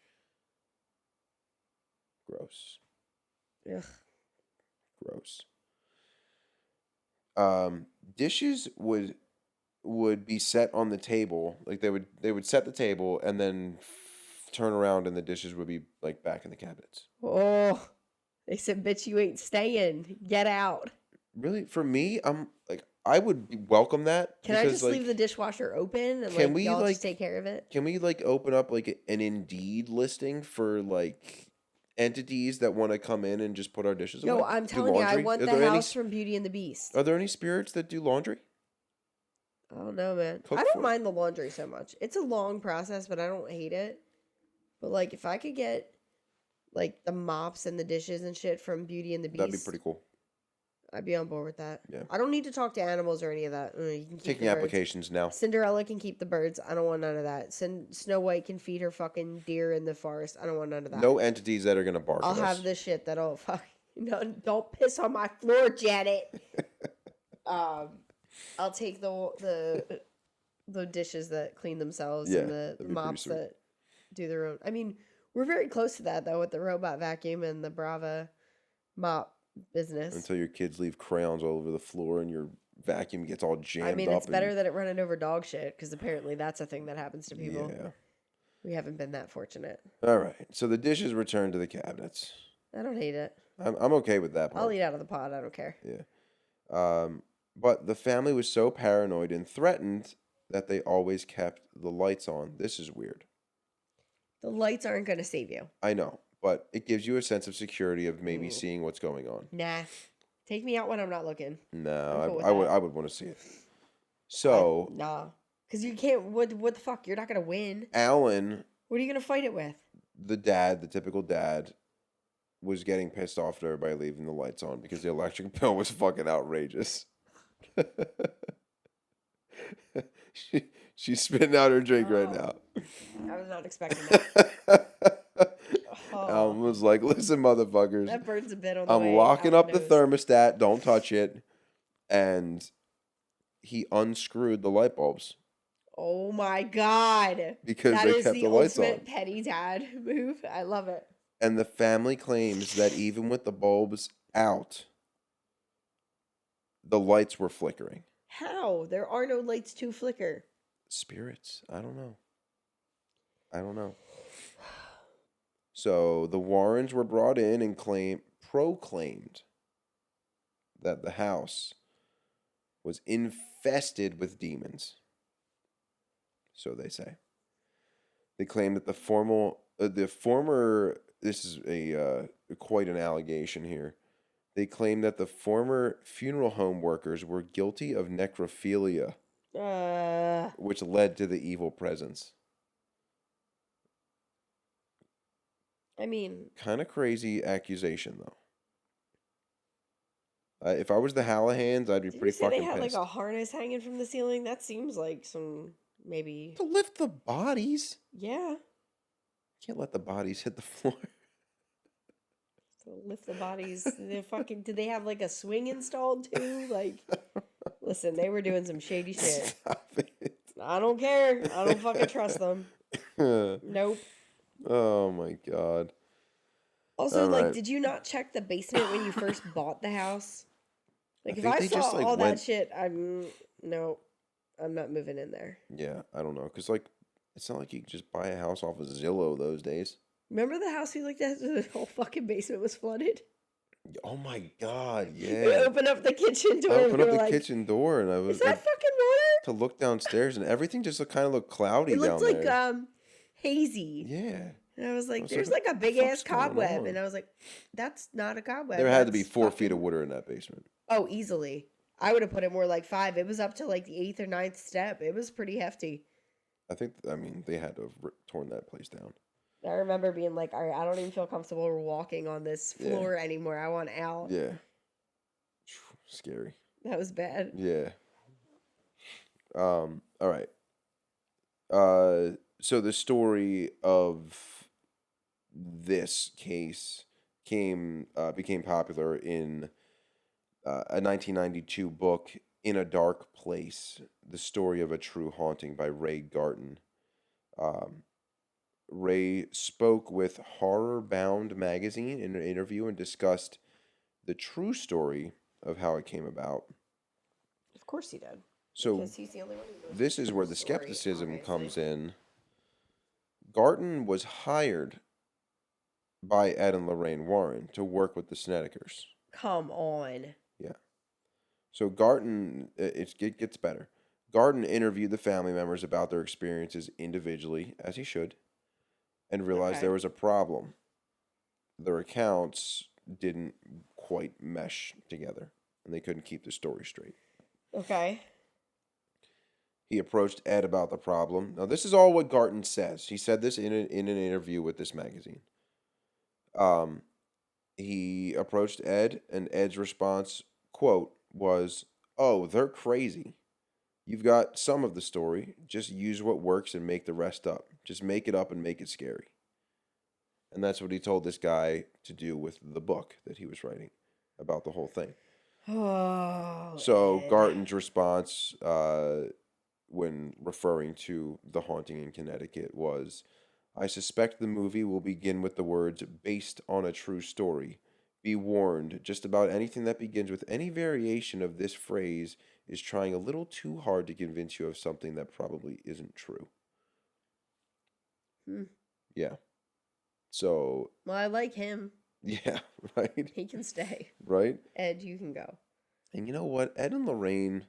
Gross. Ugh. Gross. Dishes would be set on the table, like they would set the table and then turn around and the dishes would be like back in the cabinets. Oh, they said, "Bitch, you ain't staying. Get out." Really, for me, I'm like, I would welcome that. Can I just leave the dishwasher open and y'all just take care of it? Can we open up an Indeed listing for entities that want to come in and just put our dishes away? No, I'm telling you, I want the house from Beauty and the Beast. Are there any spirits that do laundry? I don't know, man. I don't mind the laundry so much. It's a long process, but I don't hate it. But if I could get the mops and the dishes and shit from Beauty and the Beast, that'd be pretty cool. I'd be on board with that. Yeah. I don't need to talk to animals or any of that. You can keep taking applications now. Cinderella can keep the birds. I don't want none of that. Snow White can feed her fucking deer in the forest. I don't want none of that. No entities that are gonna bark. I'll have the shit that'll don't piss on my floor, Janet. I'll take the dishes that clean themselves and the mops that do their own. I mean, we're very close to that though with the robot vacuum and the Brava mop business. Until your kids leave crayons all over the floor and your vacuum gets all jammed up. I mean, it's better than it running over dog shit because apparently that's a thing that happens to people. Yeah. We haven't been that fortunate. All right. So the dishes returned to the cabinets. I don't hate it. I'm okay with that part. I'll eat out of the pot. I don't care. Yeah. But the family was so paranoid and threatened that they always kept the lights on. This is weird. The lights aren't going to save you. I know, but it gives you a sense of security of maybe seeing what's going on. Nah. Take me out when I'm not looking. No, I would want to see it. So nah. Because you can't. What the fuck? You're not going to win. Alan. What are you going to fight it with? The typical dad, was getting pissed off at everybody leaving the lights on because the electric bill was fucking outrageous. She's spitting out her drink right now. I was not expecting that. Was like, listen, motherfuckers. That burns a bit on the I'm way locking out up the nose. thermostat. Don't touch it. And he unscrewed the light bulbs. Oh my God. Because they kept the lights on. That is the ultimate petty dad move. I love it. And the family claims that even with the bulbs out, the lights were flickering. How? There are no lights to flicker. Spirits. I don't know. So the Warrens were brought in and proclaimed that the house was infested with demons. So they say. They claim that the former. This is a quite an allegation here. They claim that the former funeral home workers were guilty of necrophilia, which led to the evil presence. I mean, kind of crazy accusation, though. If I was the Hallahans, I'd be did pretty you say fucking they had pissed. like a harness hanging from the ceiling? That seems like some maybe. To lift the bodies. Yeah. Can't let the bodies hit the floor. To lift the bodies. Did they have like a swing installed too? Like, listen, they were doing some shady shit. Stop it. I don't care. I don't fucking trust them. Nope. Oh my God. Also, All like, right. did you not check the basement when you first bought the house? Like, if think I they saw just, like, all went- that shit, I'm not moving in there. Yeah, I don't know. Because, like, it's not like you can just buy a house off of Zillow those days. Remember the house we looked at? The whole fucking basement was flooded. Oh my God, We yeah. opened up the kitchen door. I and opened we up were the like, kitchen door and I was is that fucking water? to look downstairs and everything just kind of looked cloudy It looked down like there. hazy. Yeah. And I was like, was there's like, like a what the big ass fuck's going cobweb. on? And I was like, that's not a cobweb. There had to be that's 4 feet of fucking- water in that basement. Oh, easily. I would have put it more like 5. It was up to like the 8th or 9th step. It was pretty hefty. I mean, they had to have torn that place down. I remember being like, all right, I don't even feel comfortable walking on this floor anymore. I want out. Yeah. Scary. That was bad. Yeah. All right. So the story of this case became popular in a 1992 book, In a Dark Place, The Story of a True Haunting by Ray Garton. Ray spoke with Horror Bound magazine in an interview and discussed the true story of how it came about. Of course he did. So Because he's the only one who knows this is where the story, skepticism obviously. comes in. Garton was hired by Ed and Lorraine Warren to work with the Snedekers. Come on. Yeah. So Garton, it gets better. Garton interviewed the family members about their experiences individually, as he should, and realized there was a problem. Their accounts didn't quite mesh together, and they couldn't keep the story straight. Okay. He approached Ed about the problem. Now, this is all what Garton says. He said this in an interview with this magazine. He approached Ed, and Ed's response, quote, was, "Oh, they're crazy. You've got some of the story. Just use what works and make the rest up. Just make it up and make it scary." And that's what he told this guy to do with the book that he was writing about the whole thing. Oh. So Ed. Garton's response, when referring to The Haunting in Connecticut, was, "I suspect the movie will begin with the words, 'based on a true story.' Be warned, just about anything that begins with any variation of this phrase is trying a little too hard to convince you of something that probably isn't true." Yeah. So. Well, I like him. Yeah, right? He can stay. Right? Ed, you can go. And you know what? Ed and Lorraine,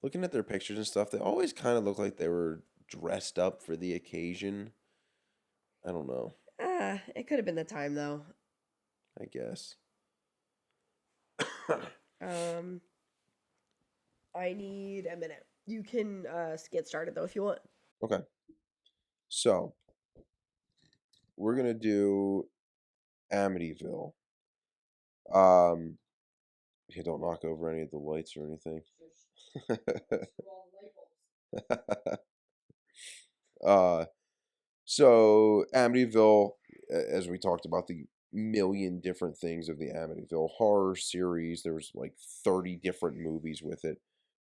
looking at their pictures and stuff, they always kind of look like they were dressed up for the occasion. I don't know. It could have been the time, though. I guess. I need a minute. You can get started, though, if you want. Okay. So, we're going to do Amityville You don't knock over any of the lights or anything. uh, so Amityville, as we talked about the million different things of the Amityville horror series, there was like 30 different movies with it.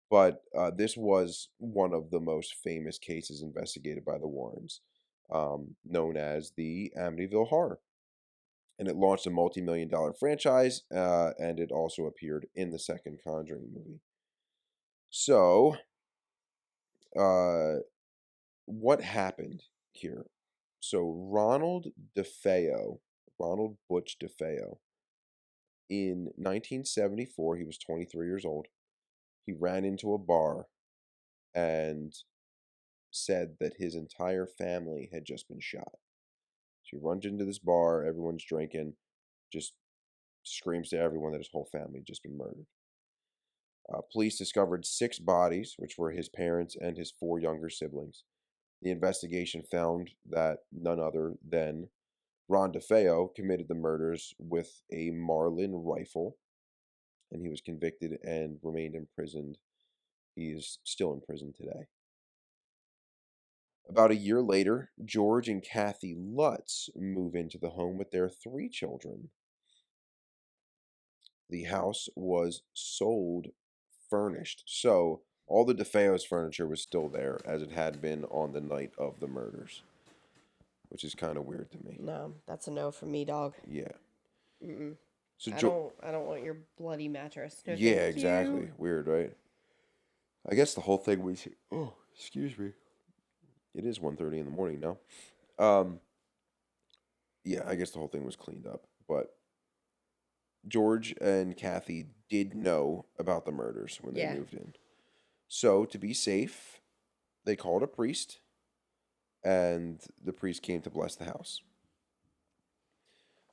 But this was one of the most famous cases investigated by the Warrens, known as the Amityville Horror. And it launched a multi-million-dollar franchise, and it also appeared in the second Conjuring movie. So, what happened here? So, Ronald Butch DeFeo, in 1974, he was 23 years old. He ran into a bar and said that his entire family had just been shot. So he runs into this bar, everyone's drinking, just screams to everyone that his whole family had just been murdered. Police discovered 6 bodies, which were his parents and his 4 younger siblings. The investigation found that none other than Ron DeFeo committed the murders with a Marlin rifle, and he was convicted and remained imprisoned. He is still in prison today. About a year later, George and Kathy Lutz move into the home with their 3 children. The house was sold furnished, so all the DeFeo's furniture was still there as it had been on the night of the murders, which is kind of weird to me. No, that's a no for me, dog. Yeah. Mm-mm. So I don't want your bloody mattress. No, yeah, thank exactly. you. Weird, right? I guess the whole thing was. Oh, excuse me. It is 1:30 in the morning now. Yeah, I guess the whole thing was cleaned up, but George and Kathy did know about the murders when they moved in. So to be safe, they called a priest, and the priest came to bless the house.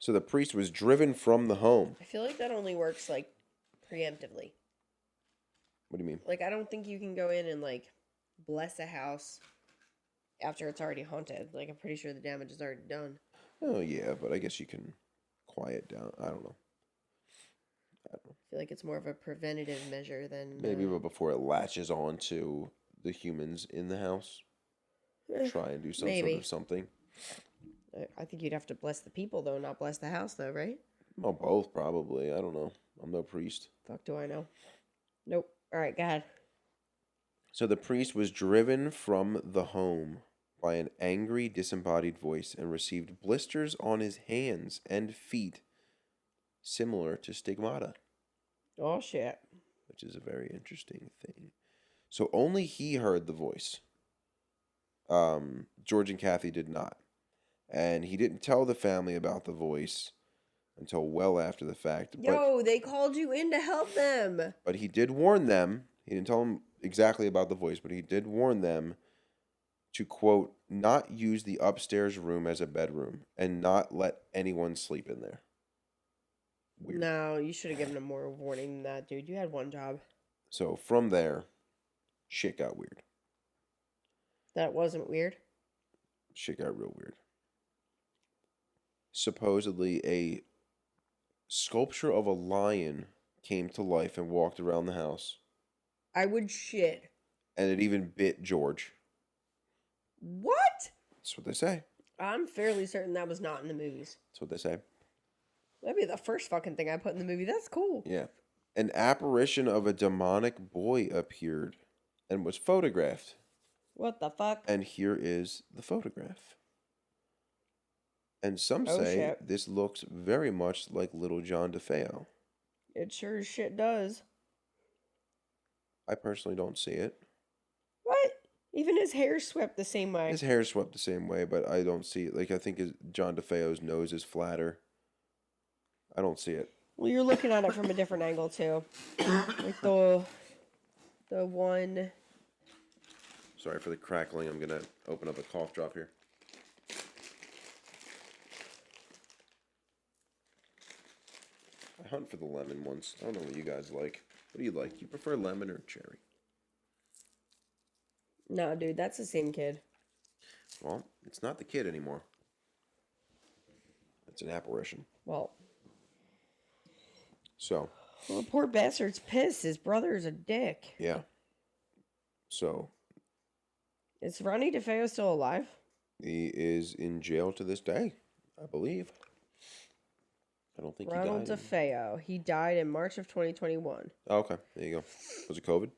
So the priest was driven from the home. I feel like that only works like preemptively. What do you mean? Like, I don't think you can go in and like bless a house after it's already haunted. Like, I'm pretty sure the damage is already done. Oh yeah, but I guess you can quiet down. I don't know. I feel like it's more of a preventative measure than maybe, but before it latches on to the humans in the house, try and do some sort of something. I think you'd have to bless the people though, not bless the house though, right? Well, both probably. I don't know. I'm no priest. Fuck, do I know? Nope. All right, go ahead. So the priest was driven from the home by an angry, disembodied voice and received blisters on his hands and feet, similar to stigmata. Oh, shit. Which is a very interesting thing. So only he heard the voice. George and Kathy did not. And he didn't tell the family about the voice until well after the fact. Yo, they called you in to help them. But he did warn them. He didn't tell them exactly about the voice, but he did warn them to, quote, not use the upstairs room as a bedroom and not let anyone sleep in there. Weird. No, you should have given him more warning than that, dude. You had one job. So from there, shit got weird. That wasn't weird? Shit got real weird. Supposedly, a sculpture of a lion came to life and walked around the house. I would shit. And it even bit George. What? That's what they say. I'm fairly certain that was not in the movies. That's what they say. That'd be the first fucking thing I put in the movie. That's cool. Yeah. An apparition of a demonic boy appeared and was photographed. What the fuck? And here is the photograph. And some say this looks very much like little John DeFeo. It sure as shit does. I personally don't see it. What? Even his hair's swept the same way. His hair's swept the same way, but I don't see it. Like, I think John DeFeo's nose is flatter. I don't see it. Well, you're looking at it from a different angle, too. Like the one... Sorry for the crackling. I'm going to open up a cough drop here. I hunt for the lemon ones. I don't know what you guys like. What do you like? You prefer lemon or cherry? No, dude, that's the same kid. Well, it's not the kid anymore. It's an apparition. Well, So, Well, the poor bastard's pissed. His brother's a dick. yeah. So, Is Ronnie DeFeo still alive? he is in jail to this day, I believe. I don't think Ronald he died. DeFeo. He died in March of 2021. Oh, okay, there you go. Was it COVID?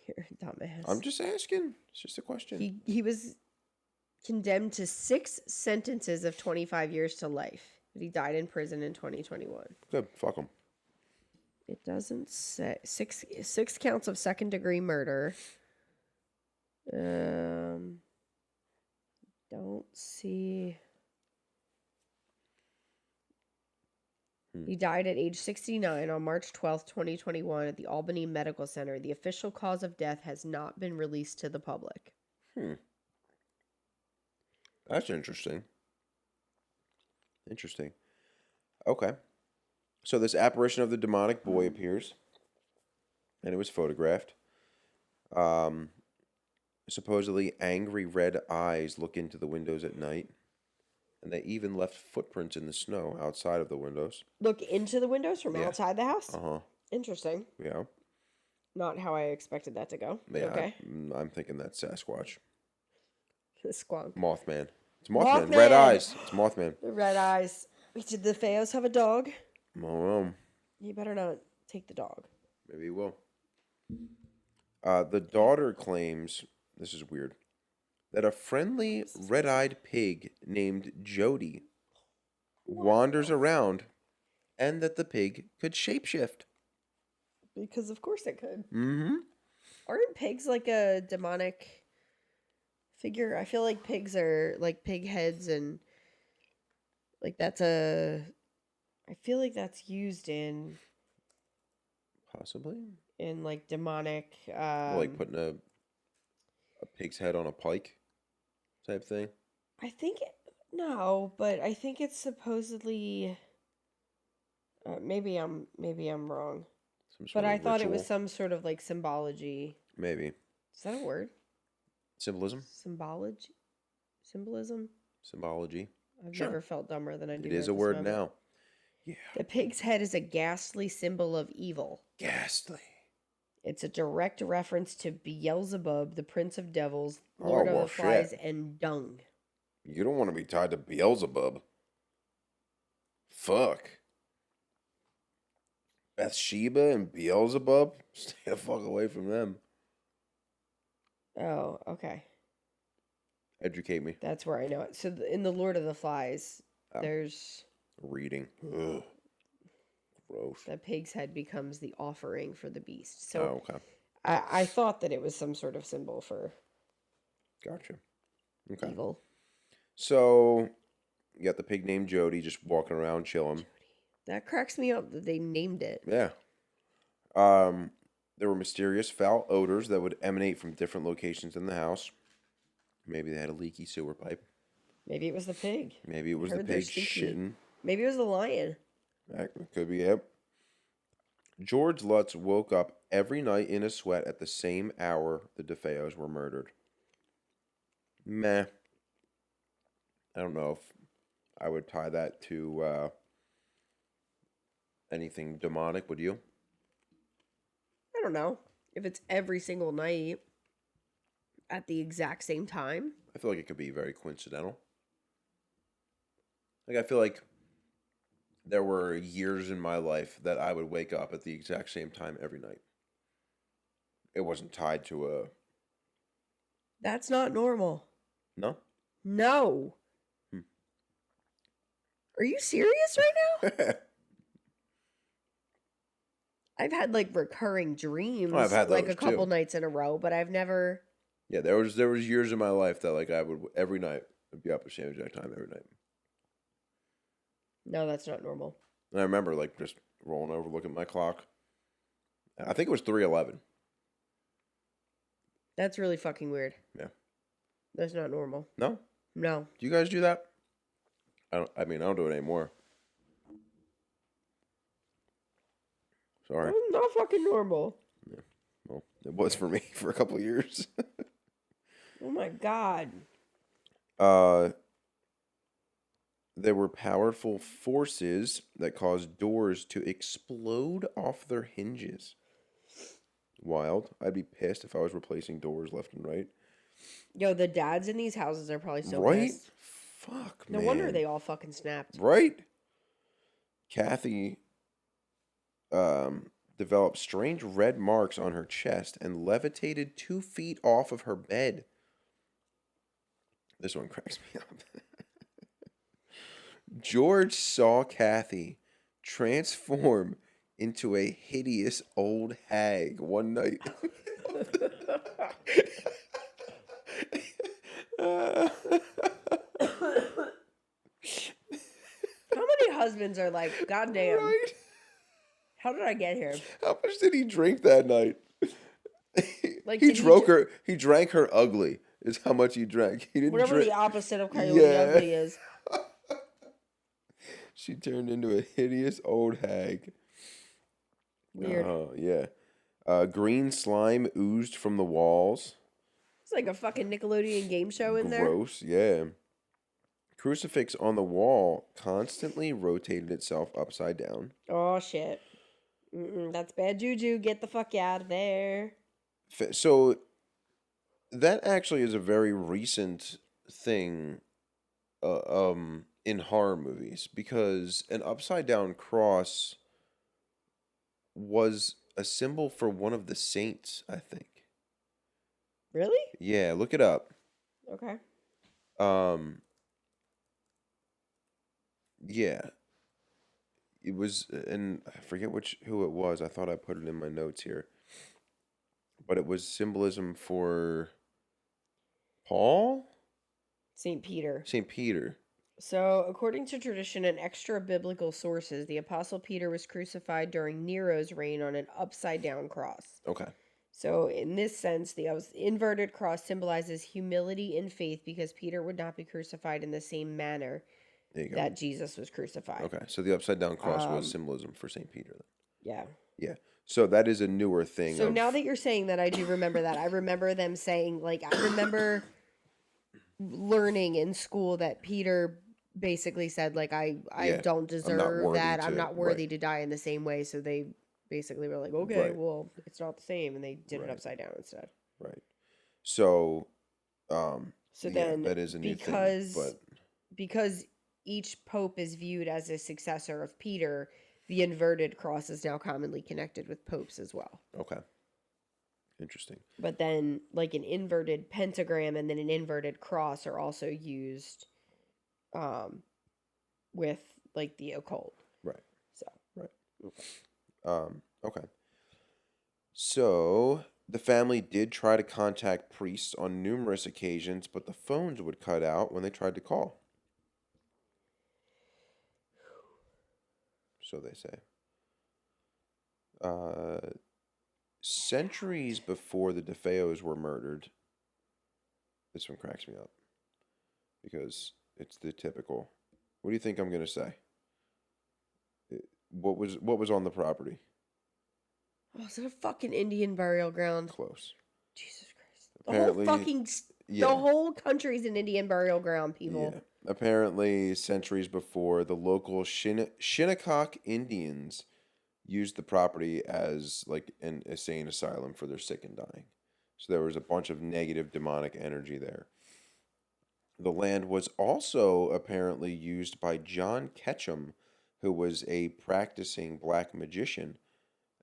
Here, dumbass. I'm just asking. It's just a question. He was condemned to 6 sentences of 25 years to life, but he died in prison in 2021. Good. Fuck him. It doesn't say 6 counts of second-degree murder. Don't see. He died at age 69 on March 12th, 2021 at the Albany Medical Center. The official cause of death has not been released to the public. That's interesting. Interesting. Okay. So this apparition of the demonic boy appears, and it was photographed. Supposedly angry red eyes look into the windows at night, and they even left footprints in the snow outside of the windows. Look into the windows from outside the house? Uh-huh. Interesting. Yeah. Not how I expected that to go. Yeah, Okay. I'm thinking that's Sasquatch. The squonk. Mothman. It's Mothman. Mothman! Red eyes. It's Mothman. The red eyes. Did the Feos have a dog? Oh, You better not take the dog. maybe he will. The daughter claims, this is weird, that a friendly red-eyed pig named Jody wanders around and that the pig could shapeshift. Because of course it could. Mm-hmm. Aren't pigs like a demonic figure? I feel like pigs are like pig heads and like I feel like that's used in Possibly. like demonic Like putting a pig's head on a pike type thing. I think no, but I think it's supposedly maybe I'm wrong. But I thought it was some sort of like symbology. Maybe. Is that a word? Symbolism? Symbology? Symbolism? Symbology. I've Sure. never felt dumber than I do. It is at a this word moment. now. Yeah. The pig's head is a ghastly symbol of evil. Ghastly. It's a direct reference to Beelzebub, the prince of devils, lord of the flies, and dung. You don't want to be tied to Beelzebub. Fuck. Bathsheba and Beelzebub? Stay the fuck away from them. Oh, okay. Educate me. That's where I know it. So in the Lord of the Flies, there's... Reading. Ugh. Gross. The pig's head becomes the offering for the beast. So Oh, okay. I thought that it was some sort of symbol for Gotcha. Okay. evil. So, you got the pig named Jody just walking around chilling. That cracks me up that they named it. Yeah. There were mysterious foul odors that would emanate from different locations in the house. Maybe they had a leaky sewer pipe. Maybe it was the pig. Maybe it was the Heard they're pig stinky. shitting. Maybe it was the lion. That could be it. George Lutz woke up every night in a sweat at the same hour the DeFeos were murdered. Meh. I don't know if I would tie that to anything demonic, would you? I don't know. If it's every single night at the exact same time. I feel like it could be very coincidental. Like, I feel like there were years in my life that I would wake up at the exact same time every night. It wasn't tied to a... That's not normal. No? No. Are you serious right now? I've had like recurring dreams, I've had like those a couple too. nights in a row, but I've never. Yeah, there was years in my life that like I would every night I'd be up at the same exact time every night. No, that's not normal. And I remember like just rolling over, looking at my clock. I think it was 3:11. That's really fucking weird. Yeah. That's not normal. No? No. Do you guys do that? I don't do it anymore. Sorry. That's not fucking normal. Yeah. Well, it was for me for a couple of years. Oh my god. there were powerful forces that caused doors to explode off their hinges. Wild. I'd be pissed if I was replacing doors left and right. Yo, the dads in these houses are probably so Right? pissed. Fuck, No man. wonder they all fucking snapped. Right? Kathy developed strange red marks on her chest and levitated 2 feet off of her bed. This one cracks me up. George saw Kathy transform into a hideous old hag one night. How many husbands are like, goddamn, Right? how did I get here? How much did he drink that night? Like, he did he drank her. He drank her ugly. Is how much he drank. He didn't Whatever drink. the opposite of Coyote Yeah. Ugly is. She turned into a hideous old hag. Weird. Oh yeah. Green slime oozed from the walls. It's like a fucking Nickelodeon game show in there. Gross. Yeah. Crucifix on the wall constantly rotated itself upside down. Oh, shit. That's bad juju. Get the fuck out of there. So that actually is a very recent thing in horror movies, because an upside down cross was a symbol for one of the saints, I think. Really? Yeah, look it up. Okay. Yeah. It was, and I forget who it was. I thought I put it in my notes here. But it was symbolism for Paul? St. Peter. St. Peter. So, according to tradition and extra biblical sources, the Apostle Peter was crucified during Nero's reign on an upside down cross. Okay. So, in this sense, the inverted cross symbolizes humility and faith because Peter would not be crucified in the same manner There you go. that Jesus was crucified. Okay. So the upside down cross was symbolism for St. Peter then. Yeah. Yeah. So that is a newer thing. So now that you're saying that, I do remember that. I remember them saying, like, I remember learning in school that Peter basically said, like, I don't deserve that. I'm not worthy to die in the same way. So they basically were like, okay, well, it's not the same. And they did it upside down instead. Right. So, then that is a new thing. Because each pope is viewed as a successor of Peter, the inverted cross is now commonly connected with popes as well. Okay. Interesting. But then, like, an inverted pentagram and then an inverted cross are also used with, like, the occult. Right. So. Right. Okay. So, the family did try to contact priests on numerous occasions, but the phones would cut out when they tried to call. So they say. Centuries before the DeFeos were murdered, this one cracks me up because it's the typical. What do you think I'm gonna say? What was on the property? Oh, is it a fucking Indian burial ground? Close. Jesus Christ! Apparently, the whole country's an Indian burial ground, people. Yeah. Apparently, centuries before, the local Shinnecock Indians used the property as like an insane asylum for their sick and dying. So there was a bunch of negative demonic energy there. The land was also apparently used by John Ketchum, who was a practicing black magician,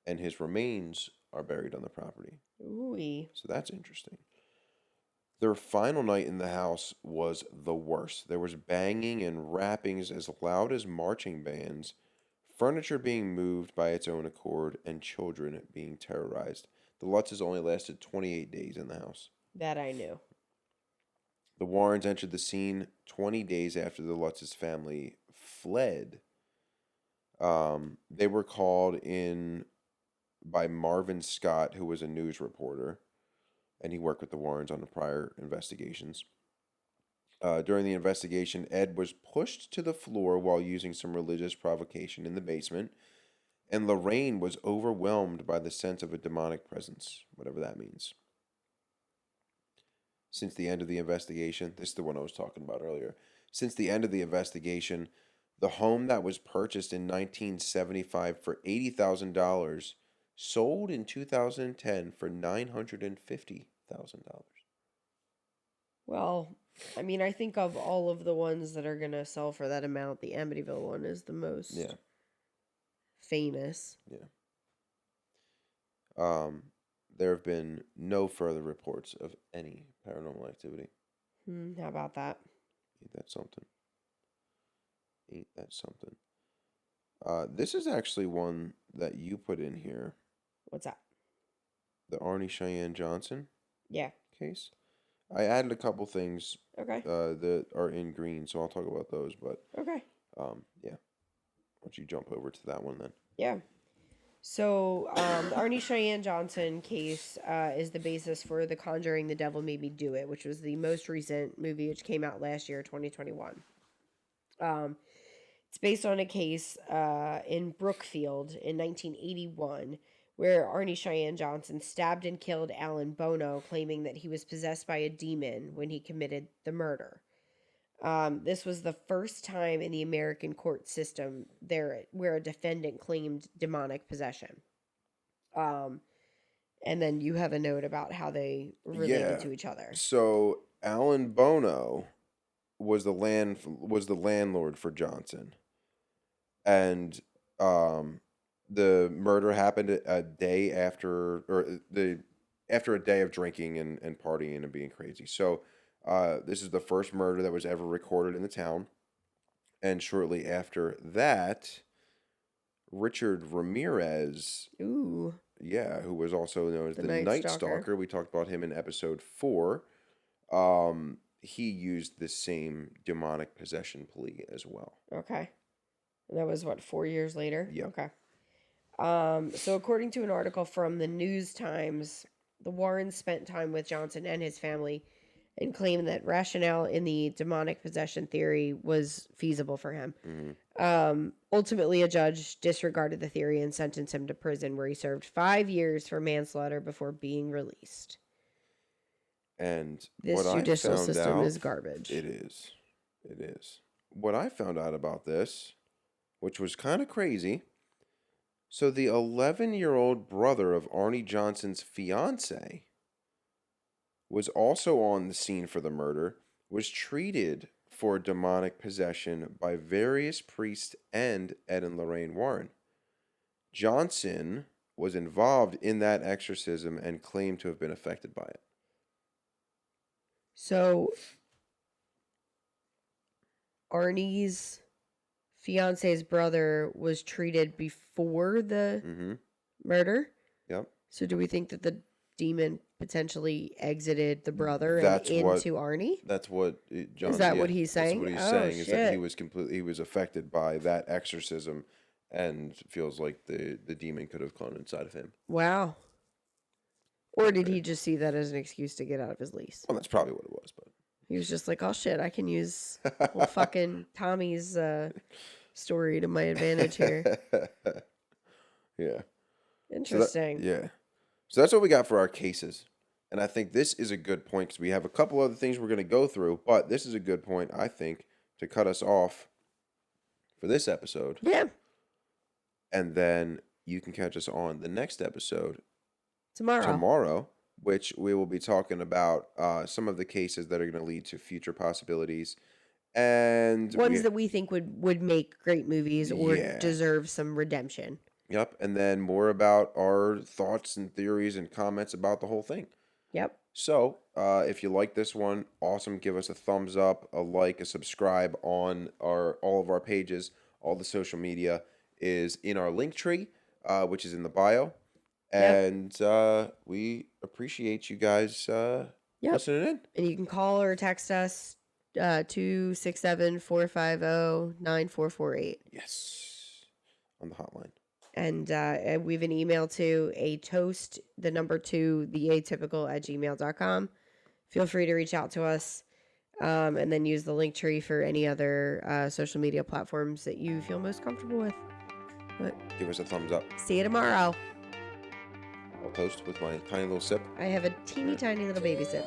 and his remains are buried on the property. Ooh. So that's interesting. Their final night in the house was the worst. There was banging and rappings as loud as marching bands, furniture being moved by its own accord, and children being terrorized. The Lutzes only lasted 28 days in the house. That I knew. The Warrens entered the scene 20 days after the Lutzes family fled. They were called in by Marvin Scott, who was a news reporter, and he worked with the Warrens on the prior investigations. During the investigation, Ed was pushed to the floor while using some religious provocation in the basement, and Lorraine was overwhelmed by the sense of a demonic presence, whatever that means. Since the end of the investigation, this is the one I was talking about earlier, Since the end of the investigation, the home that was purchased in 1975 for $80,000 sold in 2010 for $950,000. Well, I mean, I think of all of the ones that are going to sell for that amount, the Amityville one is the most famous. Yeah. There have been no further reports of any paranormal activity. How about that? Ain't that something? Ain't that something? This is actually one that you put in here. What's that? The Arnie Cheyenne Johnson Yeah. case. I added a couple things Okay. that are in green, so I'll talk about those. But Okay. yeah. Why don't you jump over to that one then? Yeah. So, the Arnie Cheyenne Johnson case is the basis for The Conjuring, The Devil Made Me Do It, which was the most recent movie, which came out last year, 2021. It's based on a case in Brookfield in 1981, where Arnie Cheyenne Johnson stabbed and killed Alan Bono, claiming that he was possessed by a demon when he committed the murder. This was the first time in the American court system where a defendant claimed demonic possession. And then you have a note about how they related to each other. So Alan Bono was the landlord for Johnson, and the murder happened a day after, after a day of drinking and partying and being crazy. So. This is the first murder that was ever recorded in the town. And shortly after that, Richard Ramirez, Ooh. yeah, who was also known as the Night Night Stalker. Stalker. We talked about him in episode 4. He used the same demonic possession plea as well. Okay. And that was, 4 years later? Yeah. Okay. So according to an article from the News Times, the Warrens spent time with Johnson and his family and claimed that rationale in the demonic possession theory was feasible for him. Mm-hmm. Ultimately, a judge disregarded the theory and sentenced him to prison, where he served 5 years for manslaughter before being released. And this what judicial I found system out, is garbage. It is. It is. What I found out about this, which was kind of crazy, so the 11-year-old brother of Arnie Johnson's fiance was also on the scene for the murder, was treated for demonic possession by various priests and Ed and Lorraine Warren. Johnson was involved in that exorcism and claimed to have been affected by it. So, Arnie's fiance's brother was treated before the murder? Yep. So do we think that the demon potentially exited the brother into Arnie? That's what John. Is that what he's saying? That's what he's saying is that he was affected by that exorcism, and feels like the demon could have cloned inside of him. Wow. Or did he just see that as an excuse to get out of his lease? Well, that's probably what it was, but he was just like, "Oh shit, I can use fucking Tommy's story to my advantage here." Yeah. Interesting. So that's what we got for our cases. And I think this is a good point because we have a couple other things we're going to go through, but this is a good point, I think, to cut us off for this episode. Yeah. And then you can catch us on the next episode tomorrow, which we will be talking about some of the cases that are going to lead to future possibilities. And ones that we think would make great movies or deserve some redemption. Yep, and then more about our thoughts and theories and comments about the whole thing. Yep. So, if you like this one, awesome. Give us a thumbs up, a like, a subscribe on all of our pages. All the social media is in our link tree, which is in the bio. And we appreciate you guys listening in. And you can call or text us 267-450-9448. Yes, on the hotline. And we have an email to atoasttotheatypical@gmail.com. Feel free to reach out to us, and then use the link tree for any other social media platforms that you feel most comfortable with. But give us a thumbs up. See you tomorrow. I'll toast with my tiny little sip. I have a teeny tiny little baby sip.